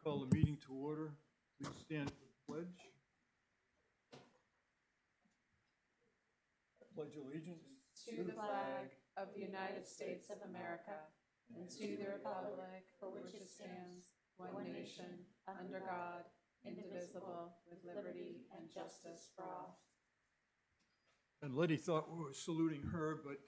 Call the meeting to order. Please stand for the pledge. I pledge allegiance to the flag of the United States of America and to the republic for which it stands, one nation, under God, indivisible, with liberty and justice for all. And Letty thought we were saluting her, but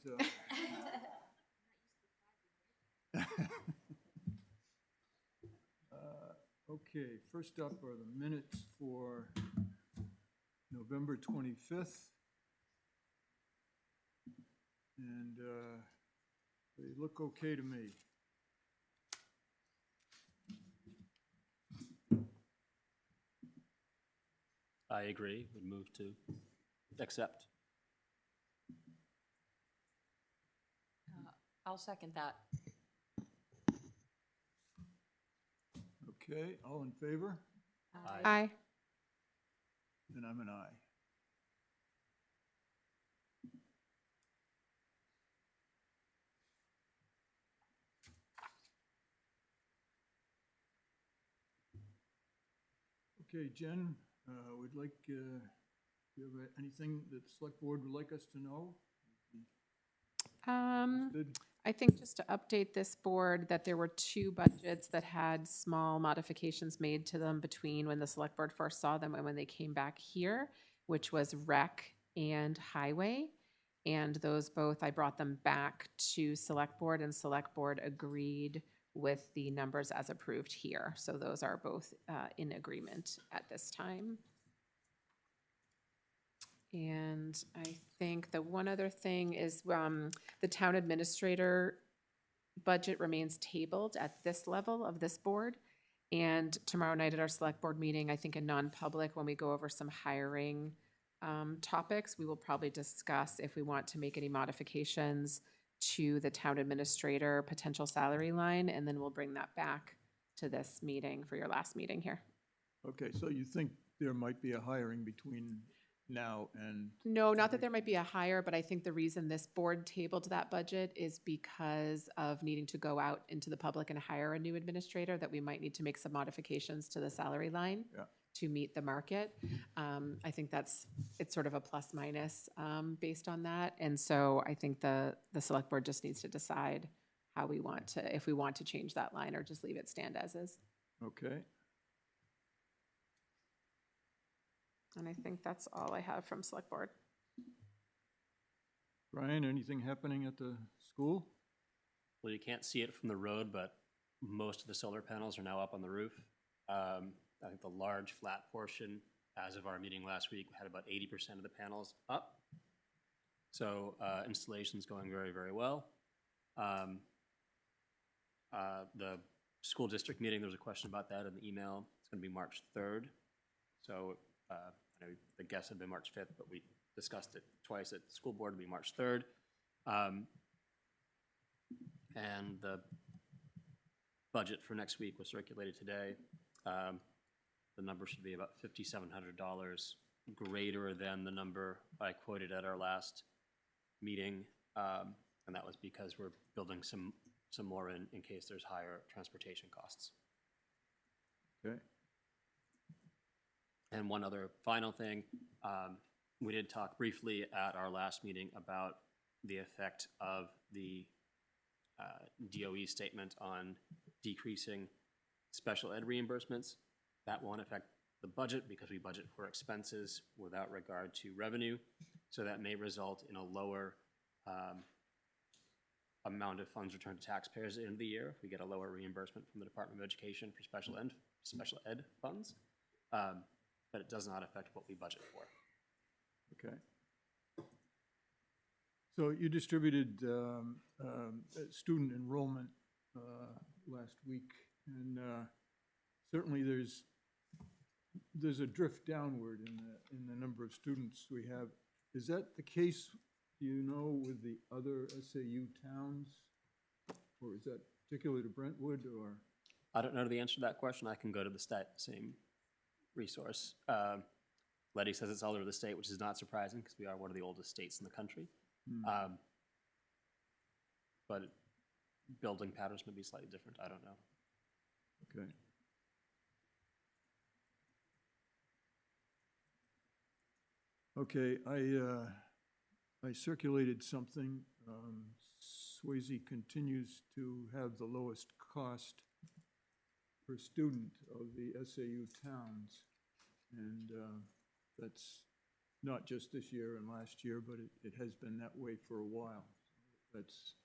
okay, first up are the minutes for November 25th. And they look okay to me. I agree. Would move to accept. I'll second that. Okay, all in favor? Aye. And I'm an aye. Okay, Jen, would like, do you have anything that the select board would like us to know? Good. I think just to update this board, that there were two budgets that had small modifications made to them between when the select board first saw them and when they came back here, which was rec and highway. And those both, I brought them back to select board, and select board agreed with the numbers as approved here. So those are both in agreement at this time. And I think the one other thing is the town administrator budget remains tabled at this level of this board. And tomorrow night at our select board meeting, I think in non-public, when we go over some hiring topics, we will probably discuss if we want to make any modifications to the town administrator potential salary line, and then we'll bring that back to this meeting for your last meeting here. Okay, so you think there might be a hiring between now and? No, not that there might be a hire, but I think the reason this board tabled that budget is because of needing to go out into the public and hire a new administrator, that we might need to make some modifications to the salary line to meet the market. I think it's sort of a plus minus based on that. And so I think the select board just needs to decide how we want to, if we want to change that line or just leave it stand as is. Okay. And I think that's all I have from select board. Brian, anything happening at the school? Well, you can't see it from the road, but most of the solar panels are now up on the roof. I think the large flat portion, as of our meeting last week, had about 80% of the panels up. So installation's going very, very well. The school district meeting, there was a question about that in the email. It's going to be March 3rd. So I know the guess had been March 5th, but we discussed it twice at the school board. It'll be March 3rd. And the budget for next week was circulated today. The number should be about $5,700 greater than the number I quoted at our last meeting. And that was because we're building some more in case there's higher transportation costs. Okay. And one other final thing, we did talk briefly at our last meeting about the effect of the DOE statement on decreasing special ed reimbursements. That won't affect the budget because we budget for expenses without regard to revenue. So that may result in a lower amount of funds returned to taxpayers at the end of the year if we get a lower reimbursement from the Department of Education for special ed funds. But it does not affect what we budget for. Okay. So you distributed student enrollment last week, and certainly there's a drift downward in the number of students we have. Is that the case, do you know, with the other SAU towns? Or is that particular to Brentwood, or? I don't know the answer to that question. I can go to the same resource. Letty says it's all over the state, which is not surprising because we are one of the oldest states in the country. But building patterns may be slightly different. I don't know. Okay. Okay, I circulated something. Swayze continues to have the lowest cost per student of the SAU towns. And that's not just this year and last year, but it has been that way for a while. That's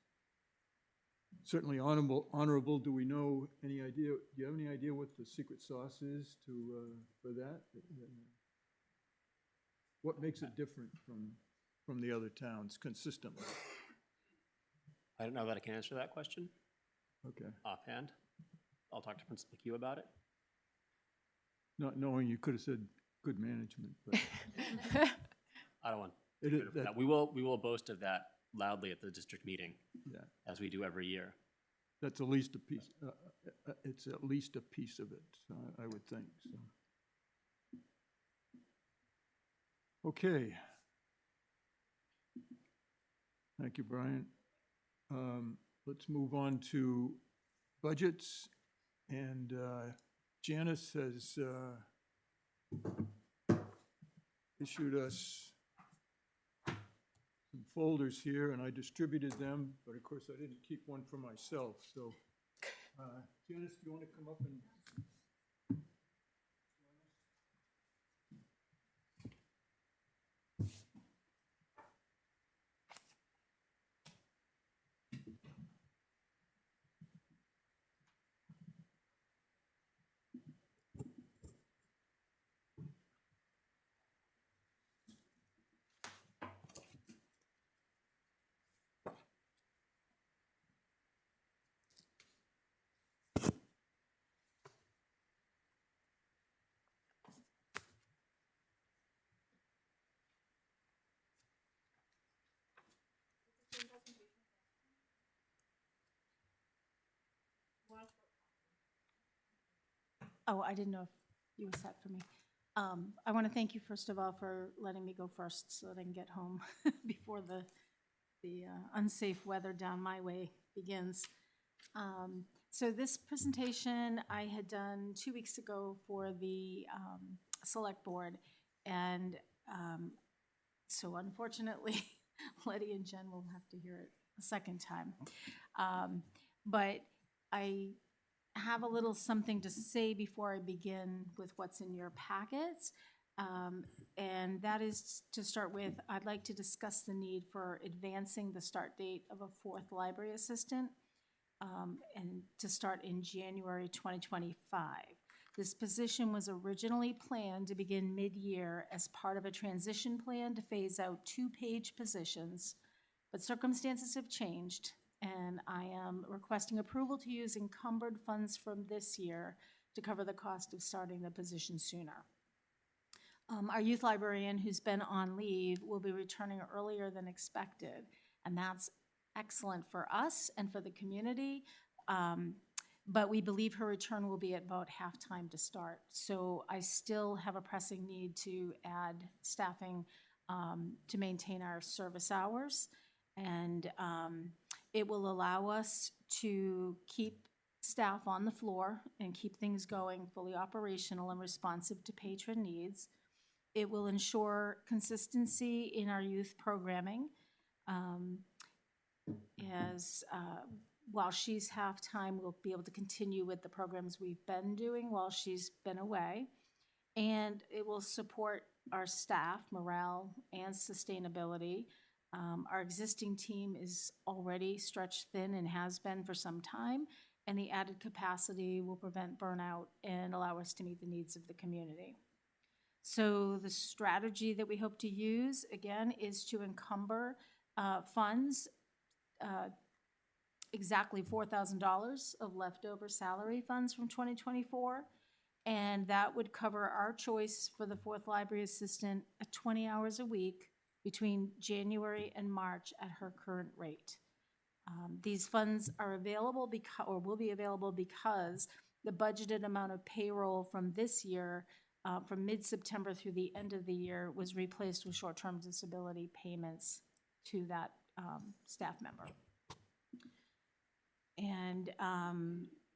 certainly honorable. Do we know any idea, do you have any idea what the secret sauce is for that? What makes it different from the other towns consistently? I don't know that I can answer that question Okay. offhand. I'll talk to Principal Q about it. Not knowing, you could have said good management, but I don't want it to is, go for that. We will boast of that loudly at the district meeting, yeah, as we do every year. that's at least a piece, it's at least a piece of it, I would think, so. Okay. Thank you, Brian. Let's move on to budgets, and Janice has issued us some folders here, and I distributed them, but of course I didn't keep one for myself, so Janice, do you want to come up and Oh, I didn't know if you were set for me. I want to thank you, first of all, for letting me go first so that I can get home before the unsafe weather down my way begins. So this presentation I had done 2 weeks ago for the Select Board, and so unfortunately, Letty and Jen will have to hear it a second time. But I have a little something to say before I begin with what's in your packets. And that is to start with, I'd like to discuss the need for advancing the start date of a fourth library assistant, and to start in January 2025. This position was originally planned to begin mid-year as part of a transition plan to phase out 2-page positions, but circumstances have changed, and I am requesting approval to use encumbered funds from this year to cover the cost of starting the position sooner. Our youth librarian, who's been on leave, will be returning earlier than expected, and that's excellent for us and for the community, but we believe her return will be at about half-time to start. So I still have a pressing need to add staffing to maintain our service hours, and it will allow us to keep staff on the floor and keep things going fully operational and responsive to patron needs. It will ensure consistency in our youth programming, while she's half-time, we'll be able to continue with the programs we've been doing while she's been away. And it will support our staff, morale, and sustainability. Our existing team is already stretched thin and has been for some time, and the added capacity will prevent burnout and allow us to meet the needs of the community. So the strategy that we hope to use, again, is to encumber funds, exactly $4,000 of leftover salary funds from 2024, and that would cover our choice for the fourth library assistant at 20 hours a week between January and March at her current rate. These funds are available or will be available because the budgeted amount of payroll from this year, from mid-September through the end of the year, was replaced with short-term disability payments to that staff member. And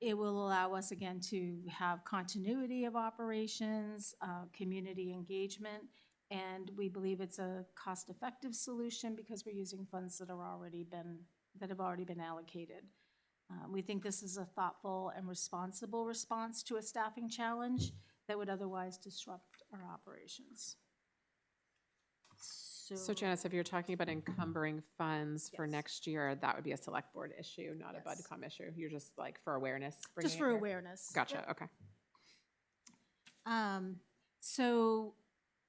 it will allow us, again, to have continuity of operations, community engagement, And we believe it's a cost-effective solution because we're using funds that have already been allocated. We think this is a thoughtful and responsible response to a staffing challenge that would otherwise disrupt our operations. So Janice, if you're talking about encumbering funds for Yes. next year, that would be a select board issue, not a Yes. BudCom issue. You're just like for awareness? bringing Just it for here? awareness. Gotcha, okay. So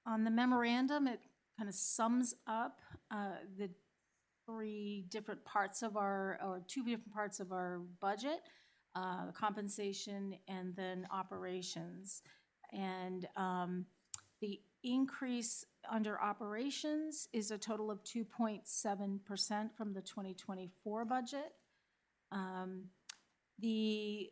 on the memorandum, it kind of sums up the two different parts of our budget, compensation and then operations. And the increase under operations is a total of 2.7% from the 2024 budget. The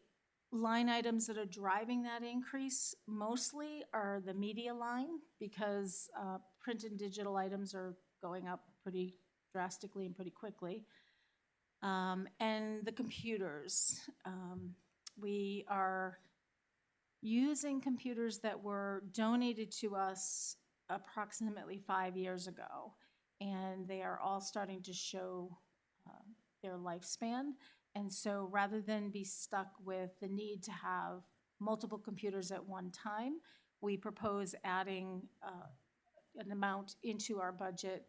line items that are driving that increase mostly are the media line, because print and digital items are going up pretty drastically and pretty quickly. And the computers. We are using computers that were donated to us approximately 5 years ago, and they are all starting to show their lifespan. And so rather than be stuck with the need to have multiple computers at one time, we propose adding an amount into our budget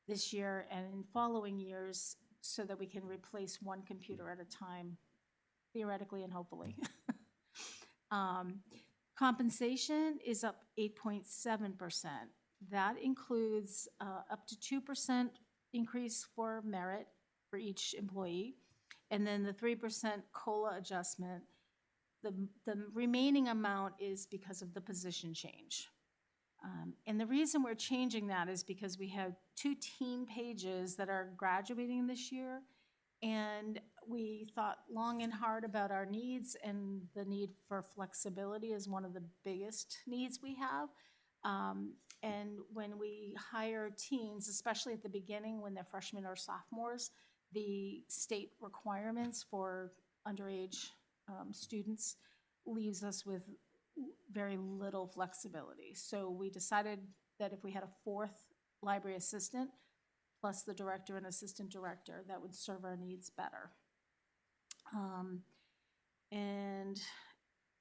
this year and in following years so that we can replace one computer at a time, theoretically and hopefully. Compensation is up 8.7%. That includes up to 2% increase for merit for each employee, and then the 3% COLA adjustment. The remaining amount is because of the position change. And the reason we're changing that is because we have 2 teen pages that are graduating this year, and we thought long and hard about our needs, and the need for flexibility is one of the biggest needs we have. And when we hire teens, especially at the beginning when they're freshmen or sophomores, the state requirements for underage students leaves us with very little flexibility. So we decided that if we had a 4th library assistant, plus the director and assistant director, that would serve our needs better. And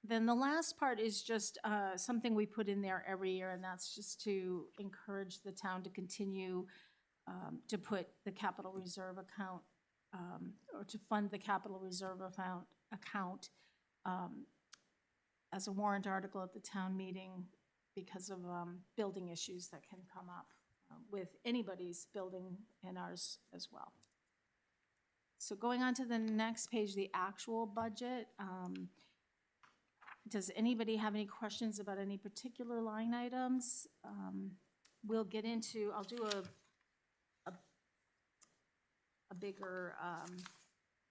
then the last part is just something we put in there every year, and that's just to encourage the town to continue to put the capital reserve account, or to fund the capital reserve account as a warrant article at the town meeting because of building issues that can come up with anybody's building and ours as well. So going on to the next page, the actual budget. Does anybody have any questions about any particular line items? We'll get into, I'll do a bigger,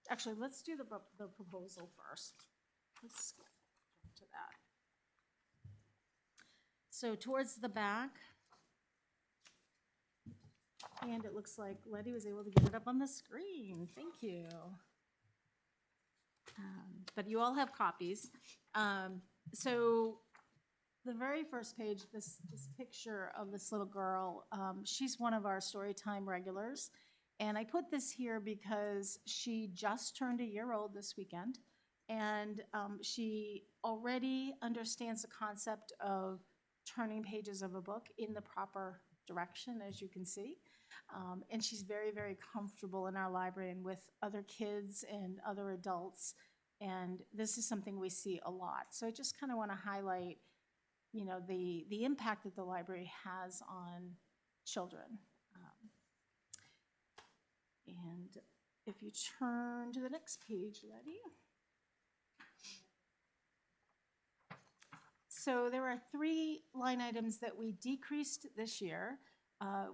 actually, let's do the proposal first. Let's get to that. So towards the back, and it looks like Letty was able to get it up on the screen. Thank you. But you all have copies. So the very first page, this picture of this little girl, she's one of our Storytime regulars. And I put this here because she just turned a year old this weekend. And she already understands the concept of turning pages of a book in the proper direction, as you can see. And she's very, very comfortable in our library and with other kids and other adults. And this is something we see a lot. So I just kind of want to highlight, you know, the impact that the library has on children. And if you turn to the next page, Letty. So there are 3 line items that we decreased this year.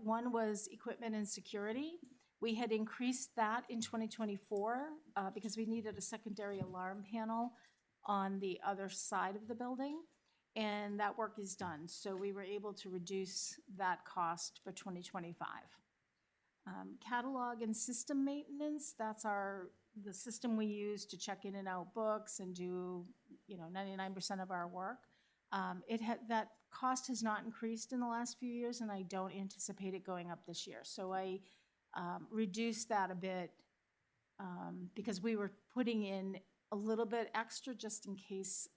One was equipment and security. We had increased that in 2024 because we needed a secondary alarm panel on the other side of the building, and that work is done. So we were able to reduce that cost for 2025. Catalog and system maintenance, that's the system we use to check in and out books and do, 99% of our work. That cost has not increased in the last few years, and I don't anticipate it going up this year. So I reduced that a bit because we were putting in a little bit extra just in case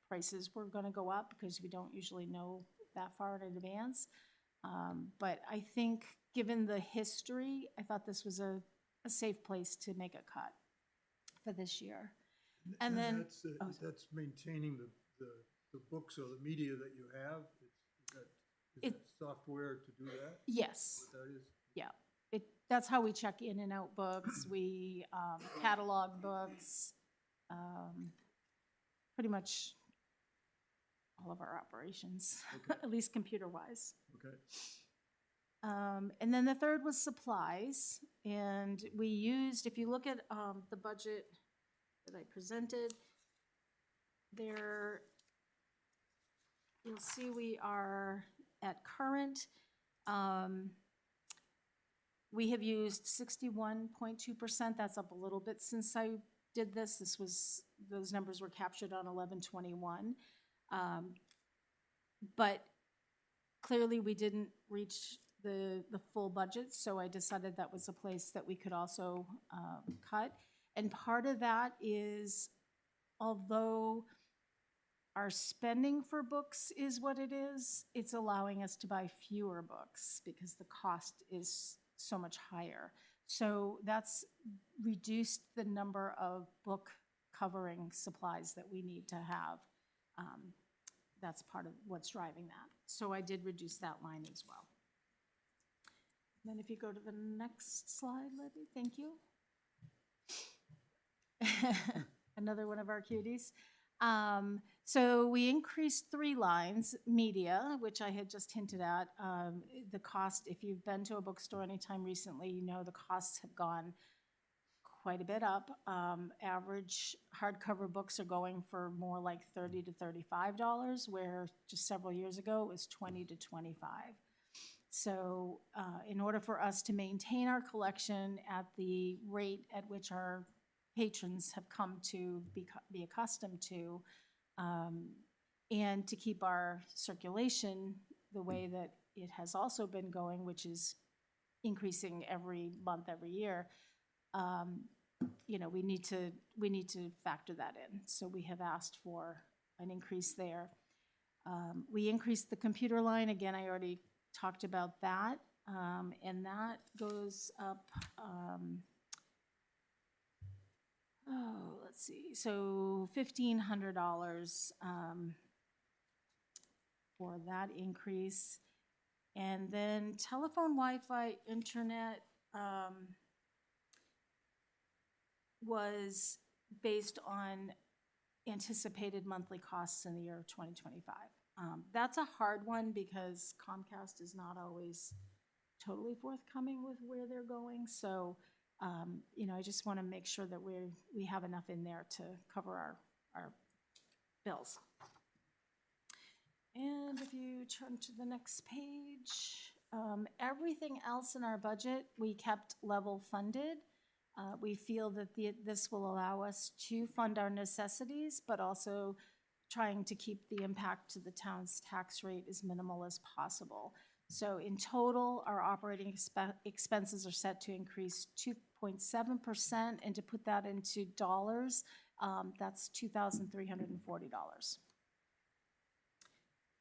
prices were going to go up, because we don't usually know that far in advance. But I think, given the history, I thought this was a safe place to make a cut for this year. And then, That's maintaining the books or the media that you have? Is that software to do that? yes, What that is? yeah. That's how we check in and out books. We catalog books, pretty much all of our operations, Okay. at least computer-wise. Okay. And then the third was supplies. And we used, if you look at the budget that I presented, there, you'll see we are at current. We have used 61.2%. That's up a little bit since I did this. Those numbers were captured on 11/21. But clearly we didn't reach the full budget, so I decided that was a place that we could also cut. And part of that is, although our spending for books is what it is, it's allowing us to buy fewer books because the cost is so much higher. So that's reduced the number of book covering supplies that we need to have. That's part of what's driving that. So I did reduce that line as well. And then if you go to the next slide, Libby, thank you. Another one of our cuties. So we increased 3 lines, media, which I had just hinted at. The cost, if you've been to a bookstore anytime recently, you know the costs have gone quite a bit up. Average hardcover books are going for more like $30 to $35, where just several years ago it was $20 to $25. So in order for us to maintain our collection at the rate at which our patrons have come to be accustomed to, and to keep our circulation the way that it has also been going, which is increasing every month, every year, we need to factor that in. So we have asked for an increase there. We increased the computer line. Again, I already talked about that, and that goes up. Let's see. So $1,500 for that increase. And then telephone, Wi-Fi, internet was based on anticipated monthly costs in the year of 2025. That's a hard one because Comcast is not always totally forthcoming with where they're going. So I just want to make sure that we have enough in there to cover our bills. And if you turn to the next page, everything else in our budget, we kept level funded. We feel that this will allow us to fund our necessities, but also trying to keep the impact to the town's tax rate as minimal as possible. So in total, our operating expenses are set to increase 2.7%, and to put that into dollars, that's $2,340.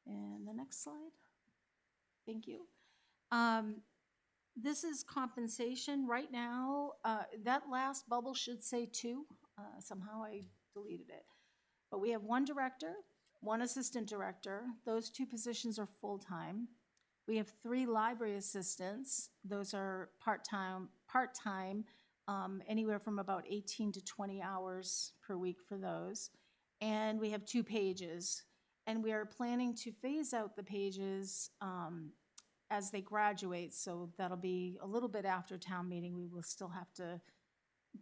And the next slide. Thank you. This is compensation. Right now, that last bubble should say 2. Somehow I deleted it. But we have 1 director, 1 assistant director. Those 2 positions are full-time. We have 3 library assistants. Those are part-time, anywhere from about 18 to 20 hours per week for those. And we have 2 pages. And we are planning to phase out the pages as they graduate. So that'll be a little bit after town meeting. We will still have to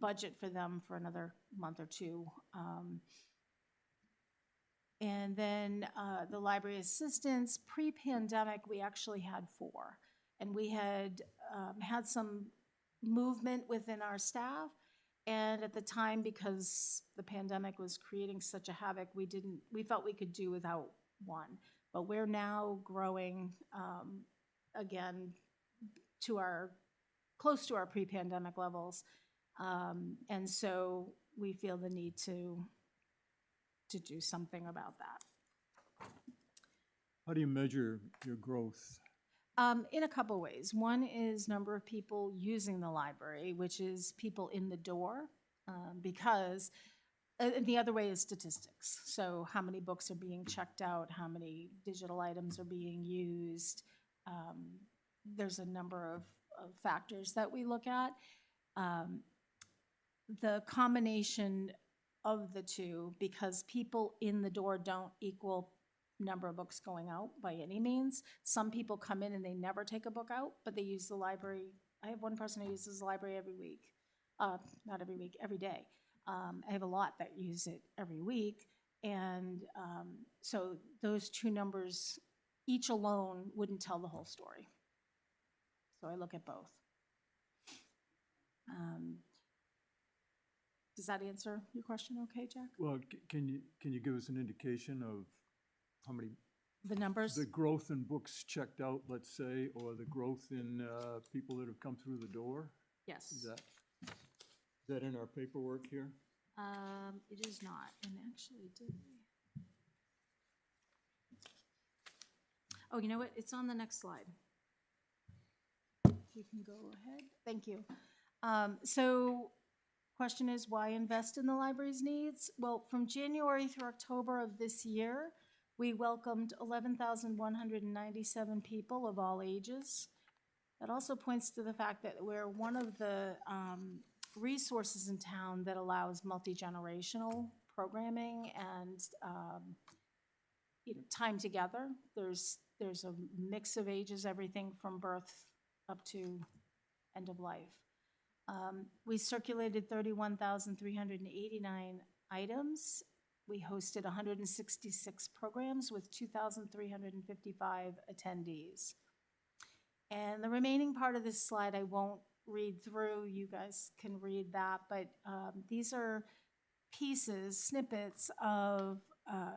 budget for them for another month or 2. And then the library assistants, pre-pandemic, we actually had 4. And we had had some movement within our staff. And at the time, because the pandemic was creating such a havoc, we felt we could do without one. But we're now growing, again, to close to our pre-pandemic levels. And so we feel the need to do something about that. How do you measure your growth? In a couple ways. One is number of people using the library, which is people in the door, because the other way is statistics. So how many books are being checked out, how many digital items are being used. There's a number of factors that we look at. The combination of the two, because people in the door don't equal number of books going out by any means. Some people come in and they never take a book out, but they use the library. I have one person who uses the library every week. Not every week, every day. I have a lot that use it every week. And so those two numbers, each alone, wouldn't tell the whole story. So I look at both. Does that answer your question okay, Jack? Well, can you give us an indication of how many, The numbers? the growth in books checked out, let's say, or the growth in people that have come through the door? Yes. Is that in our paperwork here? It is not, and actually, did we? Oh, you know what? It's on the next slide. You can go ahead. Thank you. So, question is, why invest in the library's needs? Well, from January through October of this year, we welcomed 11,197 people of all ages. That also points to the fact that we're one of the resources in town that allows multi-generational programming and time together. There's a mix of ages, everything from birth up to end of life. We circulated 31,389 items. We hosted 166 programs with 2,355 attendees. And the remaining part of this slide I won't read through. You guys can read that, but these are pieces, snippets of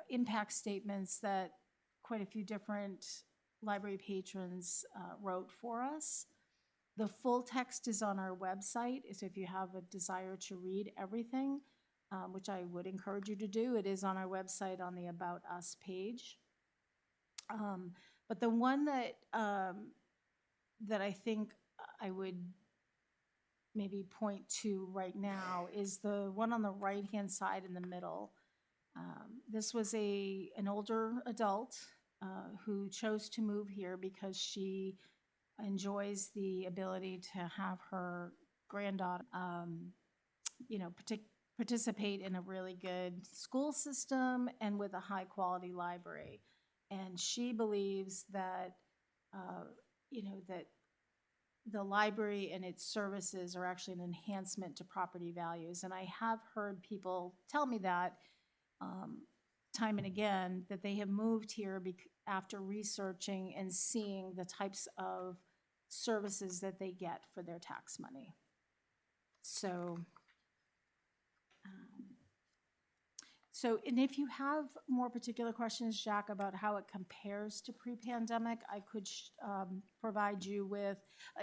impact statements that quite a few different library patrons wrote for us. The full text is on our website, so if you have a desire to read everything, which I would encourage you to do, it is on our website on the About Us page. But the one that I think I would maybe point to right now is the one on the right-hand side in the middle. This was an older adult who chose to move here because she enjoys the ability to have her granddaughter, participate in a really good school system and with a high-quality library. And she believes that, that the library and its services are actually an enhancement to property values. And I have heard people tell me that time and again, that they have moved here after researching and seeing the types of services that they get for their tax money. So, and if you have more particular questions, Jack, about how it compares to pre-pandemic, I could provide you with,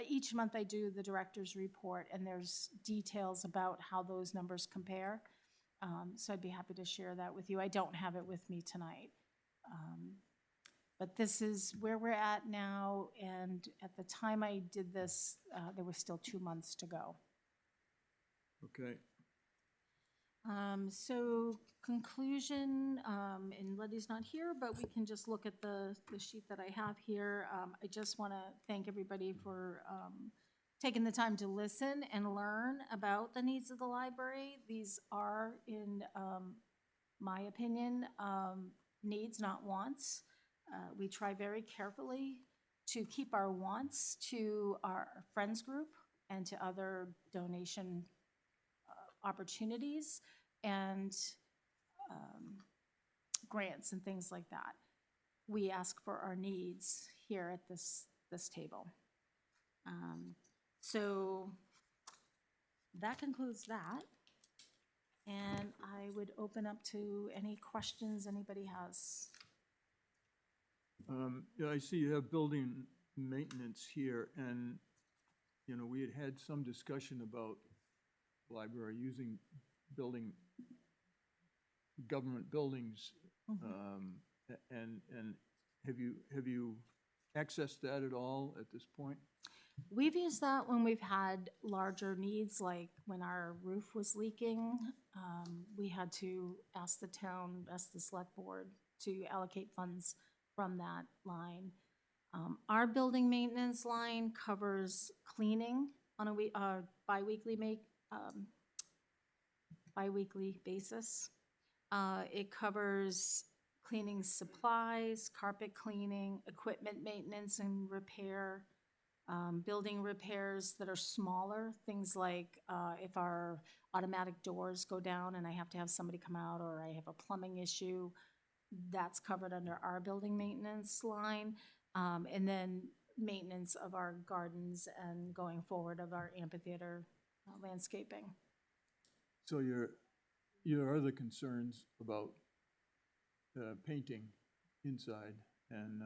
each month I do the director's report, and there's details about how those numbers compare. So I'd be happy to share that with you. I don't have it with me tonight. But this is where we're at now, and at the time I did this, there was still 2 months to go. Okay. So conclusion, and Letty's not here, but we can just look at the sheet that I have here. I just want to thank everybody for taking the time to listen and learn about the needs of the library. These are, in my opinion, needs, not wants. We try very carefully to keep our wants to our friends group and to other donation opportunities and grants and things like that. We ask for our needs here at this table. So that concludes that. And I would open up to any questions anybody has. Yeah, I see you have building maintenance here, and, you know, we had some discussion about library using government buildings. And have you accessed that at all at this point? We've used that when we've had larger needs, like when our roof was leaking. We had to ask the select board to allocate funds from that line. Our building maintenance line covers cleaning on a biweekly basis. It covers cleaning supplies, carpet cleaning, equipment maintenance and repair, building repairs that are smaller, things like if our automatic doors go down and I have to have somebody come out, or I have a plumbing issue, that's covered under our building maintenance line. And then maintenance of our gardens and going forward of our amphitheater landscaping. So your other concerns about painting inside and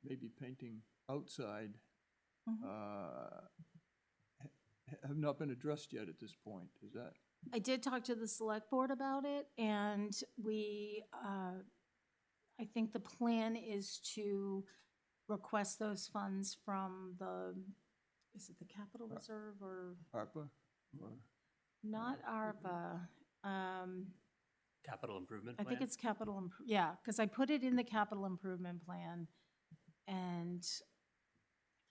maybe painting outside have not been addressed yet at this point, is that? I did talk to the select board about it, and I think the plan is to request those funds from is it the capital reserve or? ARPA? Or Not ARPA. Capital improvement I plan? think it's yeah, because I put it in the capital improvement plan, and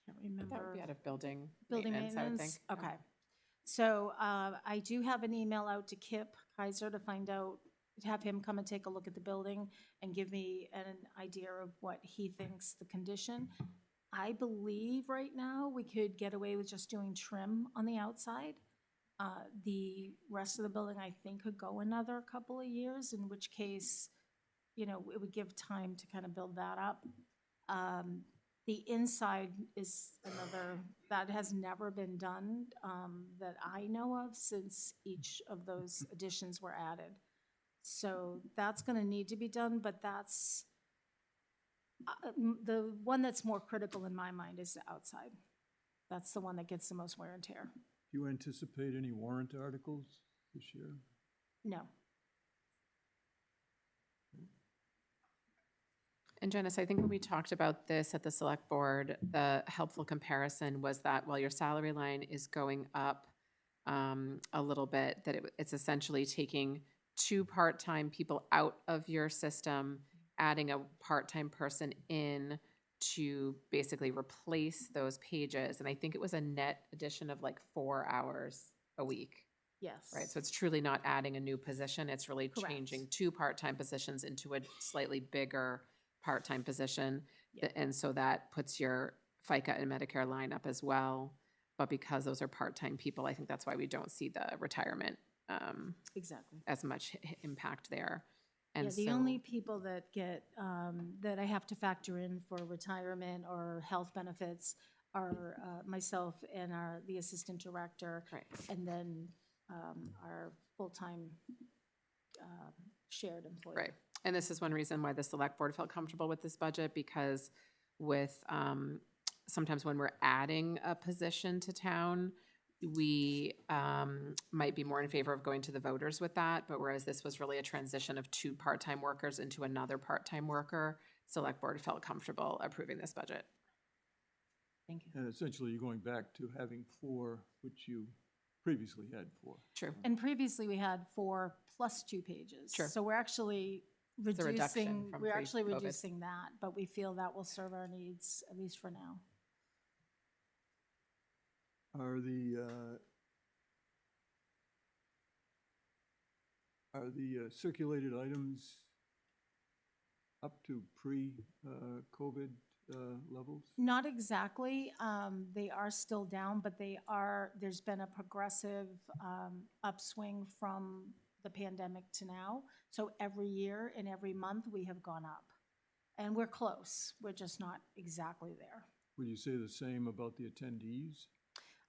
I can't remember. That would be out of building Building maintenance, I would maintenance? think. Okay. So I do have an email out to Kip Kaiser to find out, have him come and take a look at the building and give me an idea of what he thinks the condition. I believe right now we could get away with just doing trim on the outside. The rest of the building, I think, could go another couple of years, in which case, you know, it would give time to kind of build that up. The inside is another, that has never been done that I know of since each of those additions were added. So that's going to need to be done, but that's, the one that's more critical in my mind is the outside. That's the one that gets the most wear and tear. do you anticipate any warrant articles this year? No. And Janice, I think when we talked about this at the select board, the helpful comparison was that while your salary line is going up a little bit, that it's essentially taking 2 part-time people out of your system, adding a part-time person in to basically replace those pages. And I think it was a net addition of like 4 hours a week, Yes. right? So it's truly not adding a new position. It's really Correct. changing 2 part-time positions into a slightly bigger part-time position. Yeah. And so that puts your FICA and Medicare line up as well. But because those are part-time people, I think that's why we don't see the retirement Exactly. as much impact there. Yeah, And the so, only people that get, that I have to factor in for retirement or health benefits are myself and the assistant director, right. and then our full-time shared employee. Right. And this is one reason why the select board felt comfortable with this budget, because with sometimes when we're adding a position to town, we might be more in favor of going to the voters with that. But whereas this was really a transition of 2 part-time workers into another part-time worker, select board felt comfortable approving this budget. Thank you. And essentially, you're going back to having 4, which you previously had 4. True. And previously, we had 4 plus 2 pages. Sure. So we're actually It's a reduction reducing, from we're actually pre-COVID. reducing that, but we feel that will serve our needs, at least for now. Are the circulated items up to pre-COVID levels? Not exactly. They are still down, but there's been a progressive upswing from the pandemic to now. So every year and every month, we have gone up. And we're close. We're just not exactly there. Would you say the same about the attendees?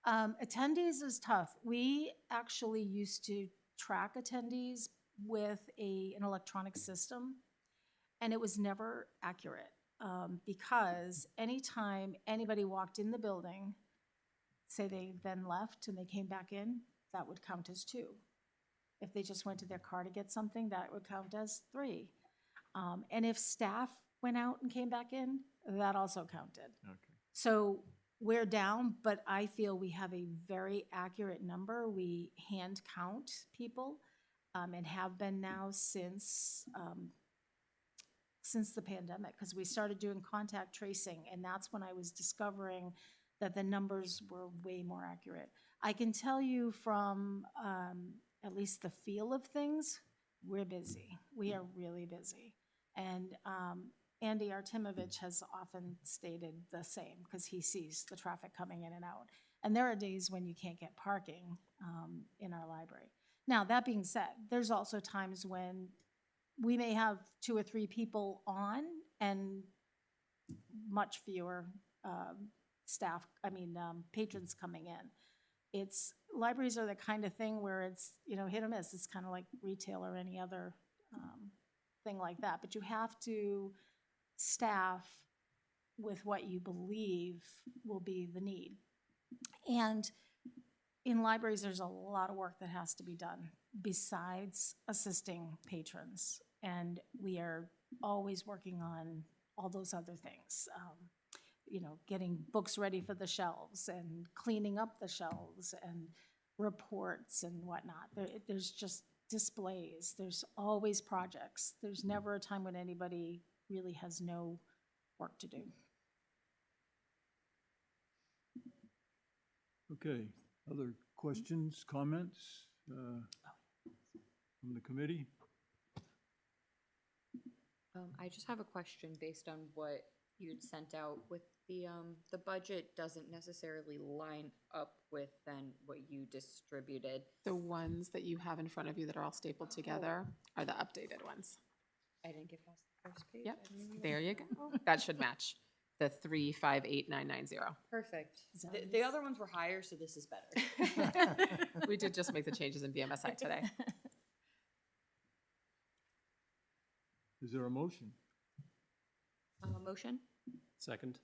Attendees is tough. We actually used to track attendees with an electronic system, and it was never accurate. because anytime anybody walked in the building, say they then left and they came back in, that would count as 2. If they just went to their car to get something, that would count as 3. And if staff went out and came back in, that also counted. Okay. So we're down, but I feel we have a very accurate number. We hand count people, and have been now since the pandemic, because we started doing contact tracing, and that's when I was discovering that the numbers were way more accurate. I can tell you from at least the feel of things, we're busy. We are really busy. And Andy Artimovich has often stated the same, because he sees the traffic coming in and out. And there are days when you can't get parking in our library. Now, that being said, there's also times when we may have 2 or 3 people on and much fewer patrons coming in. Libraries are the kind of thing where it's, hit or miss. It's kind of like retail or any other thing like that. But you have to staff with what you believe will be the need. And in libraries, there's a lot of work that has to be done besides assisting patrons. And we are always working on all those other things. Getting books ready for the shelves and cleaning up the shelves and reports and whatnot. There's just displays. There's always projects. There's never a time when anybody really has no work to do. Okay, other questions, comments from the committee? I just have a question based on what you'd sent out with the budget doesn't necessarily line up with then what you distributed. The ones that you have in front of you that are all stapled together are the updated ones. I didn't get past the first page. Yep, I didn't even there look. you go. That should match the 358990. Perfect. Is that The nice? other ones were higher, so this is better. We did just make the changes in BMSI today. Is there a motion? Motion? Second?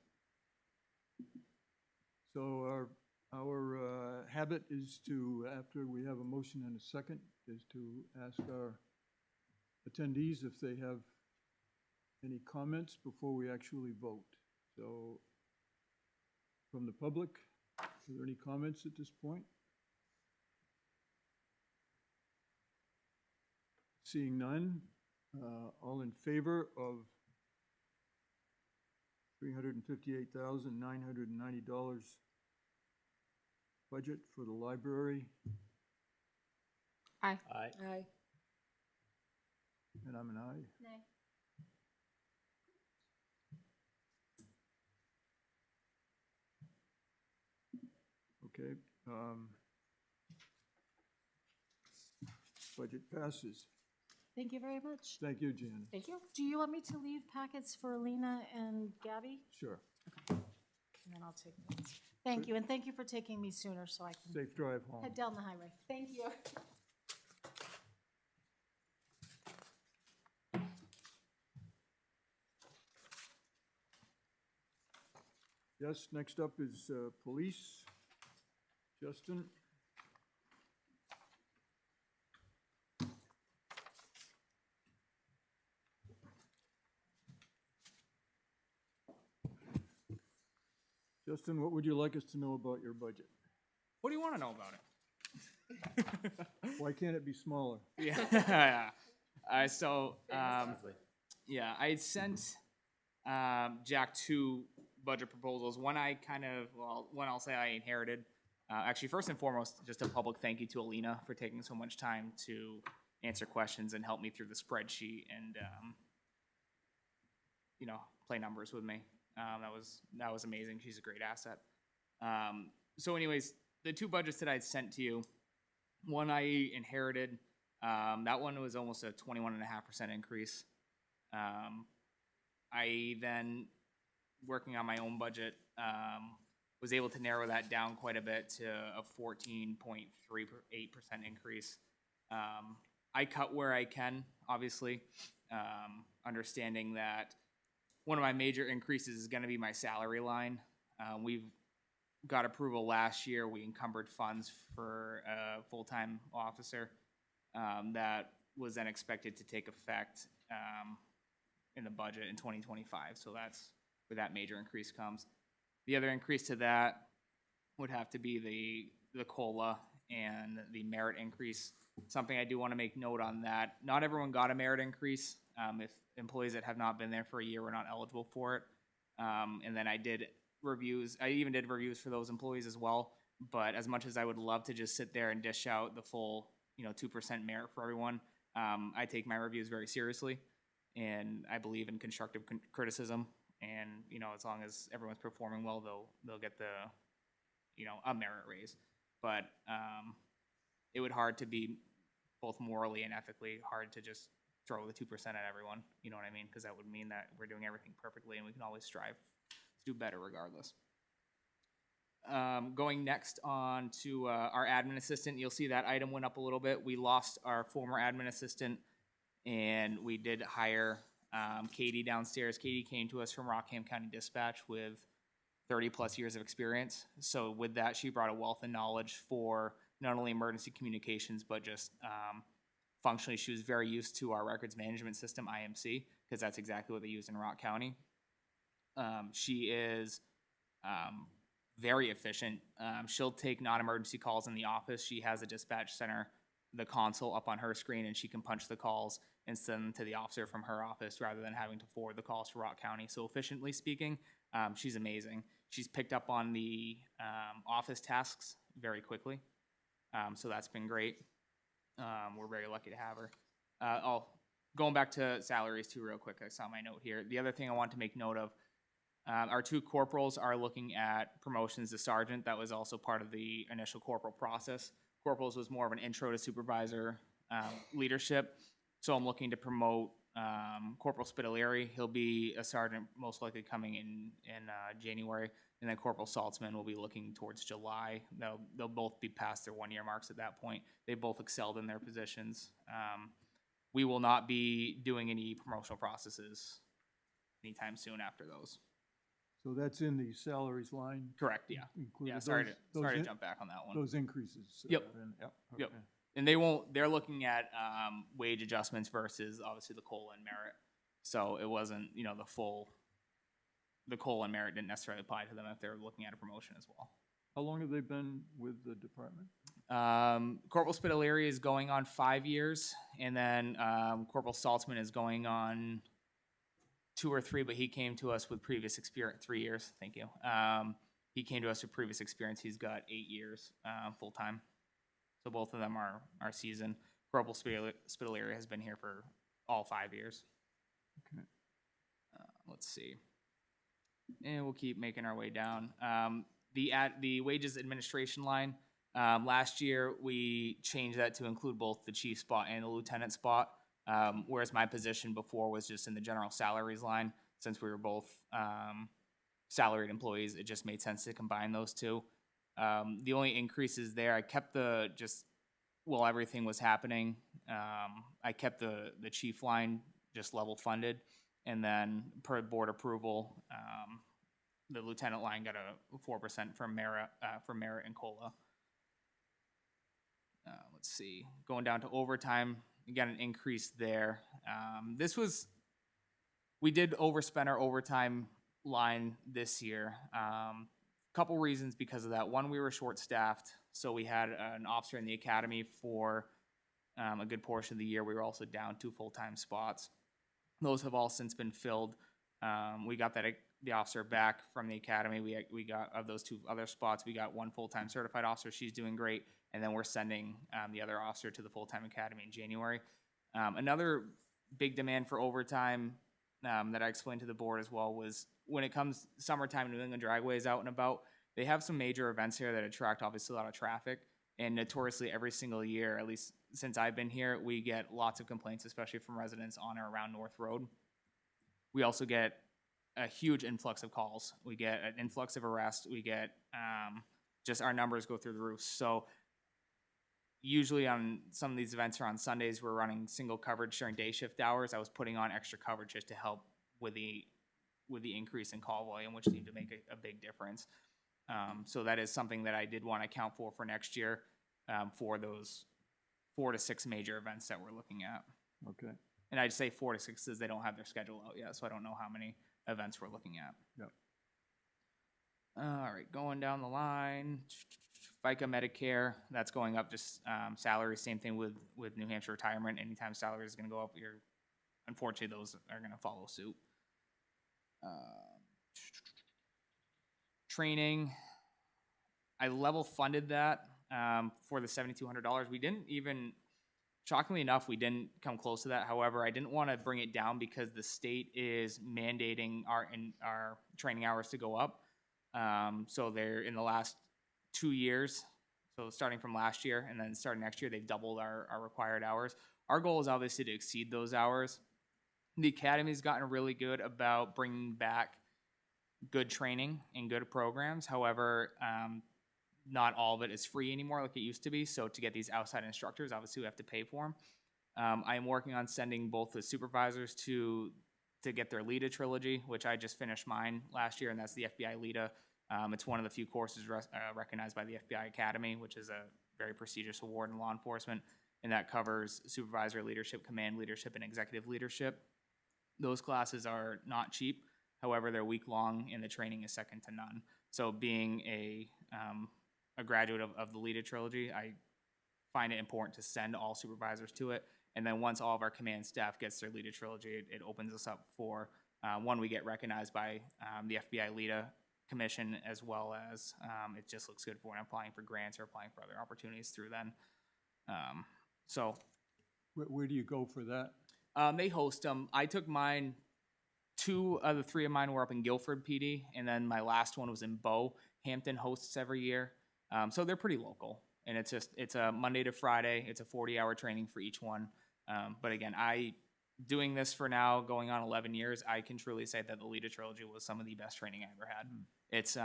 So our habit is to, after we have a motion and a second, is to ask our attendees if they have any comments before we actually vote. So from the public, are there any comments at this point? Seeing none, all in favor of $358,990 budget for the library, Aye. Aye. Aye. and I'm an aye. Nay. Okay. Budget passes. Thank you very much. Thank you, Jan. Thank you. Do you want me to leave packets for Alina and Gabby? Sure. And then I'll take those. Thank you, and thank you for taking me sooner so I can Safe drive home. head down the highway. Thank you. Yes, next up is police. Justin? Justin, what would you like us to know about your budget? What do you want to know about it? Why can't it be smaller? Yeah. Yeah, I sent Jack 2 budget proposals. One I'll say I inherited. Actually, first and foremost, just a public thank you to Alina for taking so much time to answer questions and help me through the spreadsheet and, play numbers with me. That was amazing. She's a great asset. So anyways, the 2 budgets that I sent to you, one I inherited, that one was almost a 21.5% increase. I then, working on my own budget, was able to narrow that down quite a bit to a 14.38% increase. I cut where I can, obviously, understanding that one of my major increases is going to be my salary line. We've got approval last year. We encumbered funds for a full-time officer that was then expected to take effect in the budget in 2025. So that's where that major increase comes. The other increase to that would have to be the COLA and the merit increase. Something I do want to make note on that. Not everyone got a merit increase. If employees that have not been there for a year were not eligible for it. And then I even did reviews for those employees as well. But as much as I would love to just sit there and dish out the full, 2% merit for everyone, I take my reviews very seriously. And I believe in constructive criticism. And, as long as everyone's performing well, they'll get a merit raise. But it would hard to be both morally and ethically hard to just throw the 2% at everyone. You know what I mean? Because that would mean that we're doing everything perfectly, and we can always strive to do better regardless. Going next on to our admin assistant, you'll see that item went up a little bit. We lost our former admin assistant, and we did hire Katie downstairs. Katie came to us from Rockham County Dispatch with 30 plus years of experience. So with that, she brought a wealth of knowledge for not only emergency communications, but just functionally, she was very used to our records management system, IMC, because that's exactly what they use in Rock County. She is very efficient. She'll take non-emergency calls in the office. She has a dispatch center, the console up on her screen, and she can punch the calls and send them to the officer from her office rather than having to forward the calls to Rock County. So efficiently speaking, she's amazing. She's picked up on the office tasks very quickly. So that's been great. We're very lucky to have her. Going back to salaries too real quick, I saw my note here. The other thing I want to make note of, our 2 corporals are looking at promotions to sergeant. That was also part of the initial corporal process. Corporals was more of an intro to supervisor leadership. So I'm looking to promote Corporal Spitaleri. He'll be a sergeant most likely coming in January. And then Corporal Saltzman will be looking towards July. They'll both be past their 1-year marks at that point. They both excelled in their positions. We will not be doing any promotional processes anytime soon after those. So that's in the salaries line? Correct, yeah. Included Yeah, sorry to in- jump back on that one. Those increases? Yep. Yep. Yep. Okay. And they're looking at wage adjustments versus obviously the COLA and merit. So it wasn't, the COLA and merit didn't necessarily apply to them if they're looking at a promotion as well. How long have they been with the department? Corporal Spitaleri is going on 5 years, and then Corporal Saltzman is going on 2 or 3, but he came to us with previous experience. 3 years, thank you. He came to us with previous experience. He's got 8 years full time. So both of them are seasoned. Corporal Spitaleri has been here for all 5 years. Okay. Let's see. And we'll keep making our way down. The wages administration line, last year we changed that to include both the chief spot and the lieutenant spot, whereas my position before was just in the general salaries line. Since we were both salaried employees, it just made sense to combine those two. The only increases there, I kept while everything was happening, I kept the chief line just level funded. And then per board approval, the lieutenant line got a 4% for merit and COLA. Let's see, going down to overtime, we got an increase there. We did overspend our overtime line this year. Couple reasons because of that. One, we were short-staffed, so we had an officer in the academy for a good portion of the year. We were also down 2 full-time spots. Those have all since been filled. We got the officer back from the academy. We got, of those 2 other spots, we got 1 full-time certified officer. She's doing great, and then we're sending the other officer to the full-time academy in January. Another big demand for overtime that I explained to the board as well was when it comes summertime, New England Dragway is out and about. They have some major events here that attract obviously a lot of traffic, and notoriously every single year, at least since I've been here, we get lots of complaints, especially from residents on or around North Road. We also get a huge influx of calls. We get an influx of arrests. We get just our numbers go through the roof. So usually on some of these events are on Sundays, we're running single coverage during day shift hours. I was putting on extra coverage just to help with the with the increase in call volume, which seemed to make a big difference. So that is something that I did want to account for next year, for those 4 to 6 major events that we're looking at. Okay, And I'd say 4 to 6 because they don't have their schedule out yet, so I don't know how many events we're looking at. Yep. All right, going down the line, FICA Medicare, that's going up, just salary, same thing with New Hampshire retirement. Anytime salary is going to go up, unfortunately, those are going to follow suit. Training, I level funded that for the $7,200. We didn't even, shockingly enough, we didn't come close to that. However, I didn't want to bring it down because the state is mandating our training hours to go up. So they're in the last 2 years, so starting from last year and then starting next year, they've doubled our required hours. Our goal is obviously to exceed those hours. The Academy's gotten really good about bringing back good training and good programs. However, not all of it is free anymore like it used to be. So to get these outside instructors, obviously we have to pay for them. I am working on sending both the supervisors to get their LEDA trilogy, which I just finished mine last year, and that's the FBI LEDA. It's one of the few courses recognized by the FBI Academy, which is a very prestigious award in law enforcement, and that covers supervisor leadership, command leadership, and executive leadership. Those classes are not cheap. However, they're week-long, and the training is second to none. So being a graduate of the LEDA trilogy, I find it important to send all supervisors to it. And then once all of our command staff gets their LEDA trilogy, it opens us up for, one, we get recognized by the FBI LEDA Commission, as well as it just looks good for when applying for grants or applying for other opportunities through them. So where do you go for that? they host them. I took mine, 2 of the 3 of mine were up in Guilford PD, and then my last one was in Bow. Hampton hosts every year. So they're pretty local, and it's a Monday to Friday. It's a 40-hour training for each one. But again, doing this for now, going on 11 years, I can truly say that the LEDA trilogy was some of the best training I ever had. It's,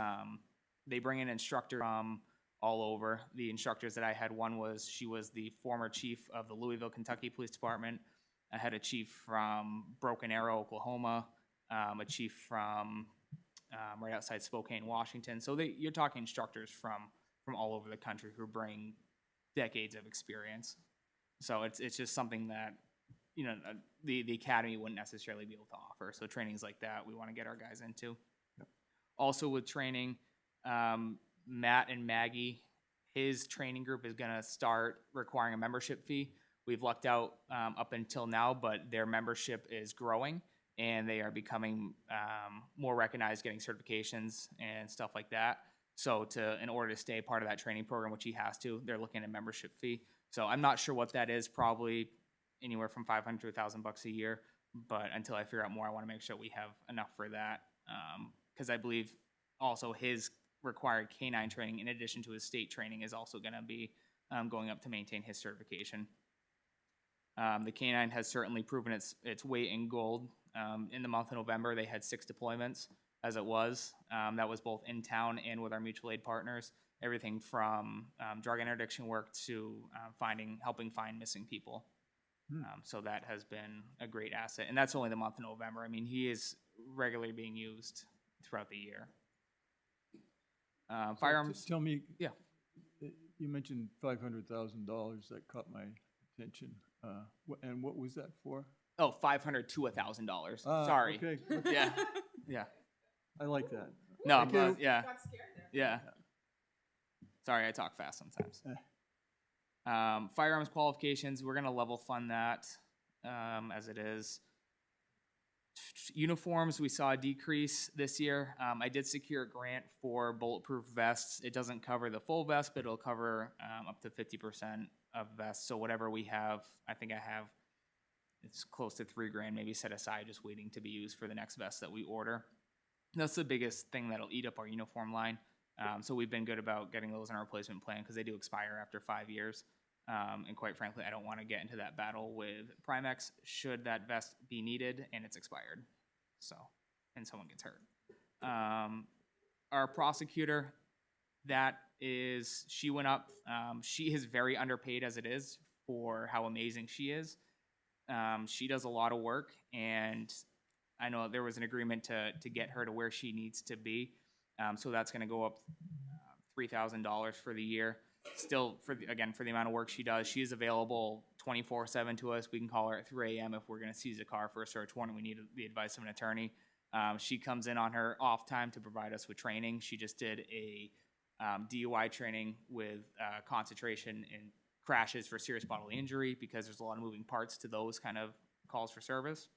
they bring in instructors from all over. The instructors that I had, she was the former chief of the Louisville, Kentucky Police Department. I had a chief from Broken Arrow, Oklahoma, a chief from right outside Spokane, Washington. So you're talking instructors from all over the country who bring decades of experience. So it's just something that, the Academy wouldn't necessarily be able to offer. So trainings like that, we want to get our guys into. Yep. Also with training, Matt and Maggie, his training group is going to start requiring a membership fee. We've lucked out up until now, but their membership is growing, and they are becoming more recognized, getting certifications and stuff like that. So in order to stay part of that training program, which he has to, they're looking at a membership fee. So I'm not sure what that is, probably anywhere from $500 to $1,000 a year. But until I figure out more, I want to make sure we have enough for that. Because I believe also his required K-9 training, in addition to his state training, is also going to be going up to maintain his certification. The K-9 has certainly proven its weight in gold. In the month of November, they had 6 deployments, as it was. That was both in town and with our mutual aid partners. Everything from drug interdiction work to helping find missing people. So that has been a great asset. And that's only the month of November. I mean, he is regularly being used throughout the year. Firearms. Tell me. Yeah. You mentioned $500,000. That caught my attention. And what was that for? Oh, $500 to $1,000. Sorry. Okay. Yeah. Yeah. I like that. No, Thank you. yeah. Yeah. Sorry, I talk fast sometimes. Firearms qualifications, we're going to level fund that as it is. Uniforms, we saw a decrease this year. I did secure a grant for bulletproof vests. It doesn't cover the full vest, but it'll cover up to 50% of vests. So whatever we have, I think I have, it's close to $3,000 maybe set aside, just waiting to be used for the next vest that we order. That's the biggest thing that'll eat up our uniform line. So we've been good about getting those in our replacement plan because they do expire after 5 years. And quite frankly, I don't want to get into that battle with Primex should that vest be needed and it's expired. So, and someone gets hurt. Our prosecutor, she went up. She is very underpaid as it is for how amazing she is. She does a lot of work, and I know there was an agreement to get her to where she needs to be. So that's gonna go up $3,000 for the year. Still, for the amount of work she does, she is available 24/7 to us. We can call her at 3 a.m. if we're gonna seize a car for a search warrant. We need the advice of an attorney. She comes in on her off time to provide us with training. She just did a DUI training with concentration in crashes for serious bodily injury, because there's a lot of moving parts to those kind of calls for service.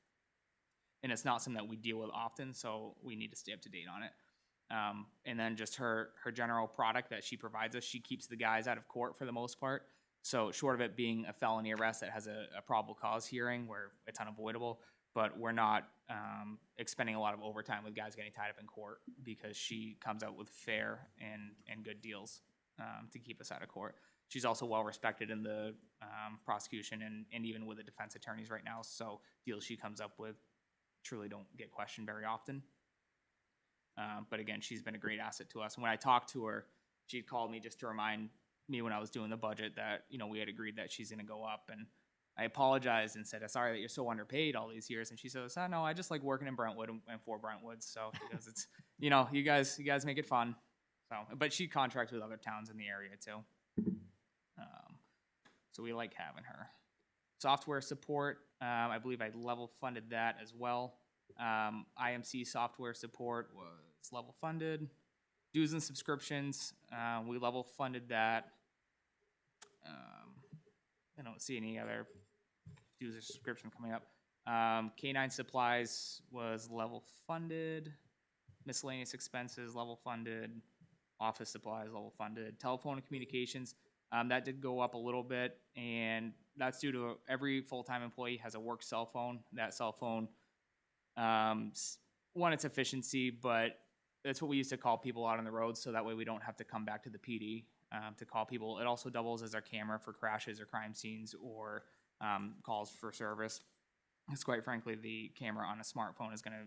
And it's not something that we deal with often, so we need to stay up to date on it. And then just her general product that she provides us, she keeps the guys out of court for the most part. So short of it being a felony arrest that has a probable cause hearing where it's unavoidable, but we're not expending a lot of overtime with guys getting tied up in court, because she comes out with fair and good deals to keep us out of court. She's also well respected in the prosecution and even with the defense attorneys right now. So deals she comes up with truly don't get questioned very often. But again, she's been a great asset to us. And when I talked to her, she called me just to remind me when I was doing the budget that, we had agreed that she's going to go up. And I apologized and said, sorry that you're so underpaid all these years. And she says, oh, no, I just like working in Brentwood and for Brentwood. So because it's, you guys make it fun. So, but she contracts with other towns in the area too. So we like having her. Software support, I believe I level funded that as well. IMC software support was level funded. Dues and subscriptions, we level funded that. I don't see any other dues or subscription coming up. Canine supplies was level funded. Miscellaneous expenses level funded. Office supplies level funded. Telephone and communications, that did go up a little bit, and that's due to every full-time employee has a work cell phone. That cell phone, one, it's efficiency, but that's what we used to call people out on the road, so that way we don't have to come back to the PD to call people. It also doubles as our camera for crashes or crime scenes or calls for service. Because quite frankly, the camera on a smartphone is going to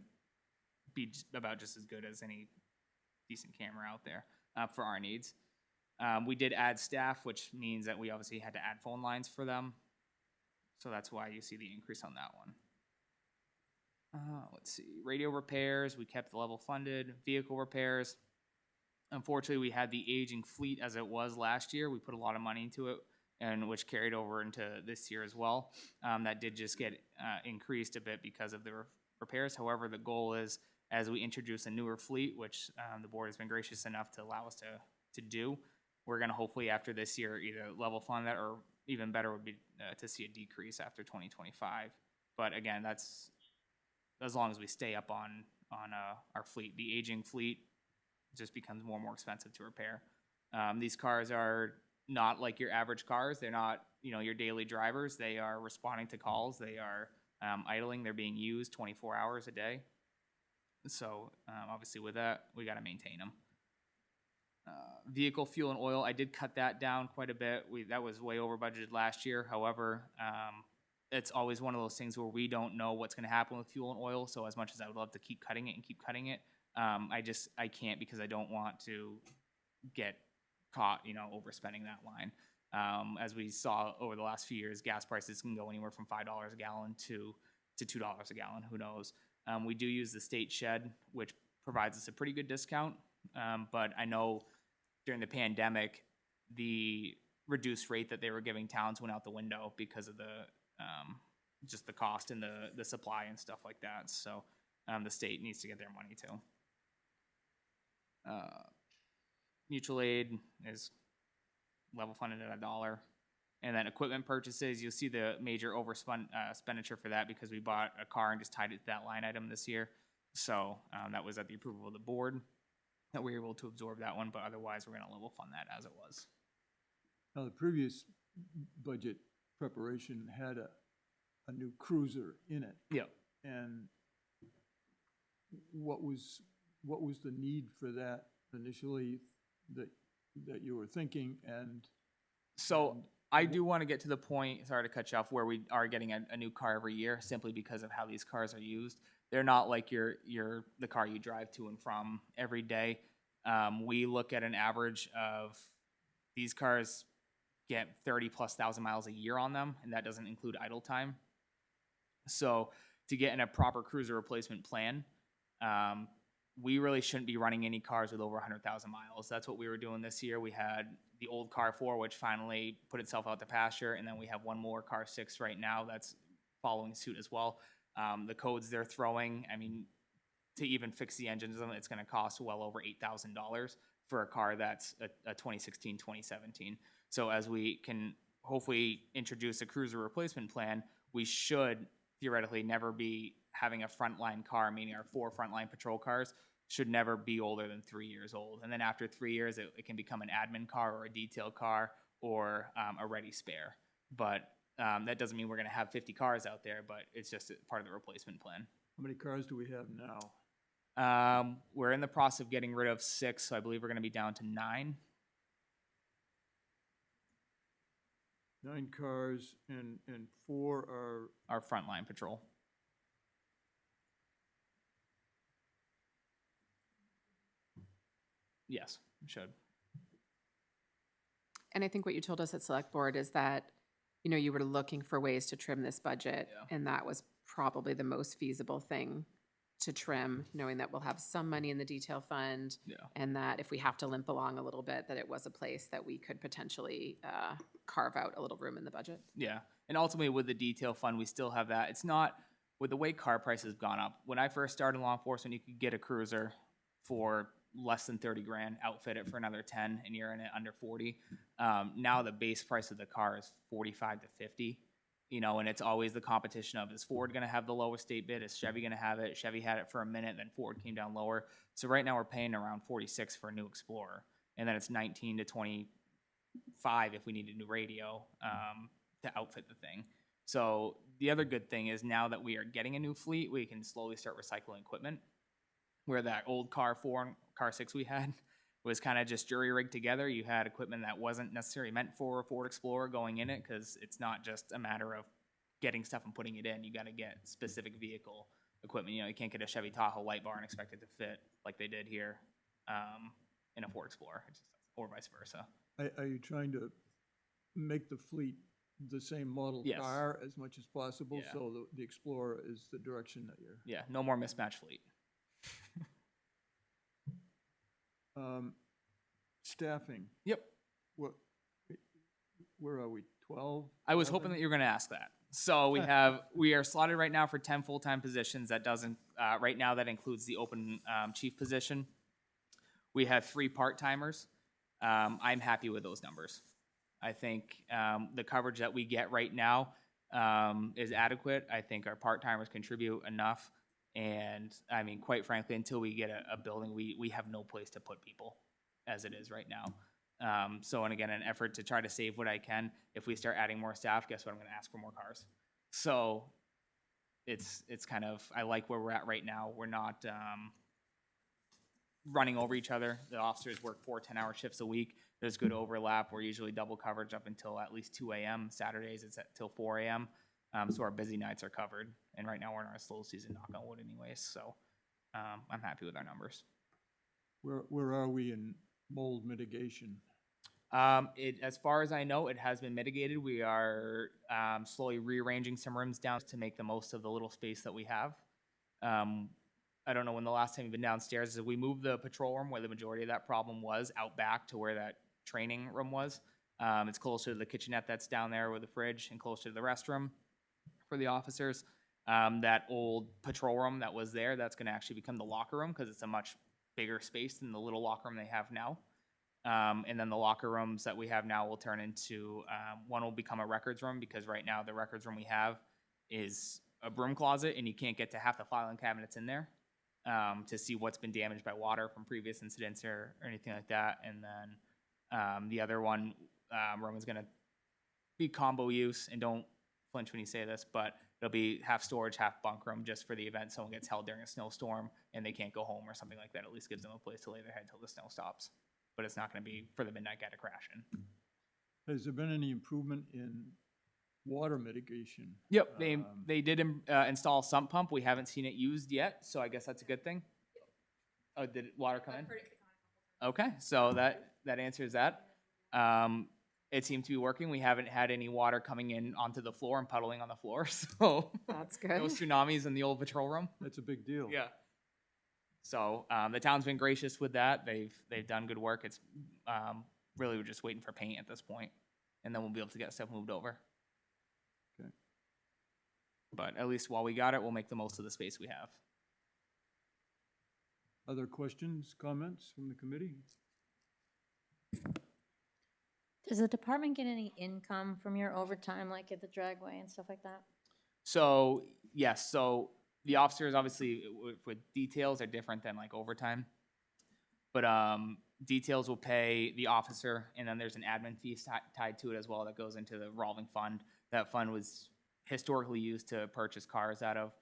be about just as good as any decent camera out there for our needs. We did add staff, which means that we obviously had to add phone lines for them. So that's why you see the increase on that one. Let's see, radio repairs, we kept the level funded. Vehicle repairs, unfortunately, we had the aging fleet as it was last year. We put a lot of money into it, and which carried over into this year as well. That did just get increased a bit because of the repairs. However, the goal is, as we introduce a newer fleet, which the board has been gracious enough to allow us to do, we're going to hopefully after this year either level fund that, or even better would be to see a decrease after 2025. But again, that's as long as we stay up on our fleet. The aging fleet just becomes more and more expensive to repair. These cars are not like your average cars. They're not, your daily drivers. They are responding to calls. They are idling. They're being used 24 hours a day. So obviously with that, we got to maintain them. Vehicle fuel and oil, I did cut that down quite a bit. That was way over budgeted last year. However, it's always one of those things where we don't know what's going to happen with fuel and oil. So as much as I would love to keep cutting it, I can't, because I don't want to get caught, overspending that line. As we saw over the last few years, gas prices can go anywhere from $5 a gallon to $2 a gallon. Who knows? We do use the state shed, which provides us a pretty good discount. But I know during the pandemic, the reduced rate that they were giving towns went out the window because of the just the cost and the supply and stuff like that. So the state needs to get their money too. Mutual aid is level funded at $1. And then equipment purchases, you'll see the major expenditure for that because we bought a car and just tied it to that line item this year. So that was at the approval of the board that we were able to absorb that one, but otherwise we're going to level fund that as it was. Now, the previous budget preparation had a new cruiser in it. Yep. And what was the need for that initially that you were thinking? And so I do want to get to the point, sorry to cut you off, where we are getting a new car every year simply because of how these cars are used. They're not like the car you drive to and from every day. We look at an average of these cars get 30,000+ miles a year on them, and that doesn't include idle time. So to get in a proper cruiser replacement plan, we really shouldn't be running any cars with over 100,000 miles. That's what we were doing this year. We had the old car 4, which finally put itself out to pasture, and then we have one more car 6 right now that's following suit as well. The codes they're throwing, I mean, to even fix the engines, it's going to cost well over $8,000 for a car that's a 2016, 2017. So as we can hopefully introduce a cruiser replacement plan, we should theoretically never be having a frontline car, meaning our 4 frontline patrol cars should never be older than 3 years old. And then after 3 years, it can become an admin car or a detail car or a ready spare. But that doesn't mean we're going to have 50 cars out there, but it's just part of the replacement plan. How many cars do we have now? We're in the process of getting rid of 6, so I believe we're going to be down to 9. 9 cars and 4 are, Our frontline patrol. Yes, we should. And I think what you told us at Select Board is that, you know, you were looking for ways to trim this budget, Yeah. and that was probably the most feasible thing to trim, knowing that we'll have some money in the detail fund, Yeah. and that if we have to limp along a little bit, that it was a place that we could potentially carve out a little room in the budget. Yeah, and ultimately with the detail fund, we still have that. It's not, with the way car prices have gone up, when I first started in law enforcement, you could get a cruiser for less than 30 grand, outfit it for another 10, and you're in it under 40. Now the base price of the car is 45 to 50, you know, and it's always the competition of, is Ford gonna have the lowest state bid? Is Chevy gonna have it? Chevy had it for a minute, then Ford came down lower. So right now we're paying around 46 for a new Explorer, and then it's 19 to 25 if we need a new radio to outfit the thing. So the other good thing is now that we are getting a new fleet, we can slowly start recycling equipment. Where that old car 4 and car 6 we had was kind of just jury rigged together. You had equipment that wasn't necessarily meant for a Ford Explorer going in it, because it's not just a matter of getting stuff and putting it in. You got to get specific vehicle equipment. You know, you can't get a Chevy Tahoe light bar and expect it to fit like they did here in a Ford Explorer, or vice versa. are you trying to make the fleet the same model Yes. car as much as possible? Yeah. So the Explorer is the direction that you're. Yeah, no more mismatched fleet. Staffing, Yep. what, where are we, 12? I was hoping that you were going to ask that. So we are slotted right now for 10 full-time positions. That doesn't, right now that includes the open chief position. We have 3 part-timers. I'm happy with those numbers. I think the coverage that we get right now is adequate. I think our part-timers contribute enough. And I mean, quite frankly, until we get a building, we have no place to put people as it is right now. So, and again, an effort to try to save what I can. If we start adding more staff, guess what? I'm going to ask for more cars. So it's kind of, I like where we're at right now. We're not running over each other. The officers work 4 10-hour shifts a week. There's good overlap. We're usually double coverage up until at least 2 a.m. Saturdays, it's till 4 a.m. So our busy nights are covered. And right now we're in our slow season, knock on wood anyways. So I'm happy with our numbers. Where are we in mold mitigation? As far as I know, it has been mitigated. We are slowly rearranging some rooms down to make the most of the little space that we have. I don't know when the last time you've been downstairs. We moved the patrol room where the majority of that problem was out back to where that training room was. It's closer to the kitchenette that's down there with the fridge, and closer to the restroom for the officers. That old patrol room that was there, that's going to actually become the locker room, because it's a much bigger space than the little locker room they have now. And then the locker rooms that we have now will turn into, one will become a records room, because right now the records room we have is a broom closet, and you can't get to half the filing cabinets in there to see what's been damaged by water from previous incidents or anything like that. And then the other one room is going to be combo use, and don't flinch when you say this, but it'll be half storage, half bunk room, just for the event someone gets held during a snowstorm and they can't go home or something like that. At least gives them a place to lay their head till the snow stops. But it's not going to be for the midnight guy to crash in. Has there been any improvement in water mitigation? Yep, they did install a sump pump. We haven't seen it used yet, so I guess that's a good thing. Oh, did water come in? Okay, so that answers that. it seemed to be working. We haven't had any water coming in onto the floor and puddling on the floor, so That's no good. tsunamis in the old patrol room. That's a big deal. Yeah. So the town's been gracious with that. They've done good work. It's really we're just waiting for paint at this point, and then we'll be able to get stuff moved over. Okay. But at least while we got it, we'll make the most of the space we have. Other questions, comments from the committee? Does the department get any income from your overtime, like at the dragway and stuff like that? So yes, so the officers obviously with details are different than like overtime, but details will pay the officer, and then there's an admin fee tied to it as well that goes into the revolving fund. That fund was historically used to purchase cars out of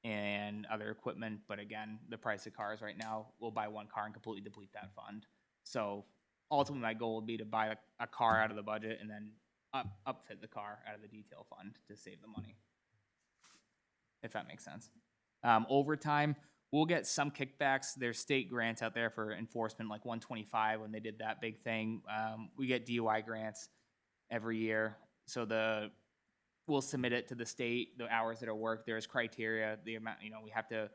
and other equipment, but again, the price of cars right now, we'll buy one car and completely deplete that fund. So ultimately, my goal would be to buy a car out of the budget and then upfit the car out of the detail fund to save the money, if that makes sense. Overtime, we'll get some kickbacks. There's state grants out there for enforcement, like 125 when they did that big thing. We get DUI grants every year. So we'll submit it to the state, the hours that are worked. There's criteria, the amount, we have to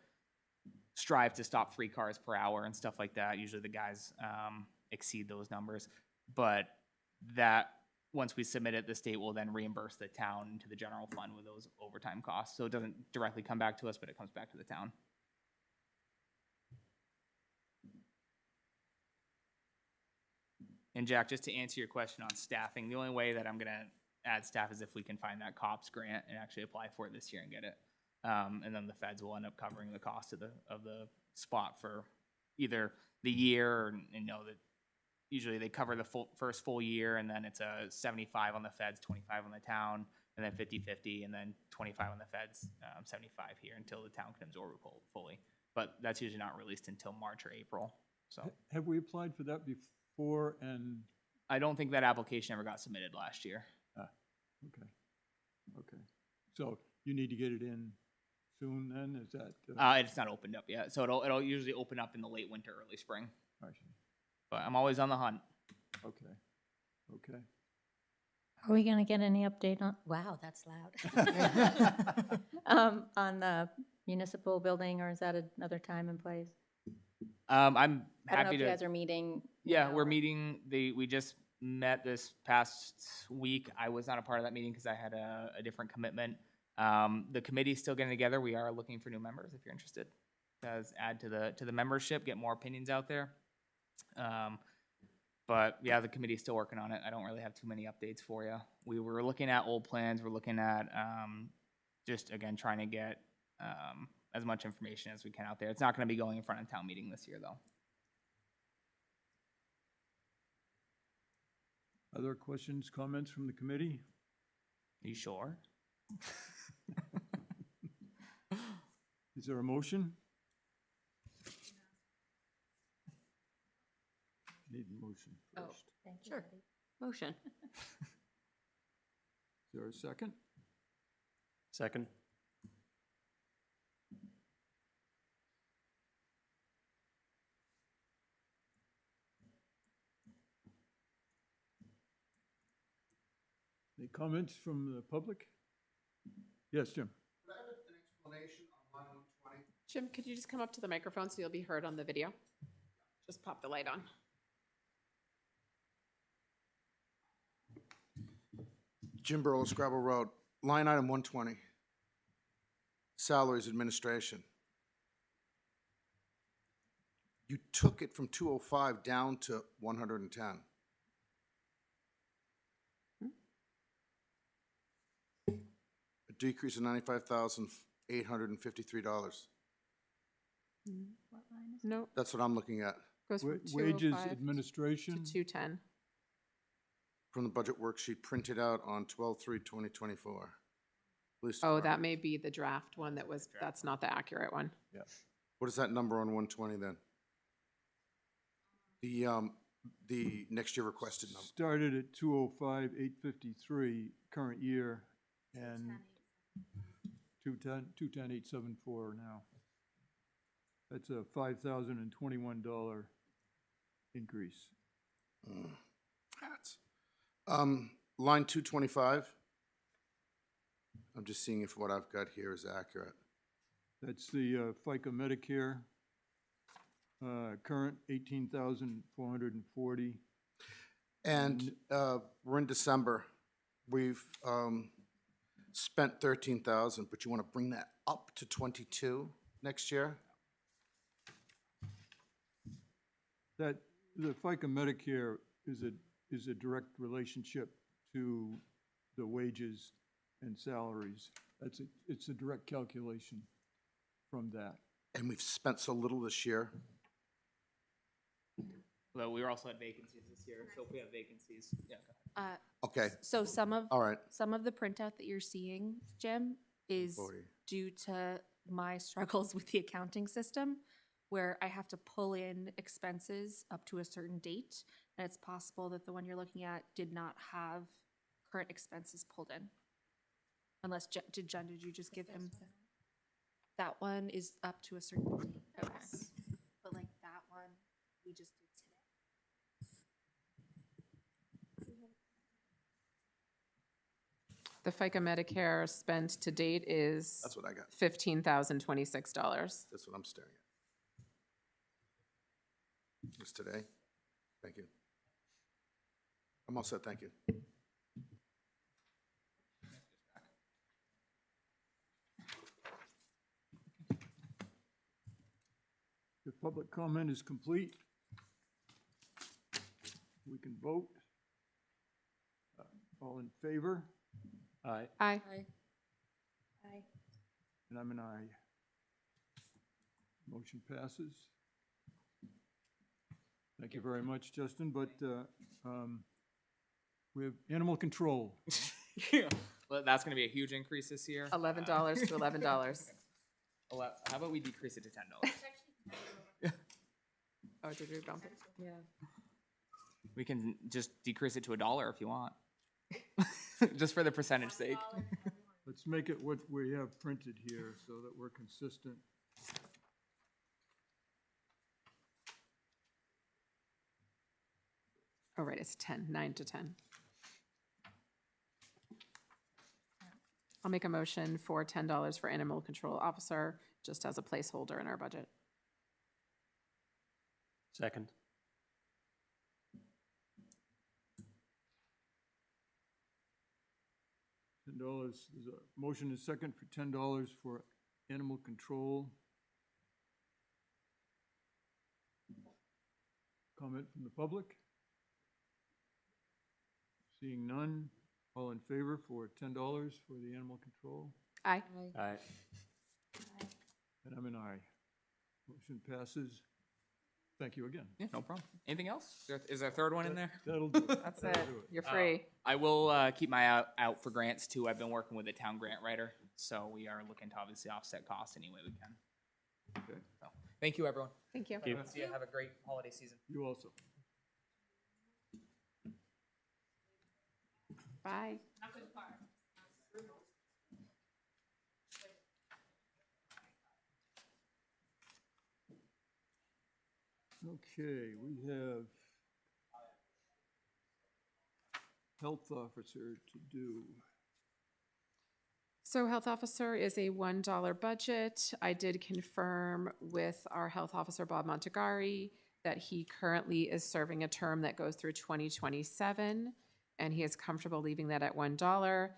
strive to stop 3 cars per hour and stuff like that. Usually the guys exceed those numbers. But that, once we submit it, the state will then reimburse the town into the general fund with those overtime costs. So it doesn't directly come back to us, but it comes back to the town. And Jack, just to answer your question on staffing, the only way that I'm gonna add staff is if we can find that COPS grant and actually apply for it this year and get it. And then the feds will end up covering the cost of the spot for either the year or, that usually they cover the first full year, and then it's a 75 on the feds, 25 on the town, and then 50-50, and then 25 on the feds, 75 here until the town can absorb it fully. But that's usually not released until March or April. So Have we applied for that before and, I don't think that application ever got submitted last year. okay. So you need to get it in soon then, is that? It's not opened up yet, so it'll usually open up in the late winter, early spring. I see. But I'm always on the hunt. Okay. Are we gonna get any update on, wow, that's loud. On the municipal building, or is that another time and place? I'm I don't know happy if you to. guys are meeting. Yeah, we're meeting. We just met this past week. I was not a part of that meeting because I had a different commitment. The committee's still getting together. We are looking for new members if you're interested. Does add to the membership, get more opinions out there. But yeah, the committee's still working on it. I don't really have too many updates for you. We were looking at old plans. We're looking at just again trying to get as much information as we can out there. It's not going to be going in front of town meeting this year, though. Other questions, comments from the committee? Are you sure? Is there a motion? Need a motion Oh. first. Thank you, Sure. Betty. Motion. Is there a second? Second? Any comments from the public? Yes, Jim? Jim, could you just come up to the microphone so you'll be heard on the video? Just pop the light on. Jim Burrow, Scrabble Road, line item 120, salaries administration. You took it from 205 down to 110. A decrease of $95,853. What line is No, That's what I'm looking at goes from Wages 205 administration, to 210. from the budget worksheet printed out on 12/3/2024. Police Oh, that Department. may be the draft one that was, that's not the accurate one. What is that number on 120 then? The next year requested number. started at 205,853 current year, and 210,874 now. That's a $5,021 increase. That's Line 225. I'm just seeing if what I've got here is accurate. That's the FICA Medicare, current 18,440. And we're in December. We've spent 13,000, but you want to bring that up to 22 next year? That, the FICA Medicare is a direct relationship to the wages and salaries. It's a direct calculation from that. And we've spent so little this year. Although we were also at vacancies this year, so if we have vacancies, yeah. Go ahead. Okay, So some of all right. the printout that you're seeing, Jim, is 40. due to my struggles with the accounting system, where I have to pull in expenses up to a certain date, and it's possible that the one you're looking at did not have current expenses pulled in. Unless, did you just give him? That one is up to a certain date. Okay. But like that one, we just did today. The FICA Medicare spent to date is That's what I got. $15,026. That's what I'm staring at. It's today. Thank you. I'm all set, thank you. The public comment is complete. We can vote. All in favor? Aye. Aye. Aye. And I'm an aye. Motion passes. Thank you very much, Justin, but we have animal control. Well, that's going to be a huge increase this year. $11 to $11. How about we decrease it to $10? Oh, did we bump it? Yeah. We can just decrease it to $1 if you want. Just for the percentage sake. Let's make it what we have printed here so that we're consistent. Oh, right, it's 10, 9 to 10. I'll make a motion for $10 for animal control officer, just as a placeholder in our budget. Second. $10, there's a motion is second for $10 for animal control. Comment from the public? Seeing none, all in favor for $10 for the animal control? Aye. Aye. And I'm an aye. Motion passes. Thank you again. Yeah, no problem. Anything else? Is there a third one in there? That'll do it. That's That'll it. do You're free. I will keep my eye out for grants too. I've been working with a town grant writer, so we are looking to obviously offset costs any way we can. Okay. So, thank you, everyone. Thank you. See you. Have a great holiday season. You also. Bye. Okay, we have health officer to do. So health officer is a $1 budget. I did confirm with our health officer, Bob Montegari, that he currently is serving a term that goes through 2027, and he is comfortable leaving that at $1.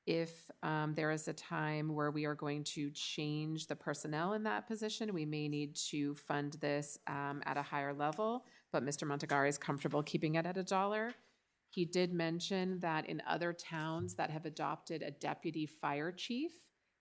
If there is a time where we are going to change the personnel in that position, we may need to fund this at a higher level, but Mr. Montegari is comfortable keeping it at $1. He did mention that in other towns that have adopted a deputy fire chief,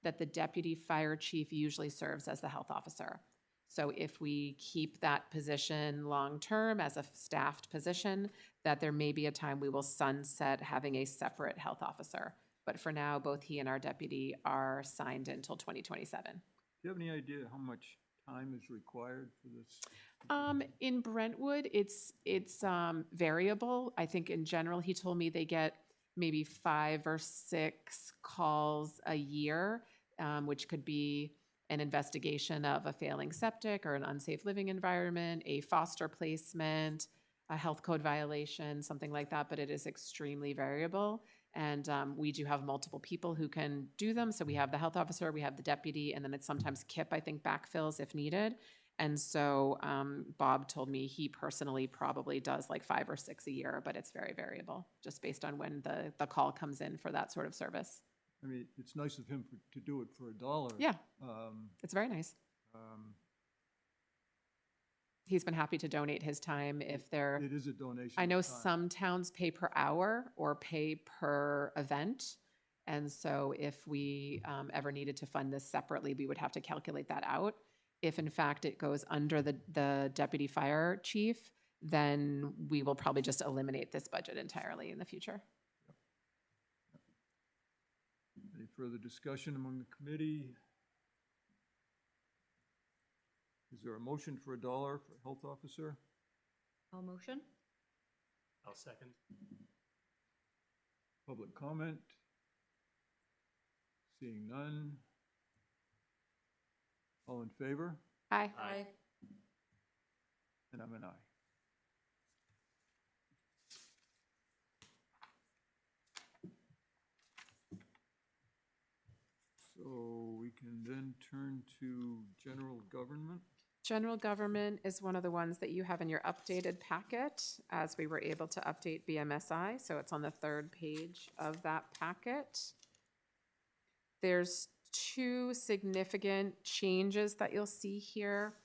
that the deputy fire chief usually serves as the health officer. So if we keep that position long-term as a staffed position, that there may be a time we will sunset having a separate health officer. But for now, both he and our deputy are signed until 2027. Do you have any idea how much time is required for this? In Brentwood, it's variable. I think in general, he told me they get maybe 5 or 6 calls a year, which could be an investigation of a failing septic or an unsafe living environment, a foster placement, a health code violation, something like that, but it is extremely variable. And we do have multiple people who can do them. So we have the health officer, we have the deputy, and then it's sometimes Kip, I think, backfills if needed. And so Bob told me he personally probably does like 5 or 6 a year, but it's very variable, just based on when the call comes in for that sort of service. I mean, it's nice of him to do it for $1. Yeah, Um, it's very nice. um, He's been happy to donate his time if they're, It is a donation. I of know time. some towns pay per hour or pay per event. And so if we ever needed to fund this separately, we would have to calculate that out. If in fact it goes under the deputy fire chief, then we will probably just eliminate this budget entirely in the future. Any further discussion among the committee? Is there a motion for $1 for health officer? All motion? I'll second. Public comment? Seeing none. All in favor? Aye. Aye. And I'm an aye. So we can then turn to general government. General government is one of the ones that you have in your updated packet, as we were able to update BMSI, so it's on the 3rd page of that packet. There's 2 significant changes that you'll see here.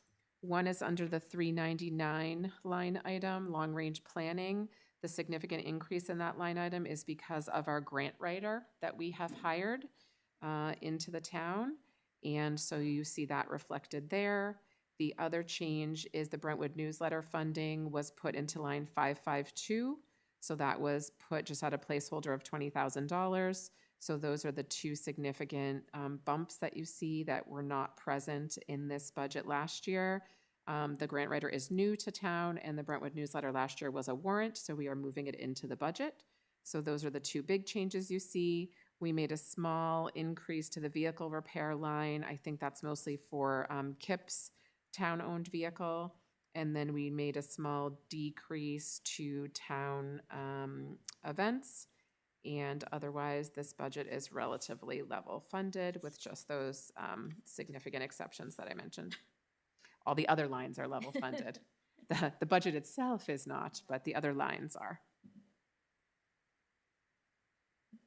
One is under the 399 line item, long-range planning. The significant increase in that line item is because of our grant writer that we have hired into the town, and so you see that reflected there. The other change is the Brentwood newsletter funding was put into line 552. So that was put just at a placeholder of $20,000. So those are the 2 significant bumps that you see that were not present in this budget last year. The grant writer is new to town, and the Brentwood newsletter last year was a warrant, so we are moving it into the budget. So those are the 2 big changes you see. We made a small increase to the vehicle repair line. I think that's mostly for Kip's town-owned vehicle. And then we made a small decrease to town events. And otherwise, this budget is relatively level funded with just those significant exceptions that I mentioned. All the other lines are level funded. The budget itself is not, but the other lines are.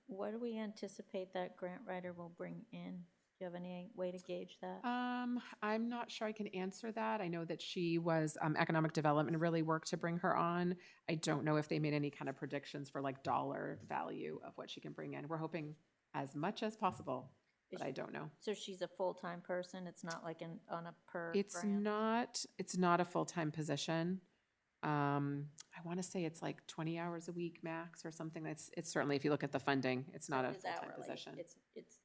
What do we anticipate that grant writer will bring in? Do you have any way to gauge that? I'm not sure I can answer that. I know that she was economic development really worked to bring her on. I don't know if they made any kind of predictions for like dollar value of what she can bring in. We're hoping as much as possible, but I don't know. So she's a full-time person? It's not like on a per It's grant? not a full-time position. I want to say it's like 20 hours a week max or something. It's certainly, if you look at the funding, it's not a It's full-time hourly. position. It's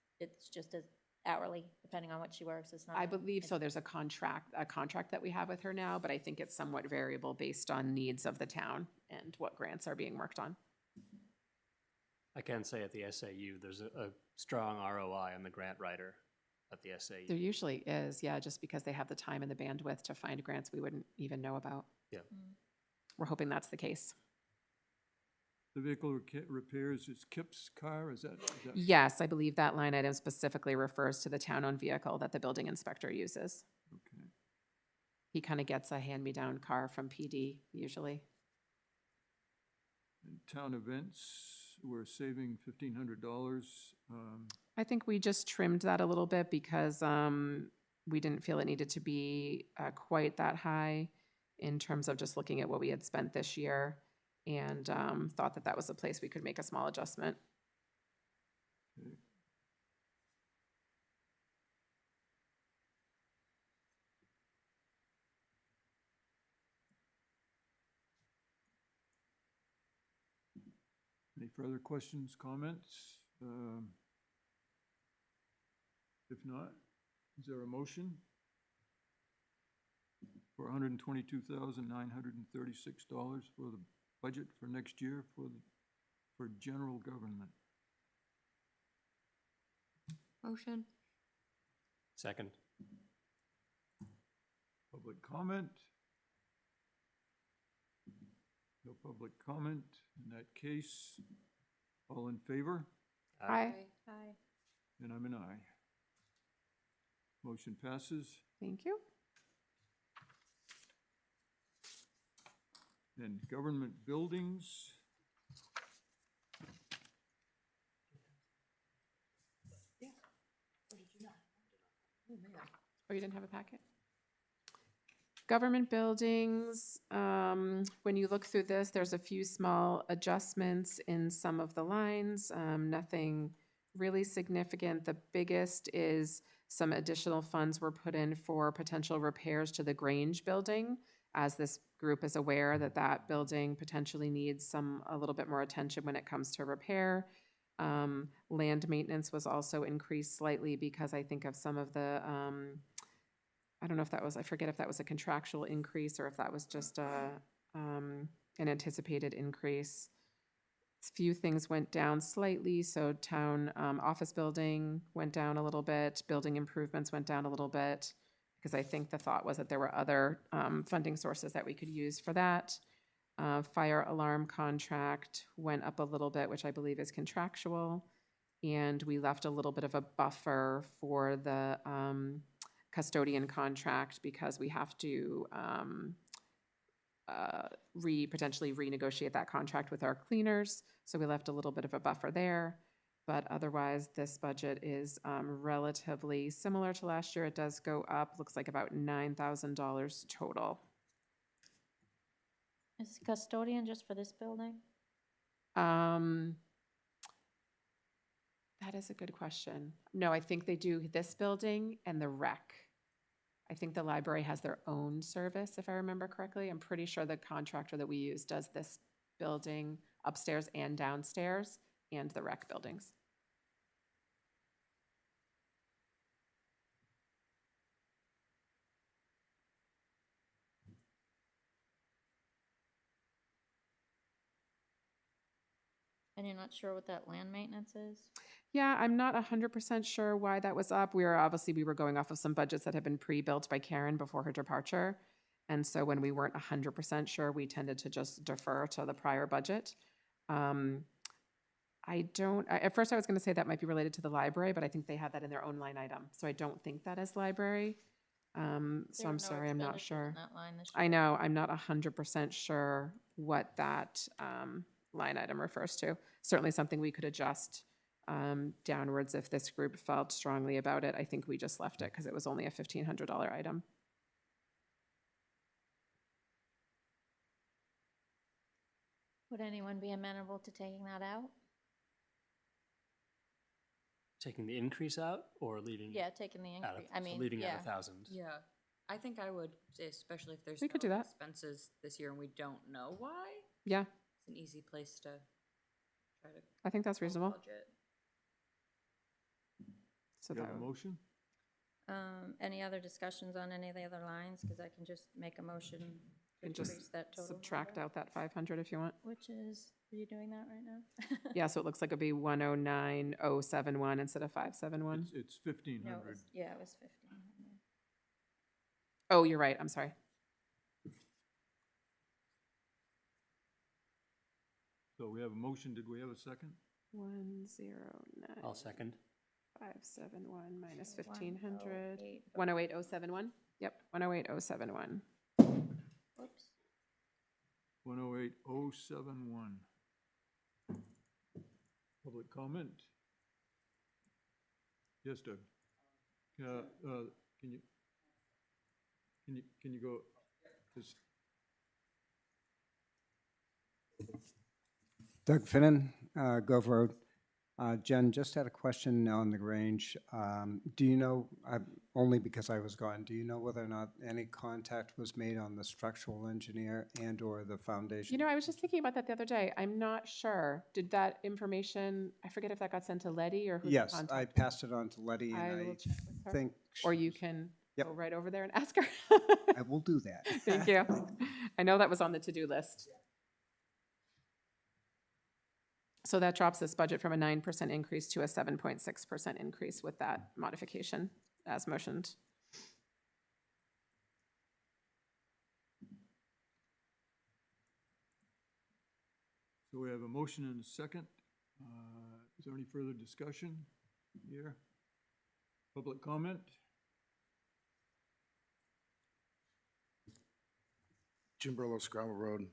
just as hourly, depending on what she works. It's not. I believe so. There's a contract that we have with her now, but I think it's somewhat variable based on needs of the town and what grants are being worked on. I can say at the SAU, there's a strong ROI on the grant writer at the SAU. There usually is, yeah, just because they have the time and the bandwidth to find grants we wouldn't even know about. Yeah. We're hoping that's the case. The vehicle repairs is Kip's car, is that? Yes, I believe that line item specifically refers to the town-owned vehicle that the building inspector uses. Okay. He kind of gets a hand-me-down car from PD usually. And town events, we're saving $1,500. I think we just trimmed that a little bit because we didn't feel it needed to be quite that high in terms of just looking at what we had spent this year, and thought that that was a place we could make a small adjustment. Okay. Any further questions, comments? If not, is there a motion for $122,936 for the budget for next year for general government? Motion? Second. Public comment? No public comment. In that case, all in favor? Aye. Aye. And I'm an aye. Motion passes. Thank you. And government buildings. Oh, you didn't have a packet? Government buildings, when you look through this, there's a few small adjustments in some of the lines, nothing really significant. The biggest is some additional funds were put in for potential repairs to the Grange building, as this group is aware that that building potentially needs a little bit more attention when it comes to repair. Land maintenance was also increased slightly because I think of some of the, I don't know if that was, I forget if that was a contractual increase or if that was just an anticipated increase. Few things went down slightly, so town office building went down a little bit, building improvements went down a little bit, because I think the thought was that there were other funding sources that we could use for that. Fire alarm contract went up a little bit, which I believe is contractual, and we left a little bit of a buffer for the custodian contract because we have to potentially renegotiate that contract with our cleaners. So we left a little bit of a buffer there. But otherwise, this budget is relatively similar to last year. It does go up, looks like about $9,000 total. Is custodian just for this building? That is a good question. No, I think they do this building and the rec. I think the library has their own service, if I remember correctly. I'm pretty sure the contractor that we use does this building upstairs and downstairs and the rec buildings. And you're not sure what that land maintenance is? Yeah, I'm not 100% sure why that was up. We were going off of some budgets that had been pre-built by Karen before her departure. And so when we weren't 100% sure, we tended to just defer to the prior budget. At first I was going to say that might be related to the library, but I think they had that in their own line item. So I don't think that is library. So I'm sorry, I'm not sure. I know, I'm not 100% sure what that line item refers to. Certainly something we could adjust downwards if this group felt strongly about it. I think we just left it because it was only a $1,500 item. Would anyone be amenable to taking that out? Taking the increase out or leaving? Yeah, taking the out increase. of- I so mean, leaving yeah. out 1,000. Yeah, I think I would, especially if there's We could do no that. expenses this year and we don't know why. Yeah, It's an easy place to try to. I think that's reasonable. budget. So You that have a would- motion? Any other discussions on any of the other lines? Because I can just make a motion to and just increase that total. subtract number, out that 500 if you want. Which is, are you doing that right now? Yeah, so it looks like it'd be 109,071 instead of 571. It's No, 1,500. yeah, it was 1,500. Oh, you're right, I'm sorry. So we have a motion. Did we have a second? 109. I'll second. 571 minus 1,500. 108. 108,071? Yep, 108,071. Whoops. 108,071. Public comment? Yes, Doug. Can you go? Just Doug Finnan, Gove Road. Jen, just had a question on the Grange. Do you know, only because I was gone, do you know whether or not any contact was made on the structural engineer and/or the foundation? You know, I was just thinking about that the other day. I'm not sure. Did that information, I forget if that got sent to Letty or who? Yes, I passed it on to Letty, I and will I check with her. think. Or you can Yep. go right over there and ask her. I will do that. Thank you. I know that was on the to-do list. So that drops this budget from a 9% increase to a 7.6% increase with that modification as motioned. So we have a motion and a second. Is there any further discussion here? Public comment? Jim Burlow, Scrabble Road.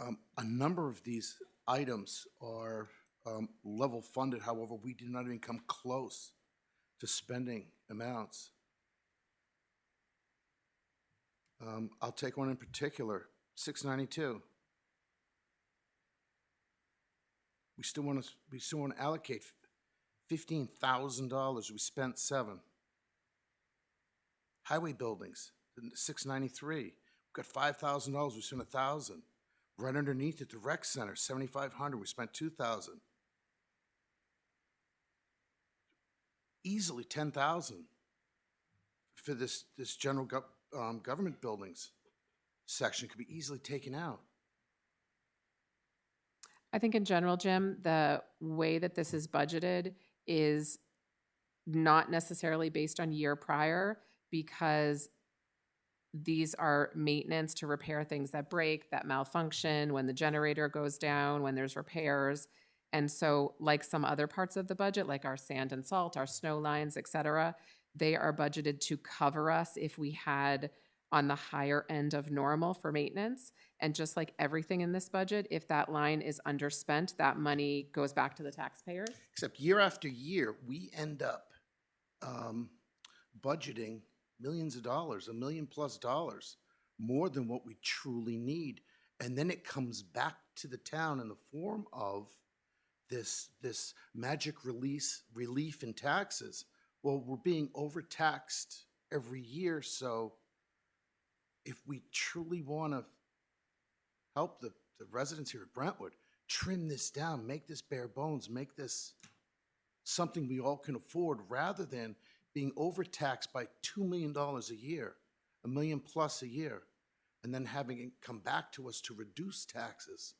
A number of these items are level funded, however, we did not even come close to spending amounts. I'll take one in particular, 692. We still want to allocate $15,000. We spent $7,000. Highway buildings, 693. We've got $5,000. We spent $1,000. Right underneath it, the rec center, 7,500. We spent 2,000. Easily 10,000 for this general government buildings section could be easily taken out. I think in general, Jim, the way that this is budgeted is not necessarily based on year prior, because these are maintenance to repair things that break, that malfunction, when the generator goes down, when there's repairs. And so like some other parts of the budget, like our sand and salt, our snow lines, et cetera, they are budgeted to cover us if we had on the higher end of normal for maintenance. And just like everything in this budget, if that line is underspent, that money goes back to the taxpayers. Except year after year, we end up budgeting millions of dollars, $1 million+ more than what we truly need. And then it comes back to the town in the form of this magic relief in taxes. Well, we're being overtaxed every year, so if we truly want to help the residents here at Brentwood, trim this down, make this bare bones, make this something we all can afford, rather than being overtaxed by $2 million a year, $1 million+ a year, and then having it come back to us to reduce taxes.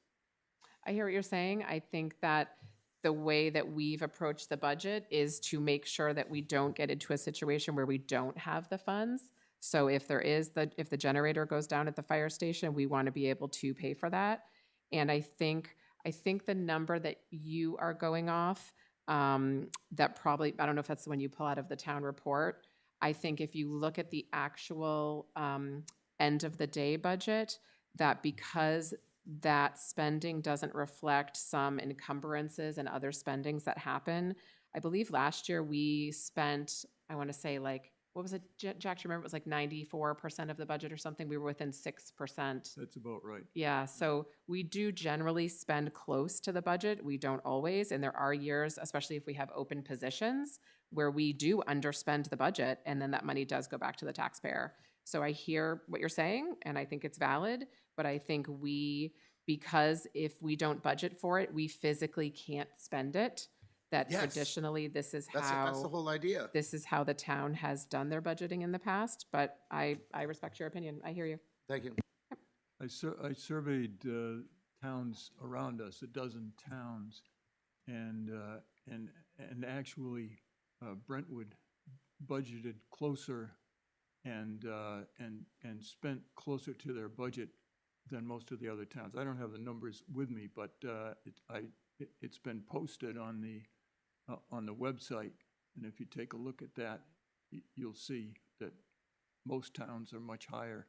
I hear what you're saying. I think that the way that we've approached the budget is to make sure that we don't get into a situation where we don't have the funds. So if the generator goes down at the fire station, we want to be able to pay for that. And I think the number that you are going off, that probably, I don't know if that's the one you pull out of the town report. I think if you look at the actual end of the day budget, that because that spending doesn't reflect some encumbrances and other spendings that happen. I believe last year we spent, I want to say like, what was it, Jack, do you remember? It was like 94% of the budget or something. We were within 6%. That's about right. Yeah, so we do generally spend close to the budget. We don't always, and there are years, especially if we have open positions, where we do underspend the budget, and then that money does go back to the taxpayer. So I hear what you're saying, and I think it's valid, but I think because if we don't budget for it, we physically can't spend it, that Yes. traditionally this is That's the whole idea. this is how the town has done their budgeting in the past, but I respect your opinion. I hear you. Thank you. I surveyed towns around us, a dozen towns, and actually Brentwood budgeted closer and spent closer to their budget than most of the other towns. I don't have the numbers with me, but it's been posted on the website, and if you take a look at that, you'll see that most towns are much higher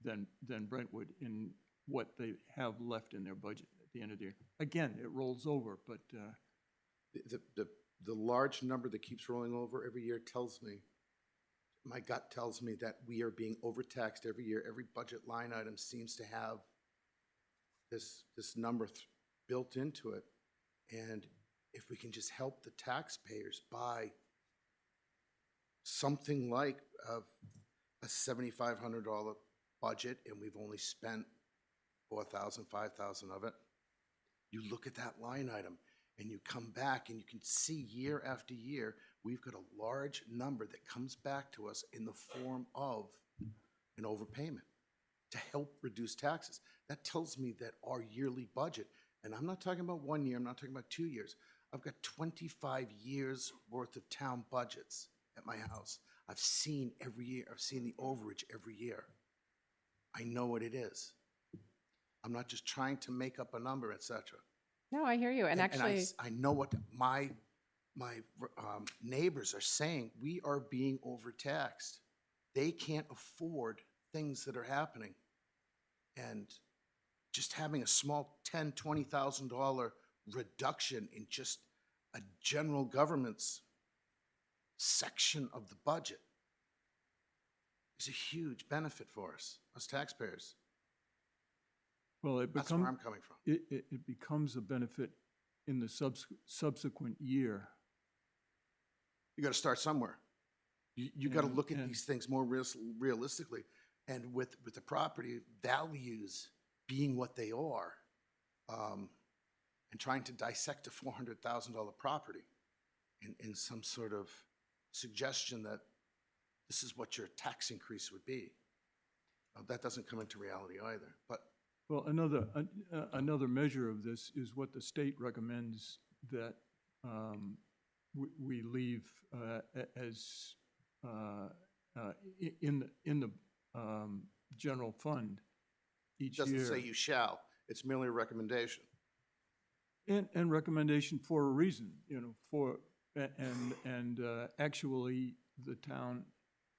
than Brentwood in what they have left in their budget at the end of the year. Again, it rolls over, but The large number that keeps rolling over every year tells me, my gut tells me that we are being overtaxed every year. Every budget line item seems to have this number built into it. And if we can just help the taxpayers by something like a $7,500 budget, and we've only spent 4,000, 5,000 of it, you look at that line item and you come back and you can see year after year, we've got a large number that comes back to us in the form of an overpayment to help reduce taxes. That tells me that our yearly budget, and I'm not talking about 1 year, I'm not talking about 2 years, I've got 25 years worth of town budgets at my house. I've seen every year, I've seen the overage every year. I know what it is. I'm not just trying to make up a number, et cetera. No, I hear you. And actually, I know what my neighbors are saying. We are being overtaxed. They can't afford things that are happening. And just having a small $10,000, $20,000 reduction in just a general government's section of the budget is a huge benefit for us as taxpayers. Well, it That's where becomes, I'm coming from. it becomes a benefit in the subsequent year. You got to start somewhere. You got to look at And- these things more realistically. And with the property values being what they are, and trying to dissect a $400,000 property in some sort of suggestion that this is what your tax increase would be. That doesn't come into reality either. But Well, another measure of this is what the state recommends that we leave as in the general fund it each doesn't year. say you shall. It's merely a recommendation. And recommendation for a reason, actually, the town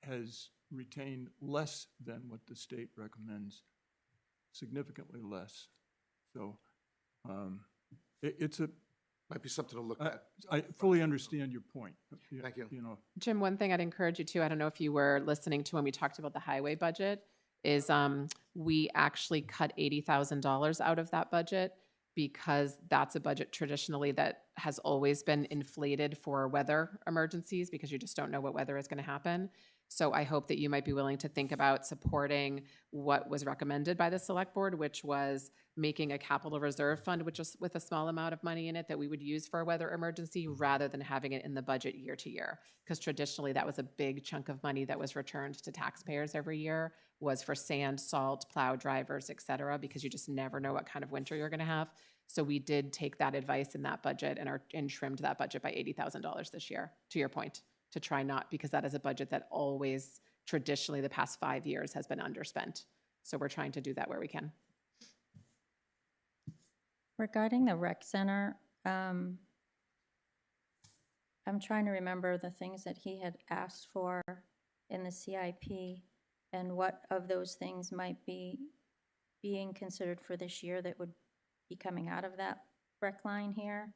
has retained less than what the state recommends, significantly less. So it's a, Might be something to look at. I fully understand your point. Thank you. Jim, one thing I'd encourage you to, I don't know if you were listening to when we talked about the highway budget, is we actually cut $80,000 out of that budget because that's a budget traditionally that has always been inflated for weather emergencies because you just don't know what weather is going to happen. So I hope that you might be willing to think about supporting what was recommended by the select board, which was making a capital reserve fund, which is with a small amount of money in it that we would use for a weather emergency rather than having it in the budget year to year. Because traditionally that was a big chunk of money that was returned to taxpayers every year, was for sand, salt, plow drivers, et cetera, because you just never know what kind of winter you're gonna have. So we did take that advice in that budget and trimmed that budget by $80,000 this year, to your point, to try not, because that is a budget that always traditionally the past 5 years has been underspent. So we're trying to do that where we can. Regarding the rec center, I'm trying to remember the things that he had asked for in the CIP and what of those things might be being considered for this year that would be coming out of that rec line here.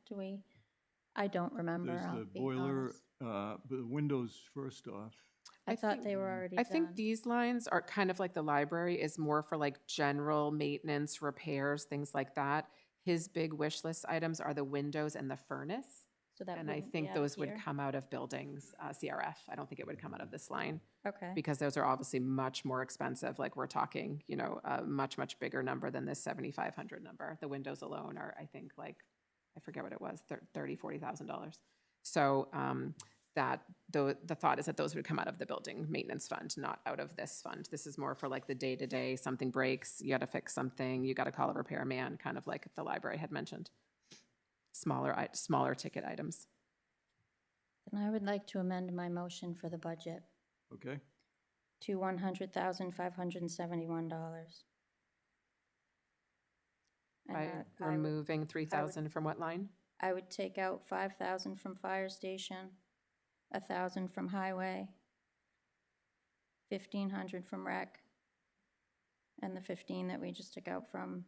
I don't remember. There's I'll the be boiler, honest. the windows first off. I thought they were already I done. think these lines are kind of like the library is more for like general maintenance, repairs, things like that. His big wish list items are the windows and the furnace. So that And I wouldn't be think out of those would here? come out of buildings, CRF. I don't think it would come out of this line Okay. because those are obviously much more expensive. Like we're talking, a much, much bigger number than this 7,500 number. The windows alone are, I think, like, I forget what it was, $30,000, $40,000. So the thought is that those would come out of the building maintenance fund, not out of this fund. This is more for like the day-to-day, something breaks, you gotta fix something, you gotta call a repairman, kind of like the library had mentioned. Smaller ticket items. Then I would like to amend my motion for the budget Okay, to $100,571. And By I would- removing 3,000 from what line? I would take out 5,000 from fire station, 1,000 from highway, 1,500 from rec, and the 15 that we just took out from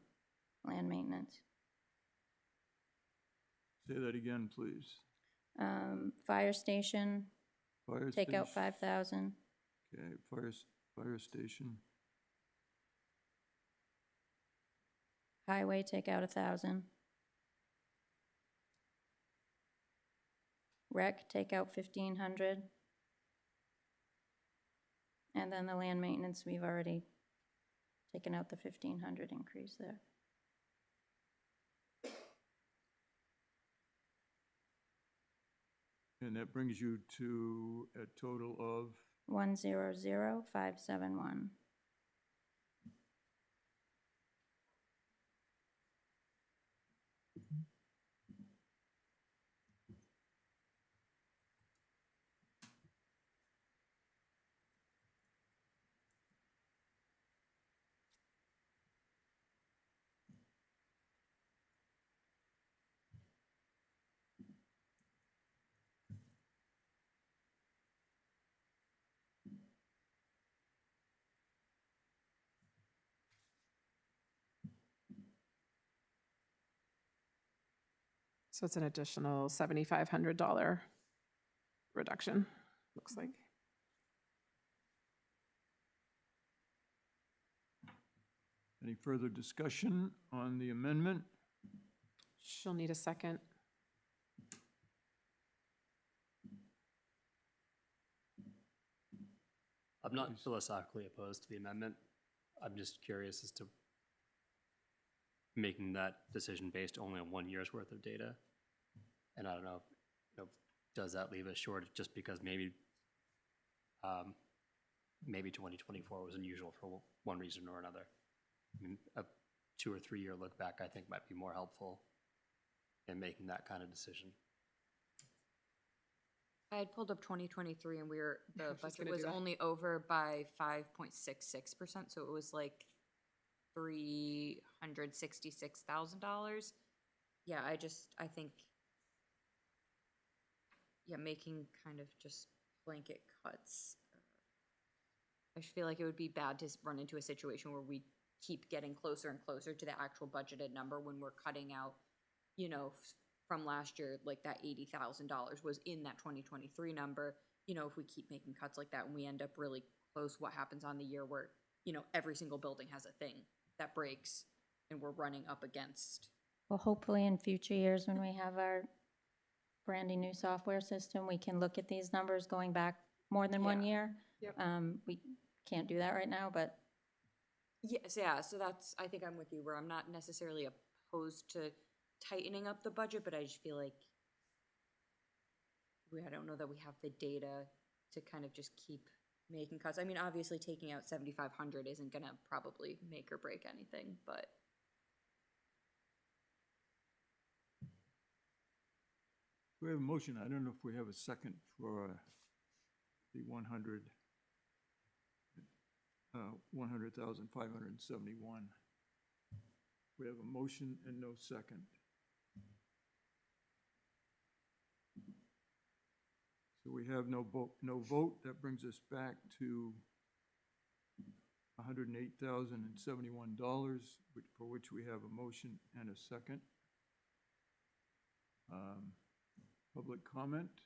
land maintenance. say that again, please. Fire station, Fire take out station. 5,000. Okay, fire station, Highway, take out 1,000. Rec, take out 1,500. And then the land maintenance, we've already taken out the 1,500 increase there. and that brings you to a total of, 100,571. So it's an additional $7,500 reduction, looks like. Any further discussion on the amendment? She'll need a second. I'm not philosophically opposed to the amendment. I'm just curious as to making that decision based only on 1 year's worth of data. And I don't know, does that leave us short just because maybe 2024 was unusual for one reason or another? I mean, a 2 or 3 year look back, I think, might be more helpful in making that kind of decision. I had pulled up 2023 and I the was just budget gonna was do that. only over by 5.66%, so it was like $366,000. Yeah, I think, yeah, making kind of just blanket cuts. I just feel like it would be bad to run into a situation where we keep getting closer and closer to the actual budgeted number when we're cutting out, from last year, like that $80,000 was in that 2023 number. If we keep making cuts like that and we end up really close, what happens on the year where, every single building has a thing that breaks and we're running up against. Well, hopefully in future years, when we have our brandy new software system, we can look at these numbers going back more than 1 Yeah. year. Yep. We can't do that right now, but Yes, yeah, so I think I'm with you, where I'm not necessarily opposed to tightening up the budget, but I just feel like I don't know that we have the data to kind of just keep making cuts. I mean, obviously taking out 7,500 isn't gonna probably make or break anything, but We have a motion. I don't know if we have a second for the 100,571. We have a motion and no second. So we have no vote. That brings us back to $108,071, for which we have a motion and a second. Public comment?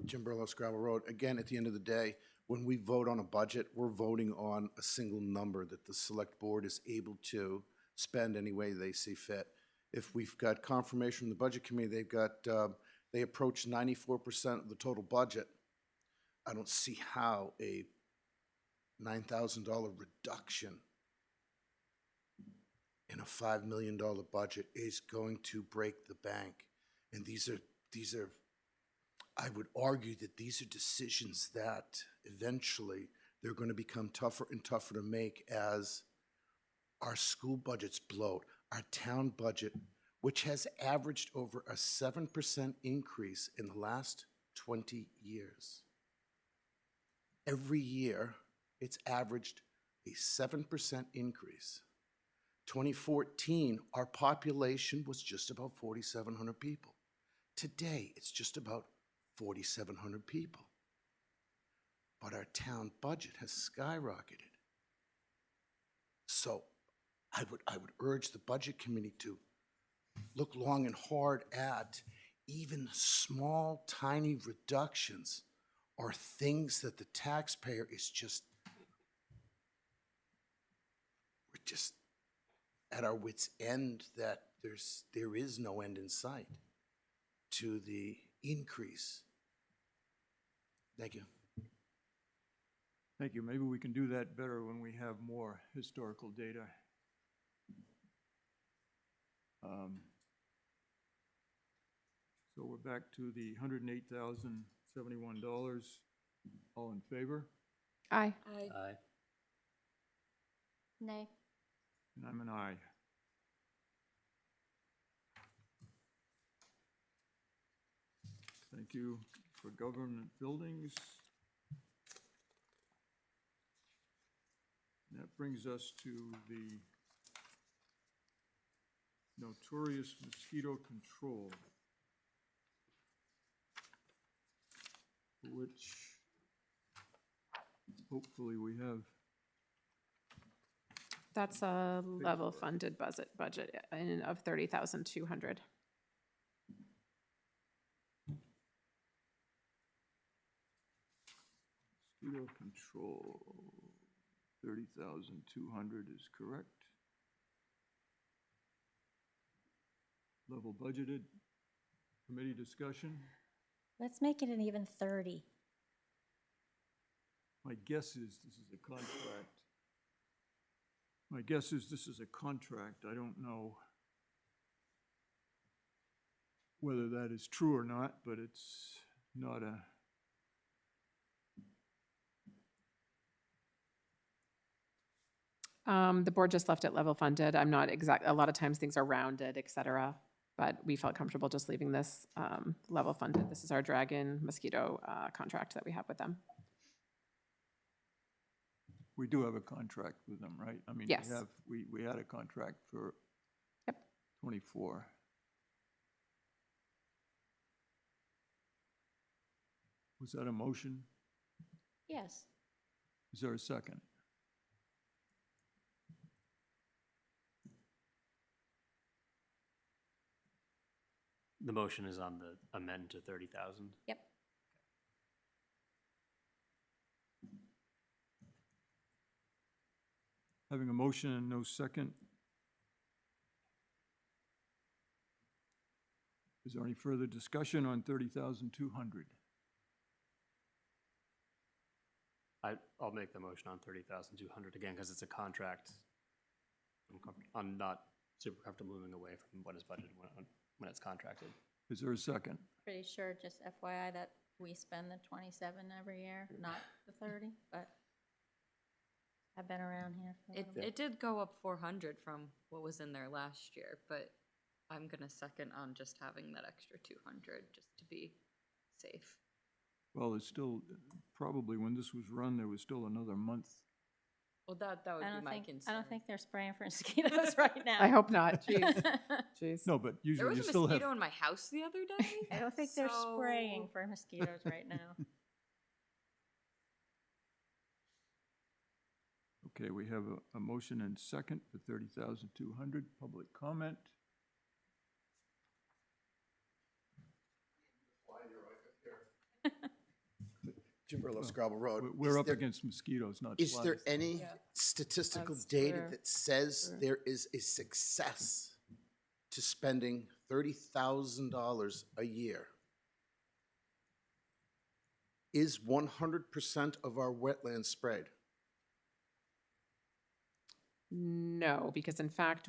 Jim Burlos, Gravel Road. Again, at the end of the day, when we vote on a budget, we're voting on a single number that the select board is able to spend any way they see fit. If we've got confirmation from the budget committee, they approach 94% of the total budget. I don't see how a $9,000 reduction in a $5 million budget is going to break the bank. And these are, I would argue that these are decisions that eventually they're going to become tougher and tougher to make as our school budgets bloat, our town budget, which has averaged over a 7% increase in the last 20 years. Every year, it's averaged a 7% increase. 2014, our population was just about 4,700 people. Today, it's just about 4,700 people. But our town budget has skyrocketed. So I would urge the budget committee to look long and hard at even small, tiny reductions are things that the taxpayer is we're just at our wits' end, that there is no end in sight to the increase. Thank you. Thank you. Maybe we can do that better when we have more historical data. So we're back to the $108,071. All in favor? Aye. Aye. nay. And I'm an aye. Thank you for government buildings. That brings us to the notorious mosquito control, which hopefully we have. That's a level funded budget of 30,200. Mosquito control, 30,200 is correct. Level budgeted, committee discussion. Let's make it an even 30. My guess is this is a contract. My guess is this is a contract. I don't know whether that is true or not, but it's not a. The board just left it level funded. I'm not a lot of times things are rounded, et cetera, but we felt comfortable just leaving this level funded. This is our dragon mosquito contract that we have with them. We do have a contract with them, right? I mean, Yes. we had a contract for Yep. 24. Was that a motion? Yes. Is there a second? The motion is on the amend to 30,000. Yep. Having a motion and no second. Is there any further discussion on 30,200? I'll make the motion on 30,200 again, because it's a contract. I'm not super comfortable moving away from what is budgeted when it's contracted. Is there a second? Pretty sure, just FYI, that we spend the 27 every year, not the 30, but I've been around here for a little bit. It did go up 400 from what was in there last year, but I'm gonna second on just having that extra 200, just to be safe. Well, it's still, probably when this was run, there was still another month. Well, that would I be don't my think, concern. I don't think they're spraying for mosquitoes right now. I hope not. Jeez. Jeez. No, but There usually was you a still have. mosquito in my house the other day. I don't think they're so- spraying for mosquitoes right now. Okay, we have a motion and second for 30,200. Public comment. Jimberlo Scrabble Road. We're Is up there- against mosquitoes, not Is there flies. any Yeah. statistical That's data true. that says True. there is a success to spending $30,000 a year? Is 100% of our wetlands sprayed? No, because in fact,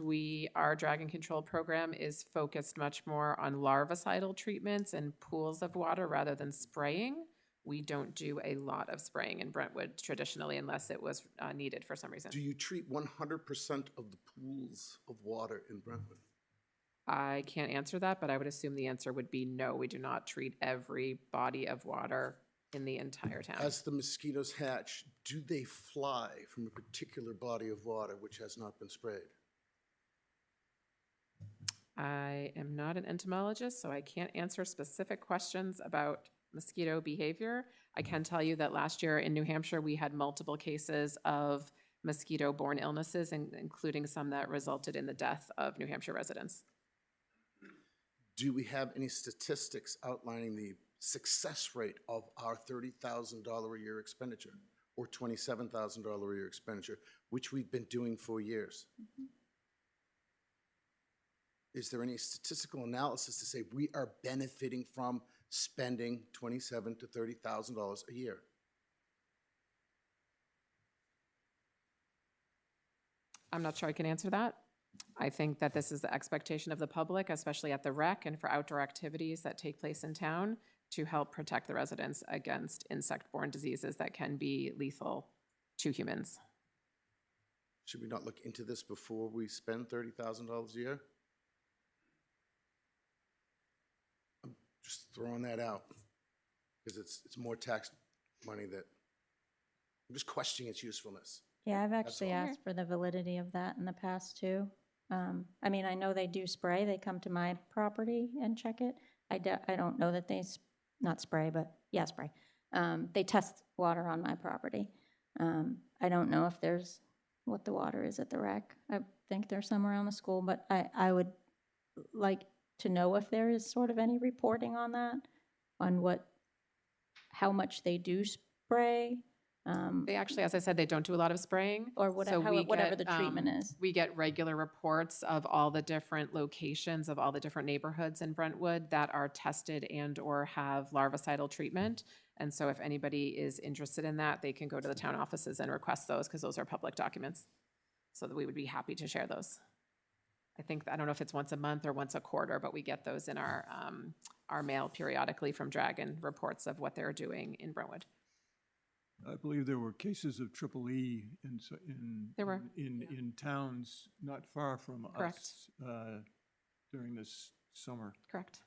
our dragon control program is focused much more on larvicidal treatments and pools of water rather than spraying. We don't do a lot of spraying in Brentwood traditionally unless it was needed for some reason. Do you treat 100% of the pools of water in Brentwood? I can't answer that, but I would assume the answer would be no, we do not treat every body of water in the entire town. As the mosquitoes hatch, do they fly from a particular body of water which has not been sprayed? I am not an entomologist, so I can't answer specific questions about mosquito behavior. I can tell you that last year in New Hampshire, we had multiple cases of mosquito-borne illnesses, including some that resulted in the death of New Hampshire residents. Do we have any statistics outlining the success rate of our $30,000 a year expenditure or $27,000 a year expenditure, which we've been doing for years? Is there any statistical analysis to say we are benefiting from spending $27,000 to $30,000 a year? I'm not sure I can answer that. I think that this is the expectation of the public, especially at the rec and for outdoor activities that take place in town, to help protect the residents against insect-borne diseases that can be lethal to humans. Should we not look into this before we spend $30,000 a year? I'm just throwing that out because it's more tax money that, I'm just questioning its usefulness. Yeah, I've That's actually all. asked for the validity of that in the past too. I mean, I know they do spray, they come to my property and check it. I don't know that they, not spray, but yeah, spray. They test water on my property. I don't know if there's, what the water is at the rec. I think they're somewhere around the school, but I would like to know if there is sort of any reporting on that, on how much they do spray, They actually, as I said, they don't do a lot of spraying. or So whatever, we whatever get, the treatment is. We get regular reports of all the different locations of all the different neighborhoods in Brentwood that are tested and/or have larvicidal treatment. And so if anybody is interested in that, they can go to the town offices and request those, because those are public documents. So that we would be happy to share those. I don't know if it's once a month or once a quarter, but we get those in our mail periodically from Dragon, reports of what they're doing in Brentwood. I believe there were cases of triple E in There were. in towns not far from Correct. us during this summer. Correct.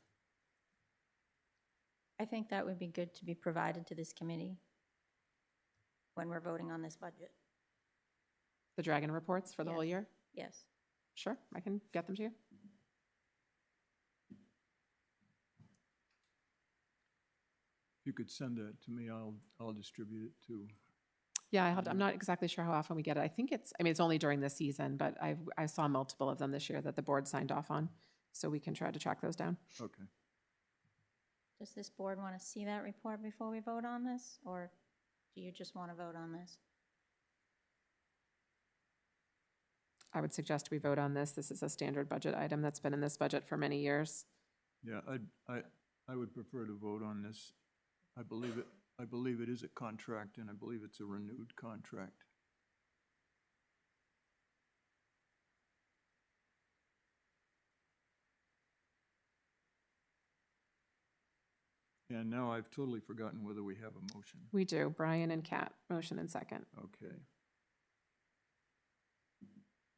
I think that would be good to be provided to this committee when we're voting on this budget. The Dragon reports for the whole Yes. year? Yes. Sure, I can get them to you. If you could send that to me, I'll distribute it to. Yeah, I'm not exactly sure how often we get it. I think it's only during this season, but I saw multiple of them this year that the board signed off on. So we can try to track those down. Okay. Does this board want to see that report before we vote on this, or do you just want to vote on this? I would suggest we vote on this. This is a standard budget item that's been in this budget for many years. Yeah, I would prefer to vote on this. I believe it is a contract, and I believe it's a renewed contract. And now I've totally forgotten whether we have a motion. We do. Brian and Kat, motion and second. Okay.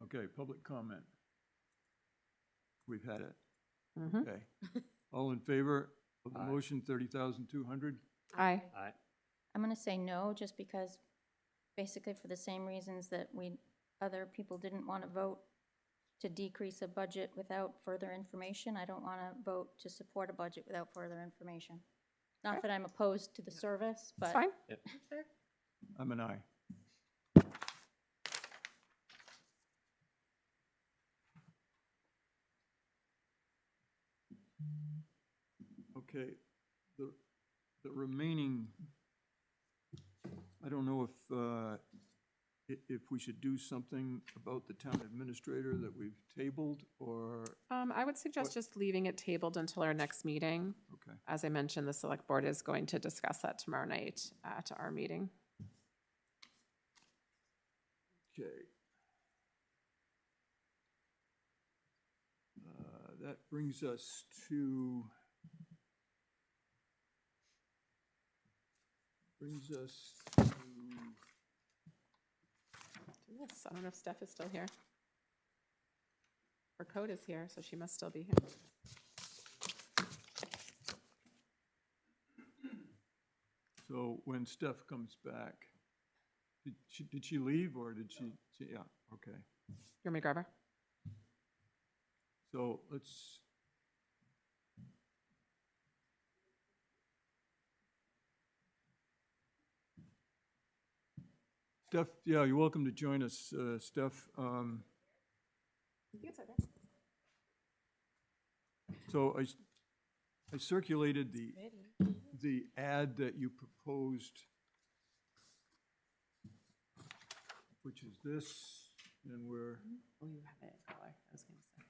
Okay, public comment. We've had it. Mhm. Okay. All in favor of the Aye. motion 30,200? Aye. Aye. I'm going to say no, just because, basically for the same reasons that other people didn't want to vote to decrease a budget without further information. I don't want to vote to support a budget without further information. Not that I'm opposed to the service, but. It's fine. I'm an aye. Okay, the remaining, I don't know if we should do something about the town administrator that we've tabled, or, I would suggest What- just leaving it tabled until our next meeting. okay. As I mentioned, the select board is going to discuss that tomorrow night at our meeting. Okay. That brings us to Yes, I don't know if Steph is still here. Her code is here, so she must still be here. so when Steph comes back, did she leave, or did she, yeah, okay. You want me to grab her? So let's. Steph, yeah, you're welcome to join us, Steph. So I circulated the ad that you proposed, which is this, and we're, Oh, you have it. Oh, I was going to say.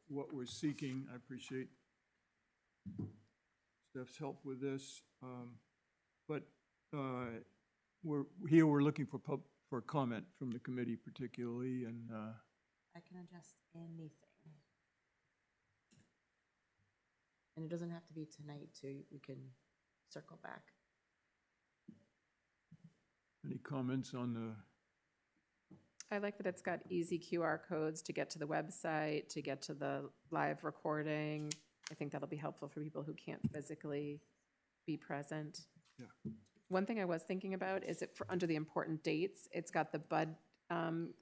what we're seeking. I appreciate Steph's help with this. But we're looking for comment from the committee particularly, and I can adjust anything. And it doesn't have to be tonight, so we can circle back. any comments on the, I like that it's got easy QR codes to get to the website, to get to the live recording. I think that'll be helpful for people who can't physically be present. Yeah. One thing I was thinking about is under the important dates, it's got the Bud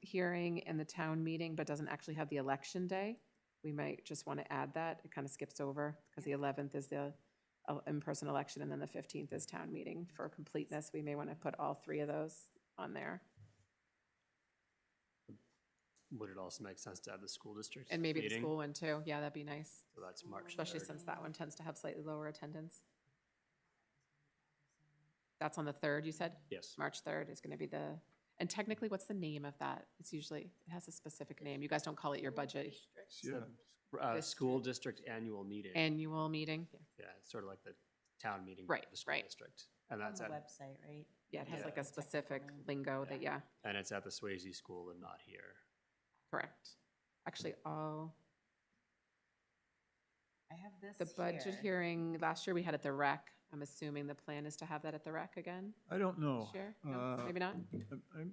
hearing and the town meeting, but doesn't actually have the election day. We might just want to add that. It kind of skips over, because the 11th is the in-person election, and then the 15th is town meeting. For completeness, we may want to put all three of those on there. Would it also make sense to have the school district And maybe the meeting? school one too. Yeah, that'd be nice, So that's March especially 3rd. since that one tends to have slightly lower attendance. That's on the 3rd, you said? Yes. March 3rd is going to be the, and technically, what's the name of that? It's usually, it has a specific name. You guys don't call it your budget Yeah, School district annual meeting. annual meeting? Yeah. Yeah, it's sort of like the town meeting. Right, for the school right. district. And On that's the at, website, right? Yeah, it has Yeah. like a specific Technical name. lingo that, yeah, and it's at the Swayze School and not here. correct. Actually, I have this the budget hearing, last year we had at the rec. I'm assuming the plan is to have that at the rec again I don't know. this year? No, maybe not? I'm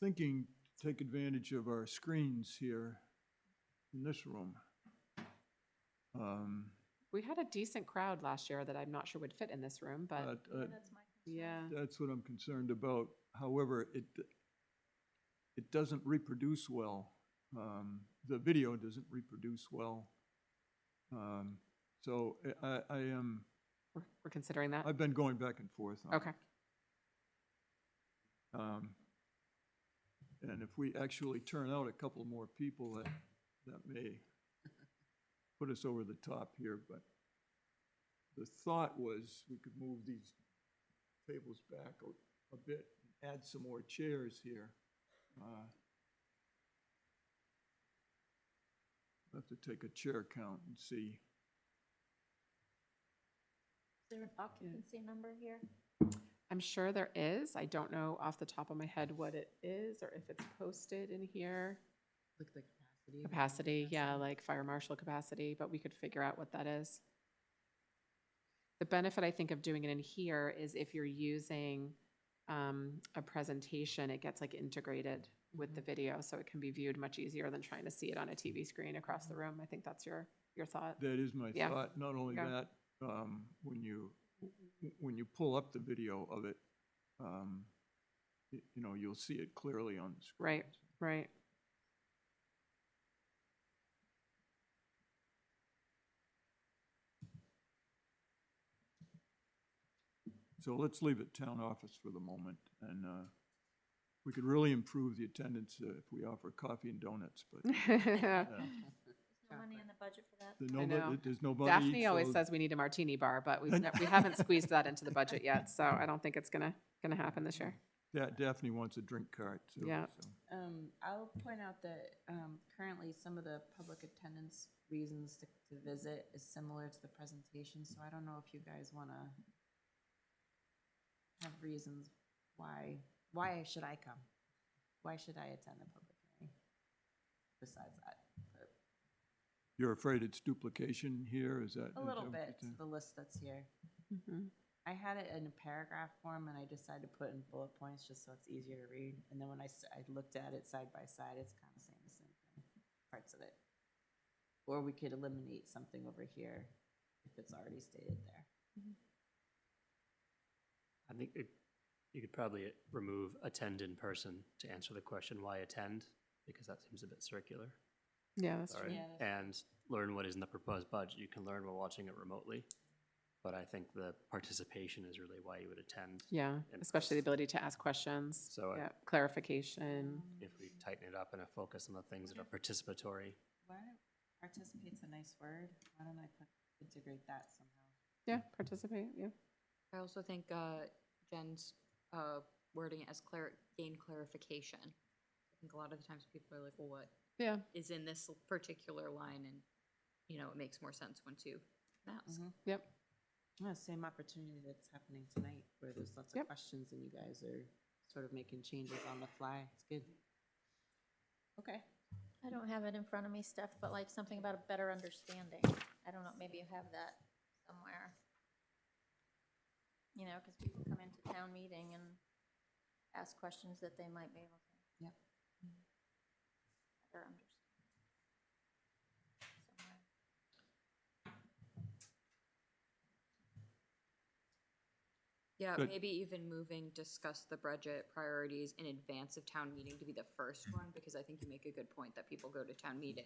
thinking, take advantage of our screens here in this room. We had a decent crowd last year that I'm not sure would fit in this room, but yeah. That's what I'm concerned about. However, it doesn't reproduce well. The video doesn't reproduce well. So I am, We're considering that? I've been going back and forth on it. Okay. And if we actually turn out a couple more people, that may put us over the top here, but the thought was we could move these tables back a bit, and add some more chairs here. I'll have to take a chair count and see. Is there an occupancy number here? I'm sure there is. I don't know off the top of my head what it is or if it's posted in here. Like the capacity. Capacity, yeah, like fire marshal capacity, but we could figure out what that is. The benefit, I think, of doing it in here is if you're using a presentation, it gets like integrated with the video, so it can be viewed much easier than trying to see it on a TV screen across the room. I think that's your thought. That is my Yeah. thought. Not only Yeah. that, when you pull up the video of it, you know, you'll see it clearly on the screen. Right, right. So let's leave it town office for the moment, and we could really improve the attendance if we offer coffee and donuts, but There's no money in the budget for that? know. There's nobody. Daphne always so- says we need a martini bar, but we haven't squeezed that into the budget yet, so I don't think it's gonna happen this year. Daphne wants a drink cart, too. Yeah. so. I'll point out that currently some of the public attendance reasons to visit is similar to the presentation, so I don't know if you guys want to have reasons why should I come? Why should I attend the public hearing besides that? But You're afraid it's duplication here, is that? a is little that what bit, you're saying? the list that's here. Mhm. I had it in a paragraph form and I decided to put in bullet points just so it's easier to read. And then when I looked at it side by side, it's kind of saying the same thing, parts of it. Or we could eliminate something over here if it's already stated there. I think you could probably remove attend in person to answer the question, why attend? Because that seems a bit circular. Yeah, that's All true. right. Yeah, And learn what is in the proposed budget. You can learn while watching it remotely. But I think the participation is really why you would attend. Yeah, And especially the plus- ability to ask questions. So, Yeah, clarification. If we tighten it up and focus on the things that are participatory, Why don't, participate's a nice word. Why don't I integrate that somehow? Yeah, participate, yeah. I also think Jen's wording it as gain clarification. I think a lot of the times people are like, well, what Yeah, is in this particular line? And, it makes more sense when to ask. yep. Yeah, same opportunity that's happening tonight, where there's lots of Yep. questions and you guys are sort of making changes on the fly. It's good. Okay. I don't have it in front of me, Steph, but like something about a better understanding. I don't know, maybe you have that somewhere. You know, because people come into town meeting and ask questions that they might be able to. Yep. Better understand. Somewhere. Yeah, Good. maybe even moving discuss the budget priorities in advance of town meeting to be the first one, because I think you make a good point that people go to town meeting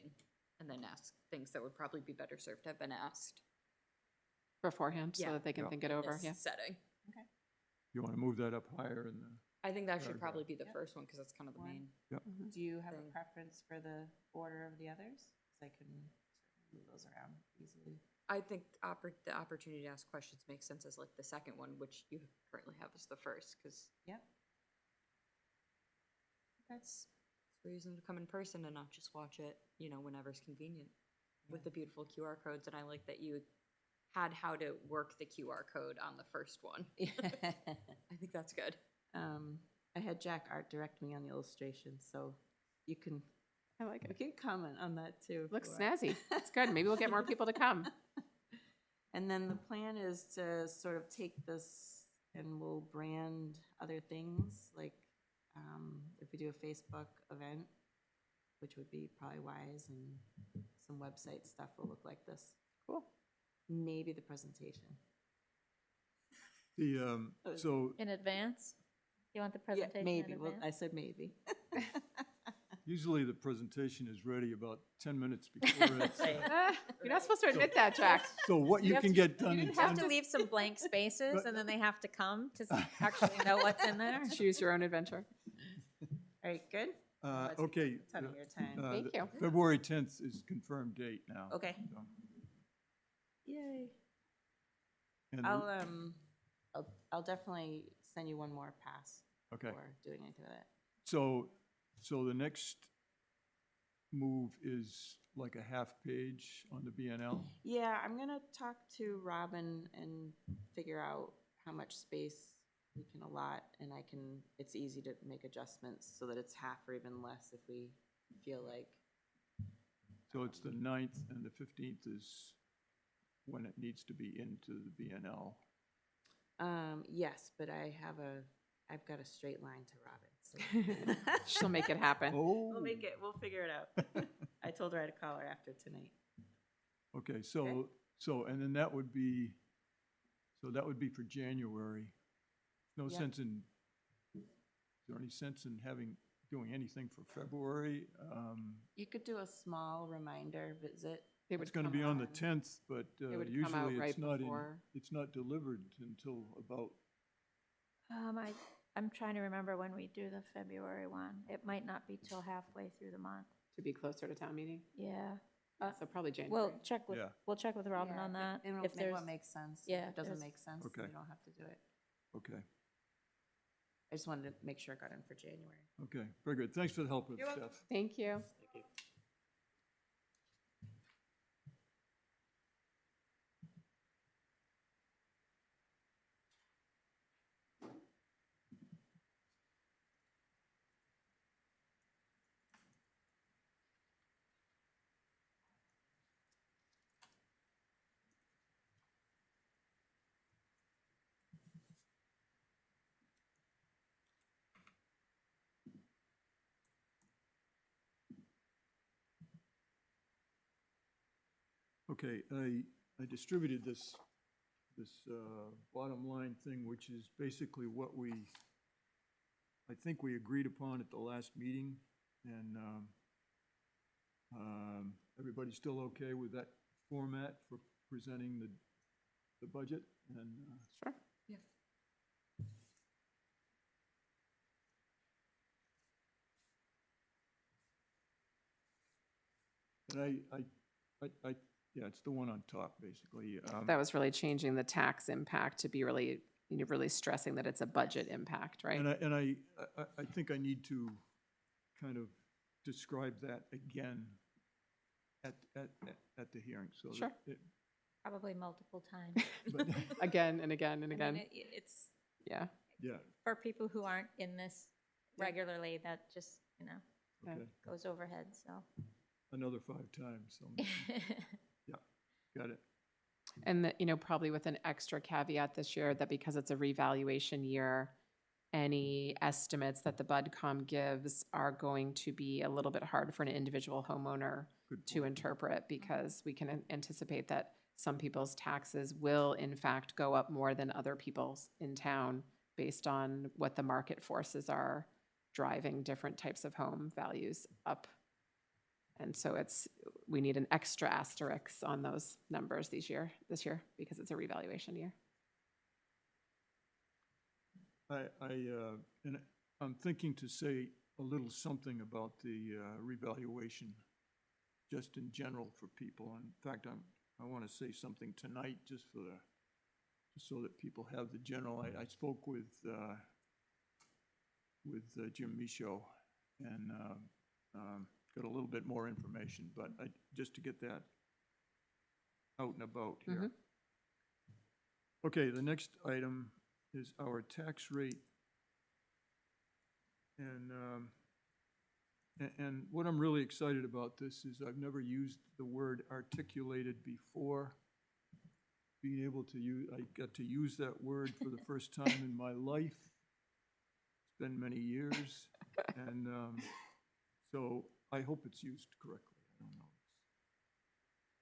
and then ask things that would probably be better served to have been asked. Beforehand, so Yeah. that they can Yeah. think it over, This yeah. setting. You want to move that up higher in I think that should Paragraph. probably be the Yep. first one, because that's kind of the One. main. Do you have a thing. preference for the order of the others? Because I can move those around easily. I think the opportunity to ask questions makes sense as like the second one, which you currently have as the first, because Yep. that's a reason to come in person and not just watch it, whenever's convenient with the beautiful QR codes. And I like that you had how to work the QR code on the first one. I think that's good. I had Jack Art direct me on the illustration, so you can, I like you it. can comment on that too. if Looks you want. snazzy. It's good. Maybe we'll get more people to come. And then the plan is to sort of take this and we'll brand other things, like if we do a Facebook event, which would be probably wise, and some website stuff will look like this. Cool. Maybe the presentation. So In advance? You want the Yeah, presentation in maybe. Well, advance? I said maybe. usually the presentation is ready about 10 minutes before it. You're not supposed to admit that, Jack. So what you have can to- get done in didn't 10 have to Leave some blank spaces But- and then they have to come to actually know what's in there. Choose your own adventure. All right, good? Otherwise we Okay. take a ton of your time. Thank you. February 10th is confirmed date now. Okay. So, Yay. and I'll definitely send you one more pass Okay. before doing anything with it. So the next move is like a half page on the BNL? Yeah, I'm gonna talk to Robin and figure out how much space we can allot, and it's easy to make adjustments so that it's half or even less if we feel like. So it's the 9th and the 15th is when it needs to be into the BNL. Yes, but I've got a straight line to Robin, so. She'll make it happen. Oh. We'll make it, we'll figure it out. I told her I'd call her after tonight. Okay, and then that would be for January. No Yep. sense in, is there any sense in doing anything for February? You could do a small reminder visit. They would It's gonna come be on the out. 10th, but It would come out usually right it's not before. it's not delivered until about, I'm trying to remember when we do the February one. It might not be till halfway through the month. To be closer to town meeting. Yeah. So probably January. Yeah. We'll check with Robin on that. And If there's, what makes sense. yeah, If it doesn't there's- make sense, Okay. then you don't have to do it. okay, I just wanted to make sure it got in for January. okay, very good. Thanks for the help with You're welcome. Steph. Thank you. Okay, I distributed this bottom line thing, which is basically what I think we agreed upon at the last meeting, and everybody's still okay with that format for presenting the budget? And Sure. and yeah, it's the one on top, basically. That was really changing the tax impact to be really, really stressing that it's a budget impact, right? And I think I need to kind of describe that again at the hearing, so. that Sure. probably multiple times. but- Again and again and I again. mean, it's, Yeah. Yeah, for people who aren't in this regularly, that just, okay, goes overhead, so. another 5 times, so, yeah, got it. And that, probably with an extra caveat this year that because it's a revaluation year, any estimates that the BudCom gives are going to be a little bit hard for an individual homeowner Good to point. interpret because we can anticipate that some people's taxes will in fact go up more than other people's in town based on what the market forces are driving different types of home values up. And so we need an extra asterisk on those numbers this year, because it's a revaluation year. And I'm thinking to say a little something about the revaluation, just in general for people. In fact, I want to say something tonight just for the, just so that people have the general. I spoke with Jim Michaud and got a little bit more information, but just to get that out and about here. Okay, the next item is our tax rate. And what I'm really excited about this is I've never used the word articulated before. Being able to use, I got to use that word for the first time in my life. It's been many years, and so I hope it's used correctly. I don't know.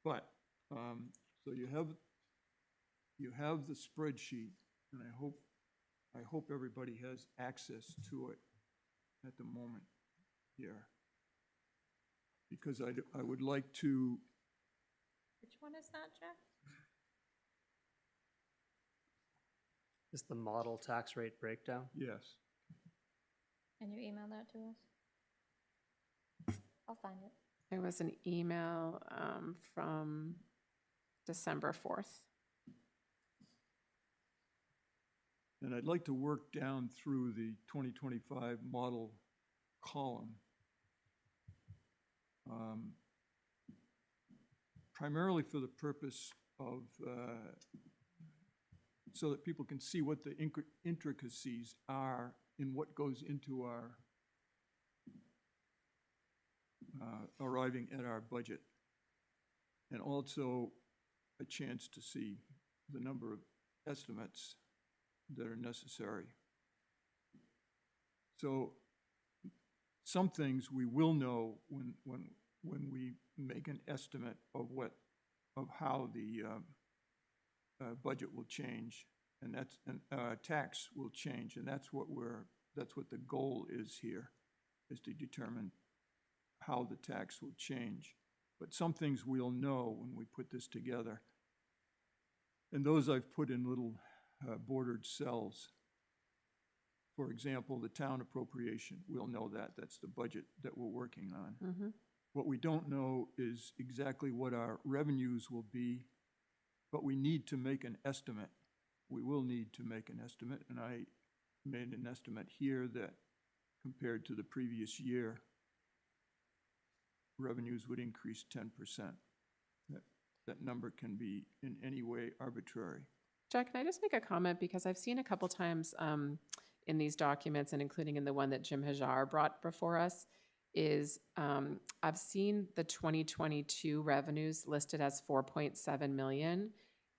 But, so you have the spreadsheet, and I hope everybody has access to it at the moment here. Because I would like to, Which one is that, Jeff? Is the model tax rate breakdown? yes, Can you email that to us? I'll find it. There was an email from December 4th. and I'd like to work down through the 2025 model column. Primarily for the purpose of, so that people can see what the intricacies are in what goes into our arriving at our budget. And also a chance to see the number of estimates that are necessary. So some things we will know when we make an estimate of how the budget will change, and tax will change, and that's what the goal is here, is to determine how the tax will change. But some things we'll know when we put this together, and those I've put in little bordered cells. For example, the town appropriation, we'll know that. That's the budget that we're working on. What we don't know is exactly what our revenues will be, but we need to make an estimate. We will need to make an estimate, and I made an estimate here that compared to the previous year, revenues would increase 10%. That number can be in any way arbitrary. Jack, can I just make a comment? Because I've seen a couple times in these documents, and including in the one that Jim Hajar brought before us, is I've seen the 2022 revenues listed as 4.7 million.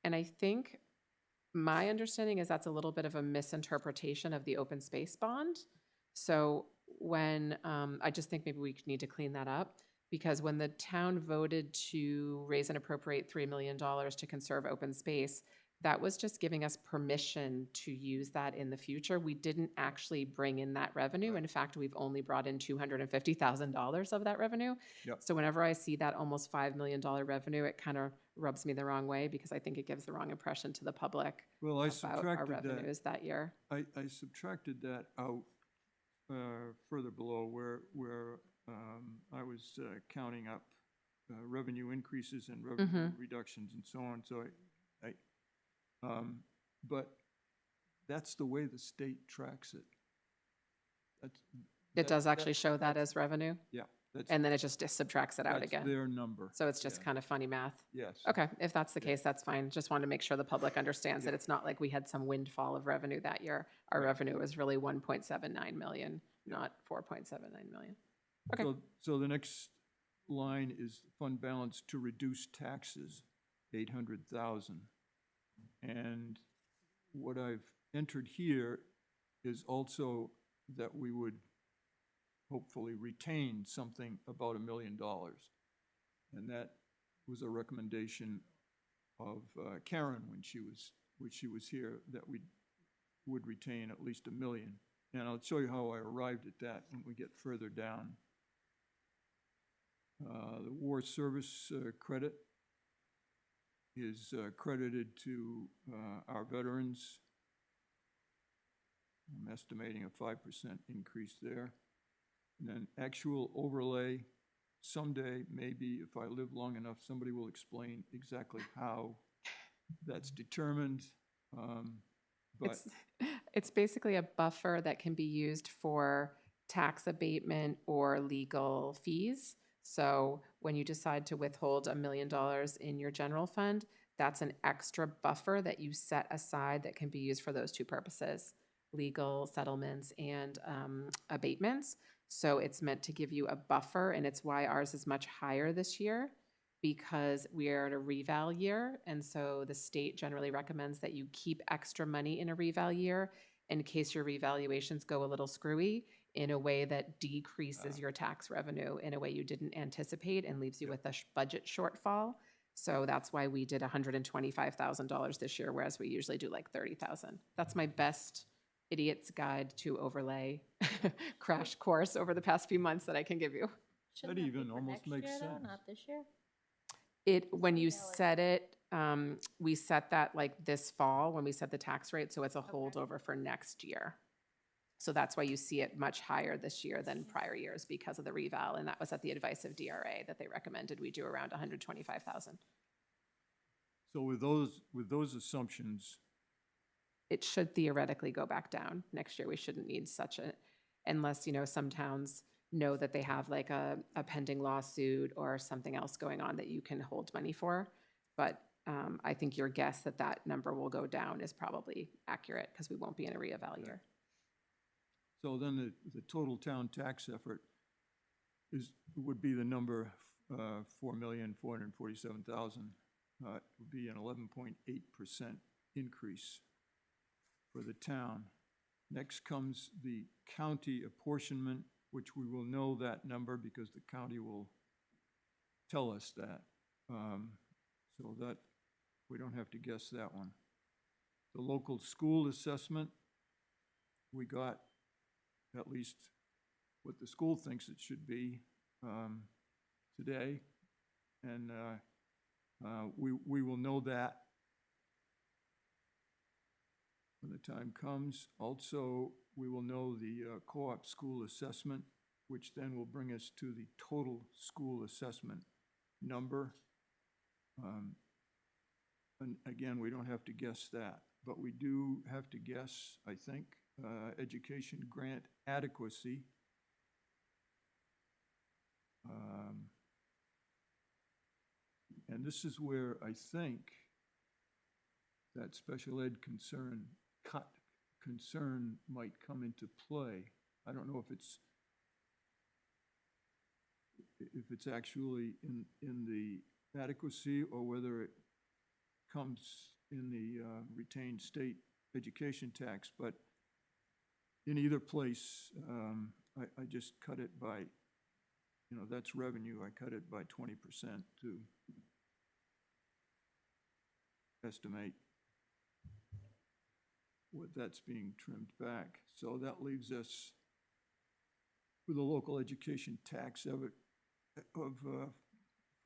And I think my understanding is that's a little bit of a misinterpretation of the open space bond. So when, I just think maybe we need to clean that up, because when the town voted to raise and appropriate $3 million to conserve open space, that was just giving us permission to use that in the future. We didn't actually bring in that revenue. In fact, we've only brought in $250,000 of that revenue. Yep. So whenever I see that almost $5 million revenue, it kind of rubs me the wrong way, because I think it gives the wrong impression to the public Well, I about our subtracted revenues that year. I subtracted that out further below where I was counting up revenue increases and revenue reductions and so on. So but that's the way the state tracks it. It does actually show that as revenue, Yeah. and then it just subtracts it out That's again. their number. So it's just Yeah. kind of funny math. Yes. Okay, if that's the case, that's fine. Just wanted to make sure the public understands that it's not like we had some windfall of revenue that year. Our revenue was really 1.79 million, not 4.79 million. Okay. So the next line is fund balance to reduce taxes, 800,000. And what I've entered here is also that we would hopefully retain something about $1 million. And that was a recommendation of Karen when she was here, that we would retain at least $1 million. And I'll show you how I arrived at that when we get further down. The war service credit is credited to our veterans I'm estimating a 5% increase there. And then actual overlay, someday, maybe if I live long enough, somebody will explain exactly how that's determined. But It's basically a buffer that can be used for tax abatement or legal fees. So when you decide to withhold $1 million in your general fund, that's an extra buffer that you set aside that can be used for those two purposes, legal settlements and abatements. So it's meant to give you a buffer, and it's why ours is much higher this year, because we are in a reval year, and so the state generally recommends that you keep extra money in a reval year in case your revaluations go a little screwy in a way that decreases your tax revenue in a way you didn't anticipate and leaves you with a budget shortfall. So that's why we did $125,000 this year, whereas we usually do like 30,000. That's my best idiot's guide to overlay crash course over the past few months that I can give you. Shouldn't That be even for almost next makes year, though, sense. not this year? When you Valid. set it, we set that like this fall when we set the tax rate, so it's a holdover for next year. So that's why you see it much higher this year than prior years because of the reval, and that was at the advice of DRA that they recommended we do around 125,000. so with those assumptions, It should theoretically go back down next year. We shouldn't need such a, unless, some towns know that they have like a pending lawsuit or something else going on that you can hold money for. But I think your guess that that number will go down is probably accurate because we won't be in a reeval year. so then the total town tax effort would be the number, 4,447,000. It would be an 11.8% increase for the town. Next comes the county apportionment, which we will know that number because the county will tell us that. So that, we don't have to guess that one. The local school assessment, we got at least what the school thinks it should be today. And we will know that when the time comes. Also, we will know the co-op school assessment, which then will bring us to the total school assessment number. And again, we don't have to guess that, but we do have to guess, I think, education grant adequacy. And this is where I think that special ed concern might come into play. I don't know if it's actually in the adequacy or whether it comes in the retained state education tax, but in either place, I just cut it by, that's revenue, I cut it by 20% to estimate what that's being trimmed back. So that leaves us with a local education tax of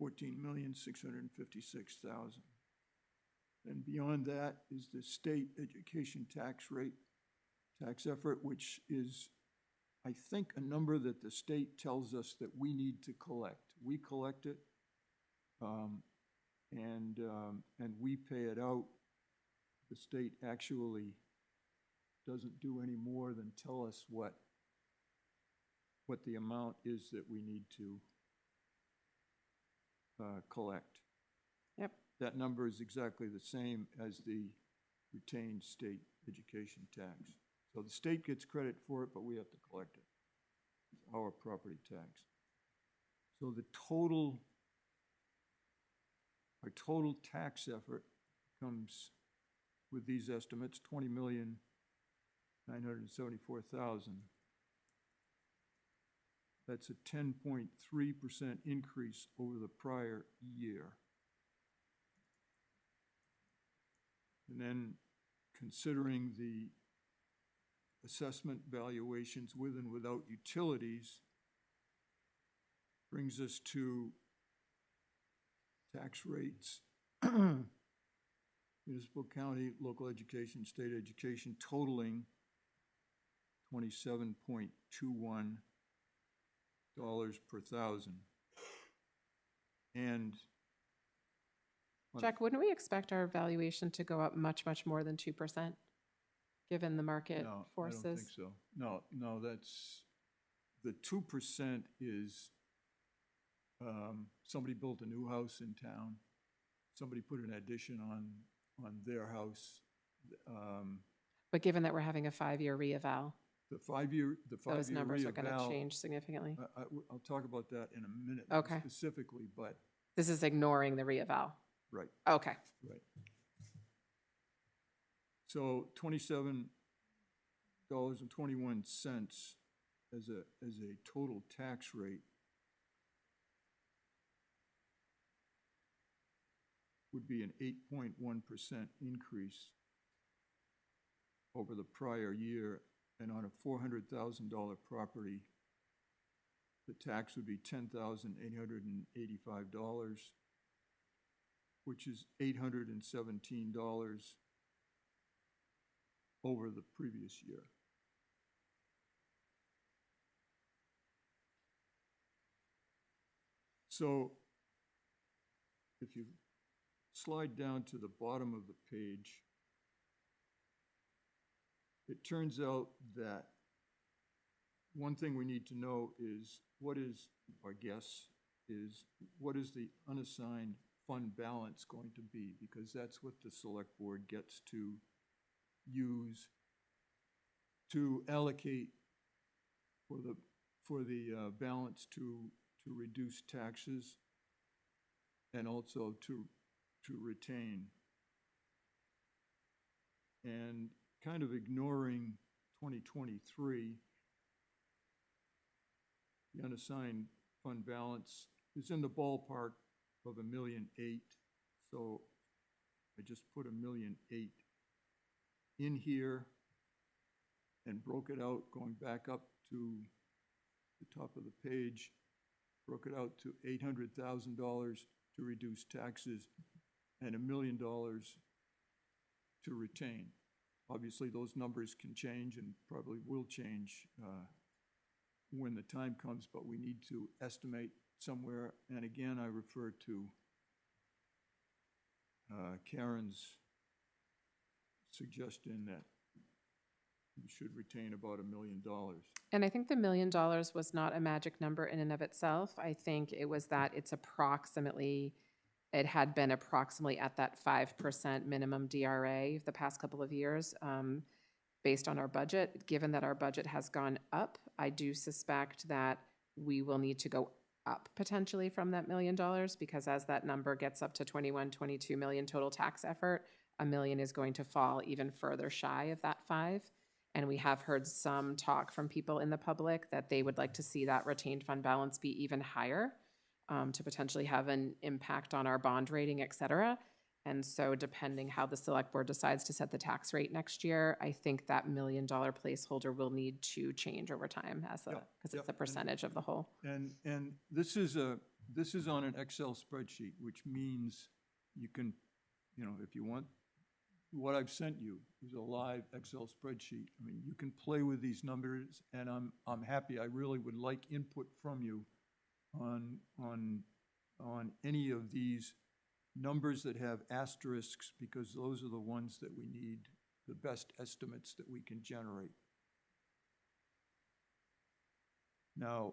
$14,656,000. And beyond that is the state education tax rate, tax effort, which is, I think, a number that the state tells us that we need to collect. We collect it, and we pay it out. The state actually doesn't do any more than tell us what the amount is that we need to collect. Yep. That number is exactly the same as the retained state education tax. So the state gets credit for it, but we have to collect it. It's our property tax. So our total tax effort comes with these estimates, $20,974,000. That's a 10.3% increase over the prior year. And then considering the assessment valuations with and without utilities brings us to tax rates, municipal, county, local education, state education totaling $27.21 per thousand. And on- Jack, wouldn't we expect our valuation to go up much, much more than 2%, given the market No, I don't forces? think so. No, that's, the 2% is, somebody built a new house in town, somebody put an addition on their house. But given that we're having a 5-year reeval, The five-year those numbers are going to reeval, change significantly. I'll talk about that in a minute Okay. specifically, but, This is ignoring the reeval. right. Okay. Right. So $27.21 as a total tax rate would be an 8.1% increase over the prior year, and on a $400,000 property, the tax would be $10,885, which is $817 over the previous year. So if you slide down to the bottom of the page, it turns out that one thing we need to know is what is, our guess is, what is the unassigned fund balance going to be? Because that's what the select board gets to use to allocate for the balance to reduce taxes and also to retain. And kind of ignoring 2023, the unassigned fund balance is in the ballpark of $1.8 million. So I just put $1.8 million in here and broke it out, going back up to the top of the page, broke it out to $800,000 to reduce taxes and $1 million to retain. Obviously, those numbers can change and probably will change when the time comes, but we need to estimate somewhere. And again, I refer to Karen's suggestion that you should retain about $1 million. And I think the $1 million was not a magic number in and of itself. I think it was that it had been approximately at that 5% minimum DRA the past couple of years based on our budget. Given that our budget has gone up, I do suspect that we will need to go up potentially from that $1 million, because as that number gets up to 22 million total tax effort, $1 million is going to fall even further shy of that 5. And we have heard some talk from people in the public that they would like to see that retained fund balance be even higher to potentially have an impact on our bond rating, et cetera. And so depending how the select board decides to set the tax rate next year, I think that $1 million placeholder will need to change over time because it's a percentage of the whole. And this is on an Excel spreadsheet, which means you can, if you want, what I've sent you is a live Excel spreadsheet. I mean, you can play with these numbers, and I'm happy. I really would like input from you on any of these numbers that have asterisks, because those are the ones that we need the best estimates that we can generate. Now,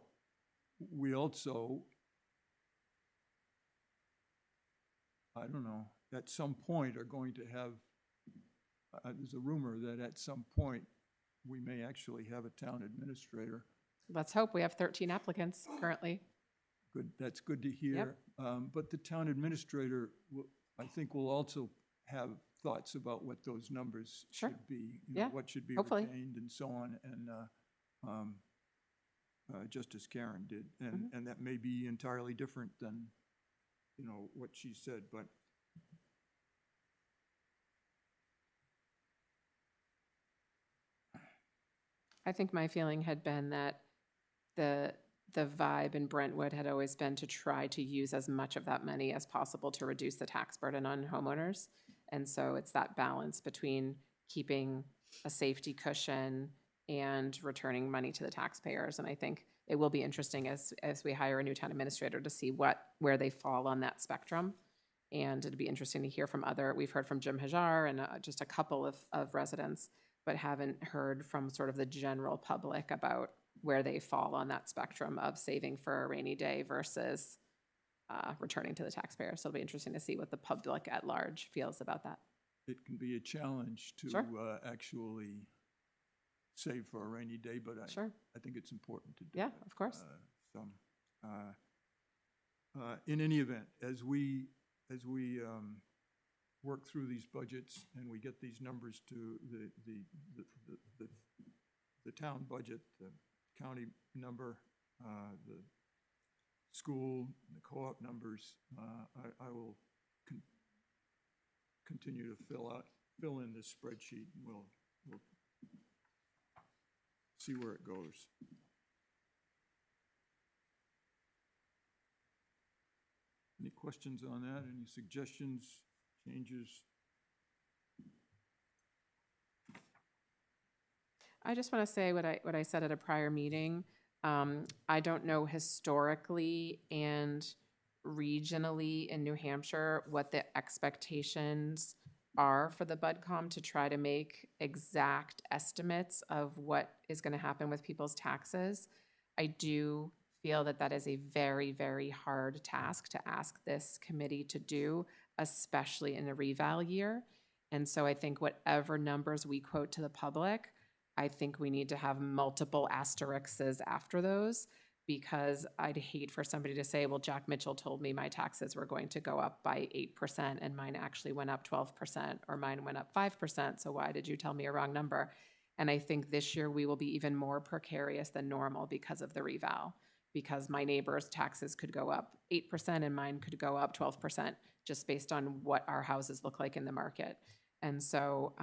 we also, I don't know, at some point are going to have, there's a rumor that at some point we may actually have a town administrator. Let's hope. We have 13 applicants currently. Good, that's good to hear. But the town administrator, I think, will also have thoughts about what those numbers should be. What should be hopefully retained and so on, and just as Karen did. And that may be entirely different than, what she said, but I think my feeling had been that the vibe in Brentwood had always been to try to use as much of that money as possible to reduce the tax burden on homeowners. And so it's that balance between keeping a safety cushion and returning money to the taxpayers. And I think it will be interesting as we hire a new town administrator to see where they fall on that spectrum. And it'd be interesting to hear from we've heard from Jim Hajar and just a couple of residents, but haven't heard from sort of the general public about where they fall on that spectrum of saving for a rainy day versus returning to the taxpayer. So it'll be interesting to see what the public at large feels about that. It can be a challenge to Sure. actually save for a rainy day, but Sure. I think it's important to do Yeah, that. of course. In any event, as we work through these budgets and we get these numbers to the town budget, the county number, the school, the co-op numbers, I will continue to fill in this spreadsheet, and we'll see where it goes. Any questions on that? Any suggestions, changes? I just want to say what I said at a prior meeting. I don't know historically and regionally in New Hampshire what the expectations are for the BudCom to try to make exact estimates of what is going to happen with people's taxes. I do feel that is a very, very hard task to ask this committee to do, especially in a reval year. And so I think whatever numbers we quote to the public, I think we need to have multiple asterisks after those, because I'd hate for somebody to say, well, Jack Mitchell told me my taxes were going to go up by 8% and mine actually went up 12%, or mine went up 5%. So why did you tell me a wrong number? And I think this year we will be even more precarious than normal because of the reval, because my neighbor's taxes could go up 8% and mine could go up 12% just based on what our houses look like in the market. And so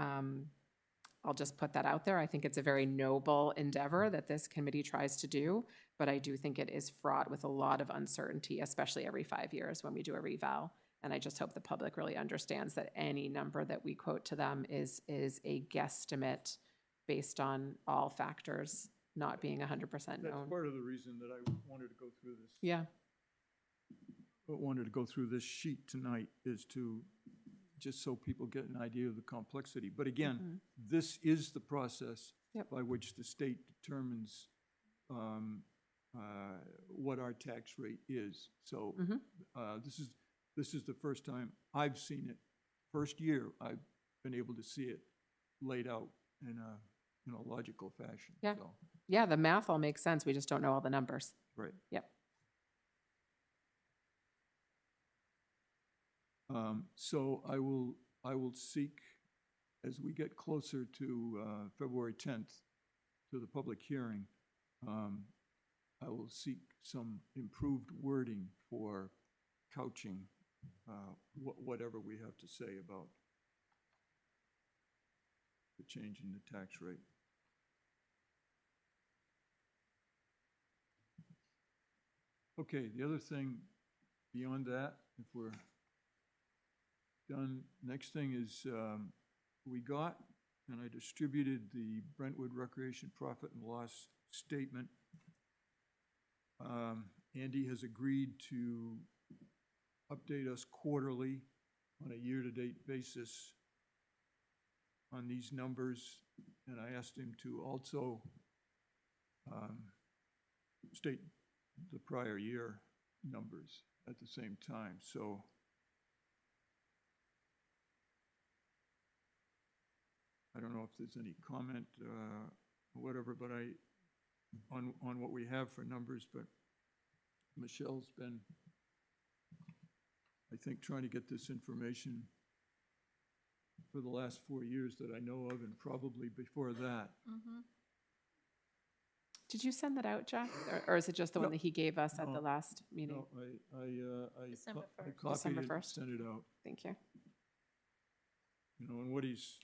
I'll just put that out there. I think it's a very noble endeavor that this committee tries to do, but I do think it is fraught with a lot of uncertainty, especially every 5 years when we do a reval. And I just hope the public really understands that any number that we quote to them is a guesstimate based on all factors not being 100% That's known. part of the reason that I wanted to go through this. Yeah, Wanted to go through this sheet tonight is to, just so people get an idea of the complexity. But again, this is the process Yep. by which the state determines what our tax rate is. So this is the first time I've seen it. First year I've been able to see it laid out in a logical fashion. Yeah. So, yeah, the math all makes sense. We just don't know all the numbers. right. Yep. So I will seek, as we get closer to February 10th, to the public hearing, I will seek some improved wording for couching whatever we have to say about the change in the tax rate. Okay, the other thing beyond that, if we're done, next thing is we got, and I distributed the Brentwood Recreation Profit and Loss Statement. Andy has agreed to update us quarterly on a year-to-date basis on these numbers, and I asked him to also state the prior year numbers at the same time. So I don't know if there's any comment or whatever, but on what we have for numbers, but Michelle's been, I think, trying to get this information for the last 4 years that I know of, and probably before that. Did you send that out, Jack? Or is it just the one No. that he gave us at No. the last meeting? No, I December I 1st. copied December it, 1st. sent it out. Thank you. And what he's,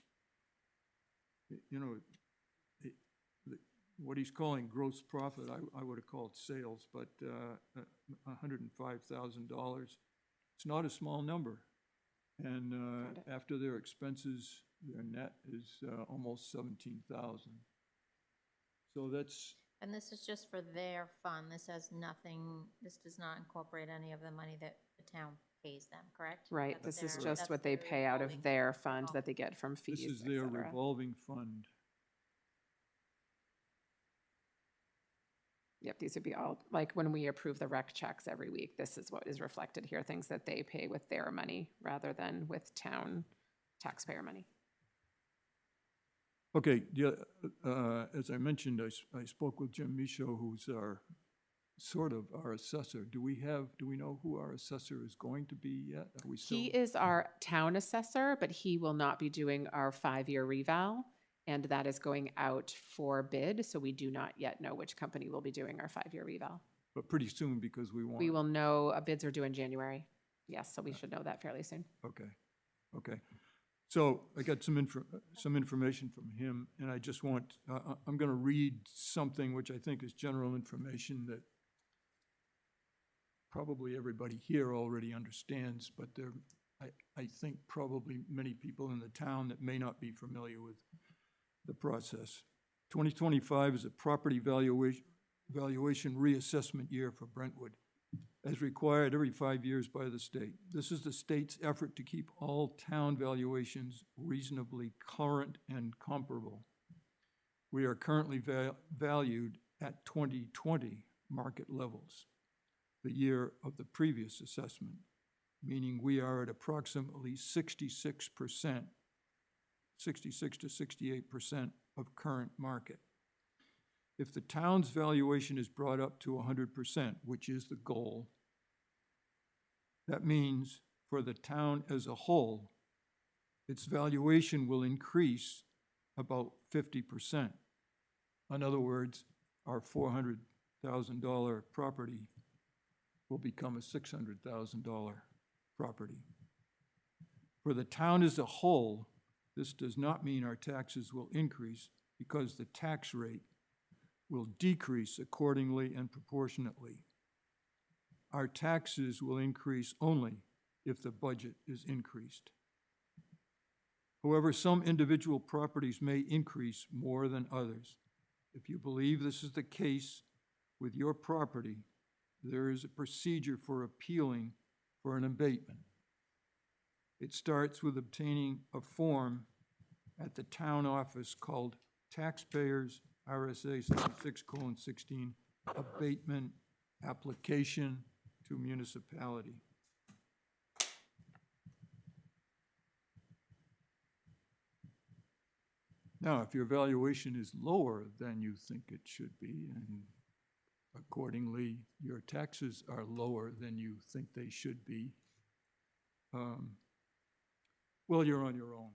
what he's calling gross profit, I would have called sales, but $105,000. It's not a small number. And Found it. after their expenses, their net is almost 17,000. So that's, And this is just for their fund. This has nothing, this does not incorporate any of the money that the town pays them, correct? Right, That's this is their- just that's what they their pay out of revolving- their fund revolving. that they get from this fees, is et their cetera. revolving fund. Yep, these would be all, like when we approve the rec checks every week, this is what is reflected here, things that they pay with their money rather than with town taxpayer money. Okay, as I mentioned, I spoke with Jim Michaud, who's our assessor. Do we know who our assessor is going to be yet? Are we still? He is our town assessor, but he will not be doing our 5-year reval, and that is going out for bid, so we do not yet know which company will be doing our 5-year reval. But pretty soon, because we want. We will know, bids are due in January. Yes, so we should know that fairly soon. Okay. So I got some information from him, and I just want, I'm going to read something which I think is general information that probably everybody here already understands, but I think probably many people in the town that may not be familiar with the process. 2025 is a property valuation reassessment year for Brentwood, as required every 5 years by the state. This is the state's effort to keep all town valuations reasonably current and comparable. We are currently valued at 2020 market levels, the year of the previous assessment, meaning we are at approximately 66% 66 to 68% of current market. If the town's valuation is brought up to 100%, which is the goal, that means for the town as a whole, its valuation will increase about 50%. In other words, our $400,000 property will become a $600,000 property. For the town as a whole, this does not mean our taxes will increase because the tax rate will decrease accordingly and proportionately. Our taxes will increase only if the budget is increased. However, some individual properties may increase more than others. If you believe this is the case with your property, there is a procedure for appealing for an abatement. It starts with obtaining a form at the town office called Taxpayers RSA 76:16 Abatement Application to Municipality. Now, if your valuation is lower than you think it should be, and accordingly your taxes are lower than you think they should be, well, you're on your own.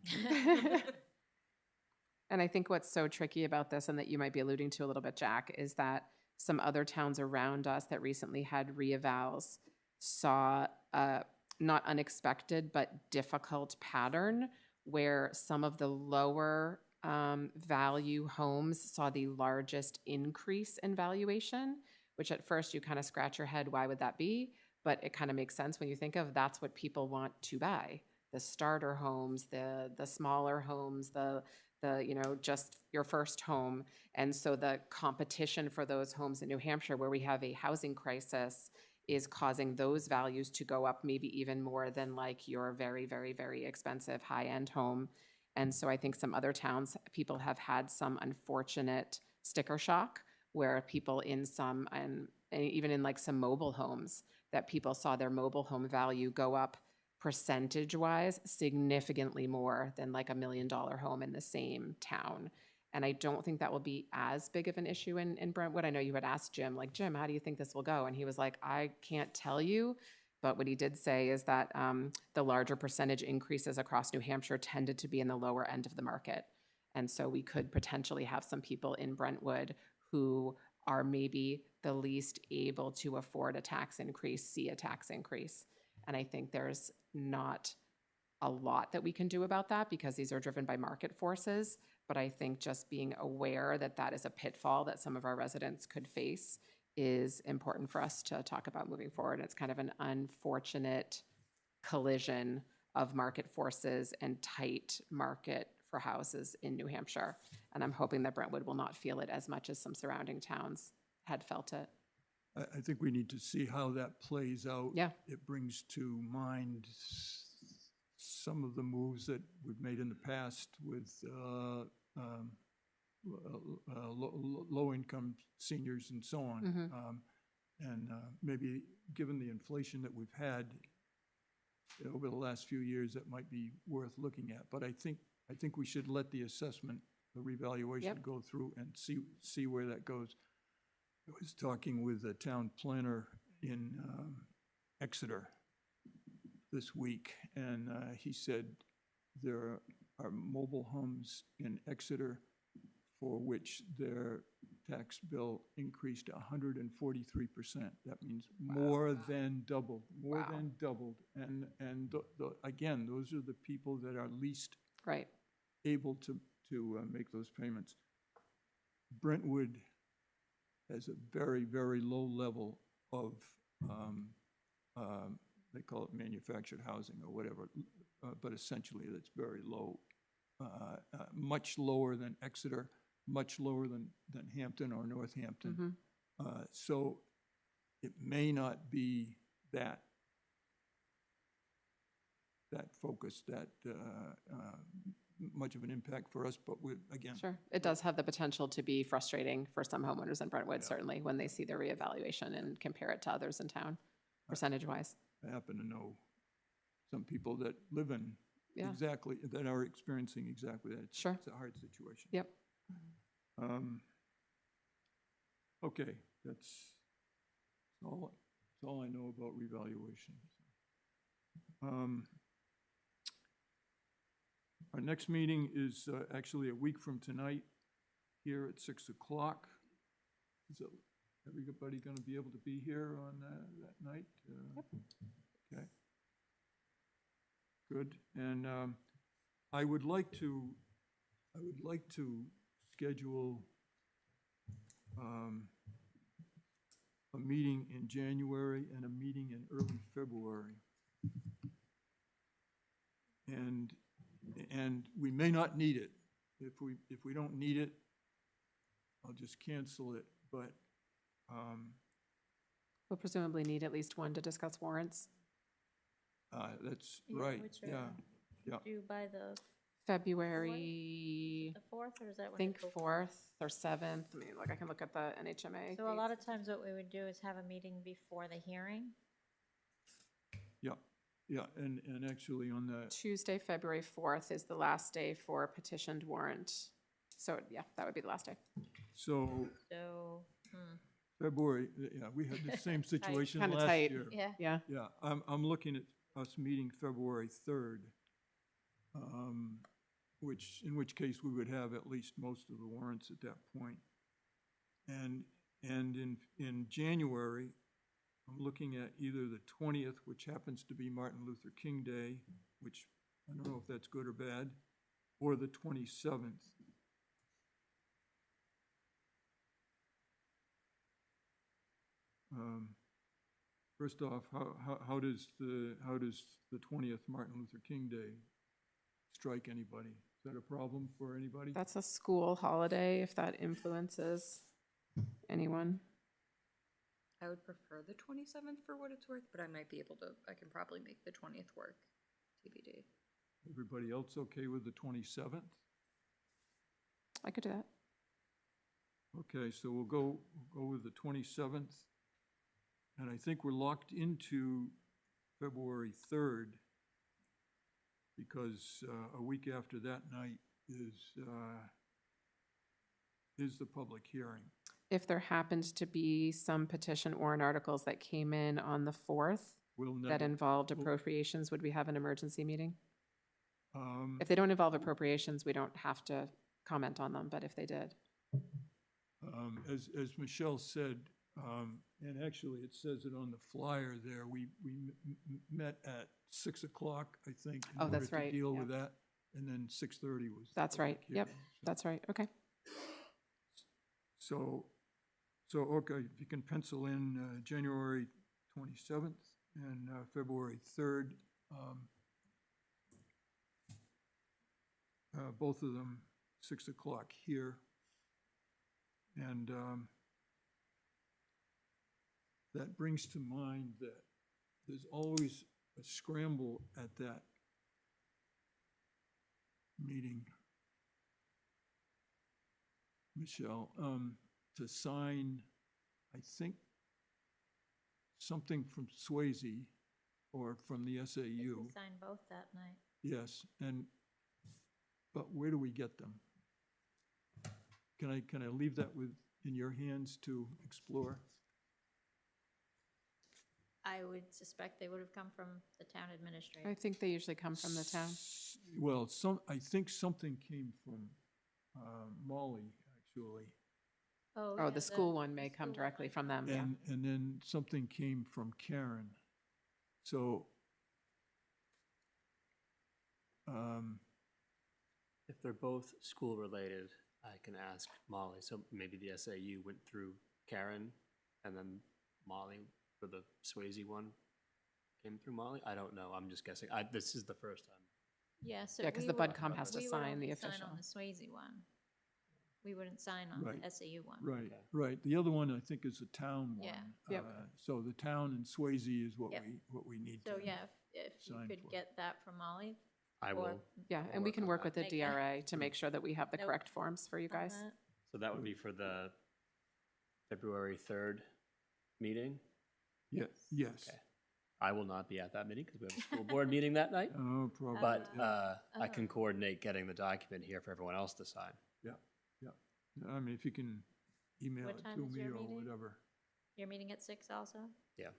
And I think what's so tricky about this, and that you might be alluding to a little bit, Jack, is that some other towns around us that recently had reevals saw a not unexpected but difficult pattern where some of the lower value homes saw the largest increase in valuation, which at first you kind of scratch your head, why would that be? But it kind of makes sense when you think of that's what people want to buy. The starter homes, the smaller homes, the just your first home. And so the competition for those homes in New Hampshire, where we have a housing crisis, is causing those values to go up maybe even more than like your very, very, very expensive high-end home. And so I think some other towns, people have had some unfortunate sticker shock where people in some, and even in like some mobile homes, that people saw their mobile home value go up percentage-wise significantly more than like $1 million home in the same town. And I don't think that will be as big of an issue in Brentwood. I know you had asked Jim, like, Jim, how do you think this will go? And he was like, I can't tell you. But what he did say is that the larger percentage increases across New Hampshire tended to be in the lower end of the market. And so we could potentially have some people in Brentwood who are maybe the least able to afford a tax increase, see a tax increase. And I think there's not a lot that we can do about that because these are driven by market forces. But I think just being aware that that is a pitfall that some of our residents could face is important for us to talk about moving forward. It's kind of an unfortunate collision of market forces and tight market for houses in New Hampshire. And I'm hoping that Brentwood will not feel it as much as some surrounding towns had felt it. I think we need to see how that plays out. Yeah. It brings to mind some of the moves that we've made in the past with low-income seniors and so on. Mhm. And maybe, given the inflation that we've had over the last few years, that might be worth looking at. But I think we should let the assessment, the revaluation Yep. go through and see where that goes. I was talking with a town planner in Exeter this week, and he said there are mobile homes in Exeter for which their tax bill increased 143%. That means more than doubled, Wow. And again, those are the people that are least Right. able to make those payments. Brentwood has a very, very low level of, they call it manufactured housing or whatever, but essentially it's very low, much lower than Exeter, much lower than Hampton or Northampton. So it may not be that focused, that much of an impact for us, but again. Sure. It does have the potential to be frustrating for some homeowners in Brentwood, Yeah. certainly, when they see the reevaluation and compare it to others in town, percentage-wise. I happen to know some people that live in Yeah. that are experiencing exactly that. Sure. It's a hard situation. Yep. Okay, that's all I know about revaluation. Our next meeting is actually a week from tonight, here at 6 o'clock. Is everybody going to be able to be here on that night? Okay. Good. And I would like to schedule a meeting in January and a meeting in early February. And we may not need it. If we don't need it, I'll just cancel it, but We'll presumably need at least one to discuss warrants. that's Yeah, right, which yeah. Yeah. Due by the February, 4th, or is that I when? think it goes? 4th or 7th. I mean, I can look at the NHMA. So a lot dates. of times what we would do is have a meeting before the hearing. Yeah, and actually on the, Tuesday, February 4th is the last day for a petitioned warrant. So, yeah, that would be the last day. so So, February, yeah, we had the same situation Kinda last tight. year. yeah. Yeah. Yeah, I'm looking at us meeting February 3rd, in which case we would have at least most of the warrants at that point. And in January, I'm looking at either the 20th, which happens to be Martin Luther King Day, which I don't know if that's good or bad, or the 27th. First off, how does the 20th Martin Luther King Day strike anybody? Is that a problem for anybody? That's a school holiday, if that influences anyone. I would prefer the 27th for what it's worth, but I might be able to, I can probably make the 20th work, TBD. Everybody else okay with the 27th? I could do that. Okay, so we'll go with the 27th. And I think we're locked into February 3rd because a week after that night is the public hearing. If there happens to be some petition warrant articles that came in on the 4th We'll that never, involved appropriations, would we have an emergency meeting? um, If they don't involve appropriations, we don't have to comment on them, but if they did. as Michelle said, and actually it says it on the flyer there, we met at 6 o'clock, I think, in Oh, order that's to right, deal yeah. with that. And then 6:30 was. the That's right, public yep, hearing. So- that's right, okay. So, okay, if you can pencil in January 27th and February 3rd. both of them 6 o'clock here. And that brings to mind that there's always a scramble at that meeting, Michelle, to sign, I think, something from Swayze or from the SAU. We signed both that night. Yes, but where do we get them? Can I leave that in your hands to explore? I would suspect they would have come from the town administrator. I think they usually come from the town. Well, I think something came from Molly, actually. Oh, yeah, the school one may the come school one directly might from come. them, yeah. And then something came from Karen. So, If they're both school-related, I can ask Molly. So maybe the SAU went through Karen, and then Molly for the Swayze one came through Molly? I don't know. I'm just guessing. This is the first time. Yeah, so Yeah, 'cause we the would- BudCom has to we would sign the only sign official. on the Swayze one. We wouldn't sign on Right. the SAU one. right, Okay. right. The other one, I think, is the town one. Yeah. Yep. So the town and Swayze is what Yep. we need to. So yeah, if you sign could for. get that from Molly. I or will. Yeah, I'll and we work can on work that. with the Make that- DRA to make sure that we have the Nope. correct forms for you on guys. that. So that would be for the February 3rd meeting? Yes. Okay. I will not be at that meeting because we have a school board meeting that night. Oh, probably. But yeah. I can coordinate getting the document here for everyone else to sign. Yeah. I mean, if you can email What it time to is me your or meeting? whatever. You're meeting at 6 also? Yeah.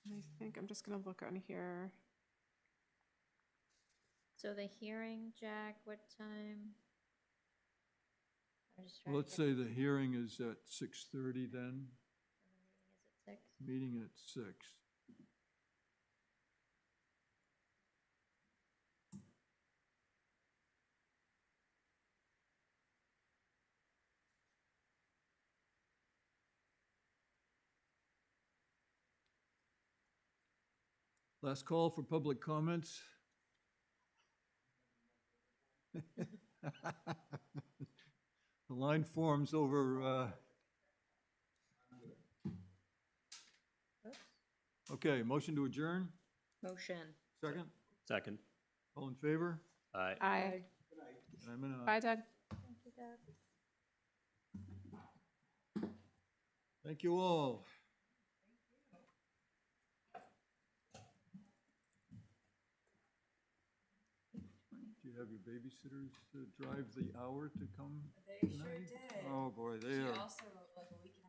I think I'm just gonna look on here. So the hearing, Jack, what time? I'm just trying to Let's get say the hearing is at 6:30 then, the meeting is at 6. meeting at 6. Last call for public comments. The line forms over, okay, motion to adjourn, Motion. second? Second. All in favor? Aye. Aye. And I'm in a, Bye, Doug. Thank you, Deb. thank you all. Do you have your babysitters drive the hour to come tonight? They sure did. Oh, boy, they She are. also, like a week and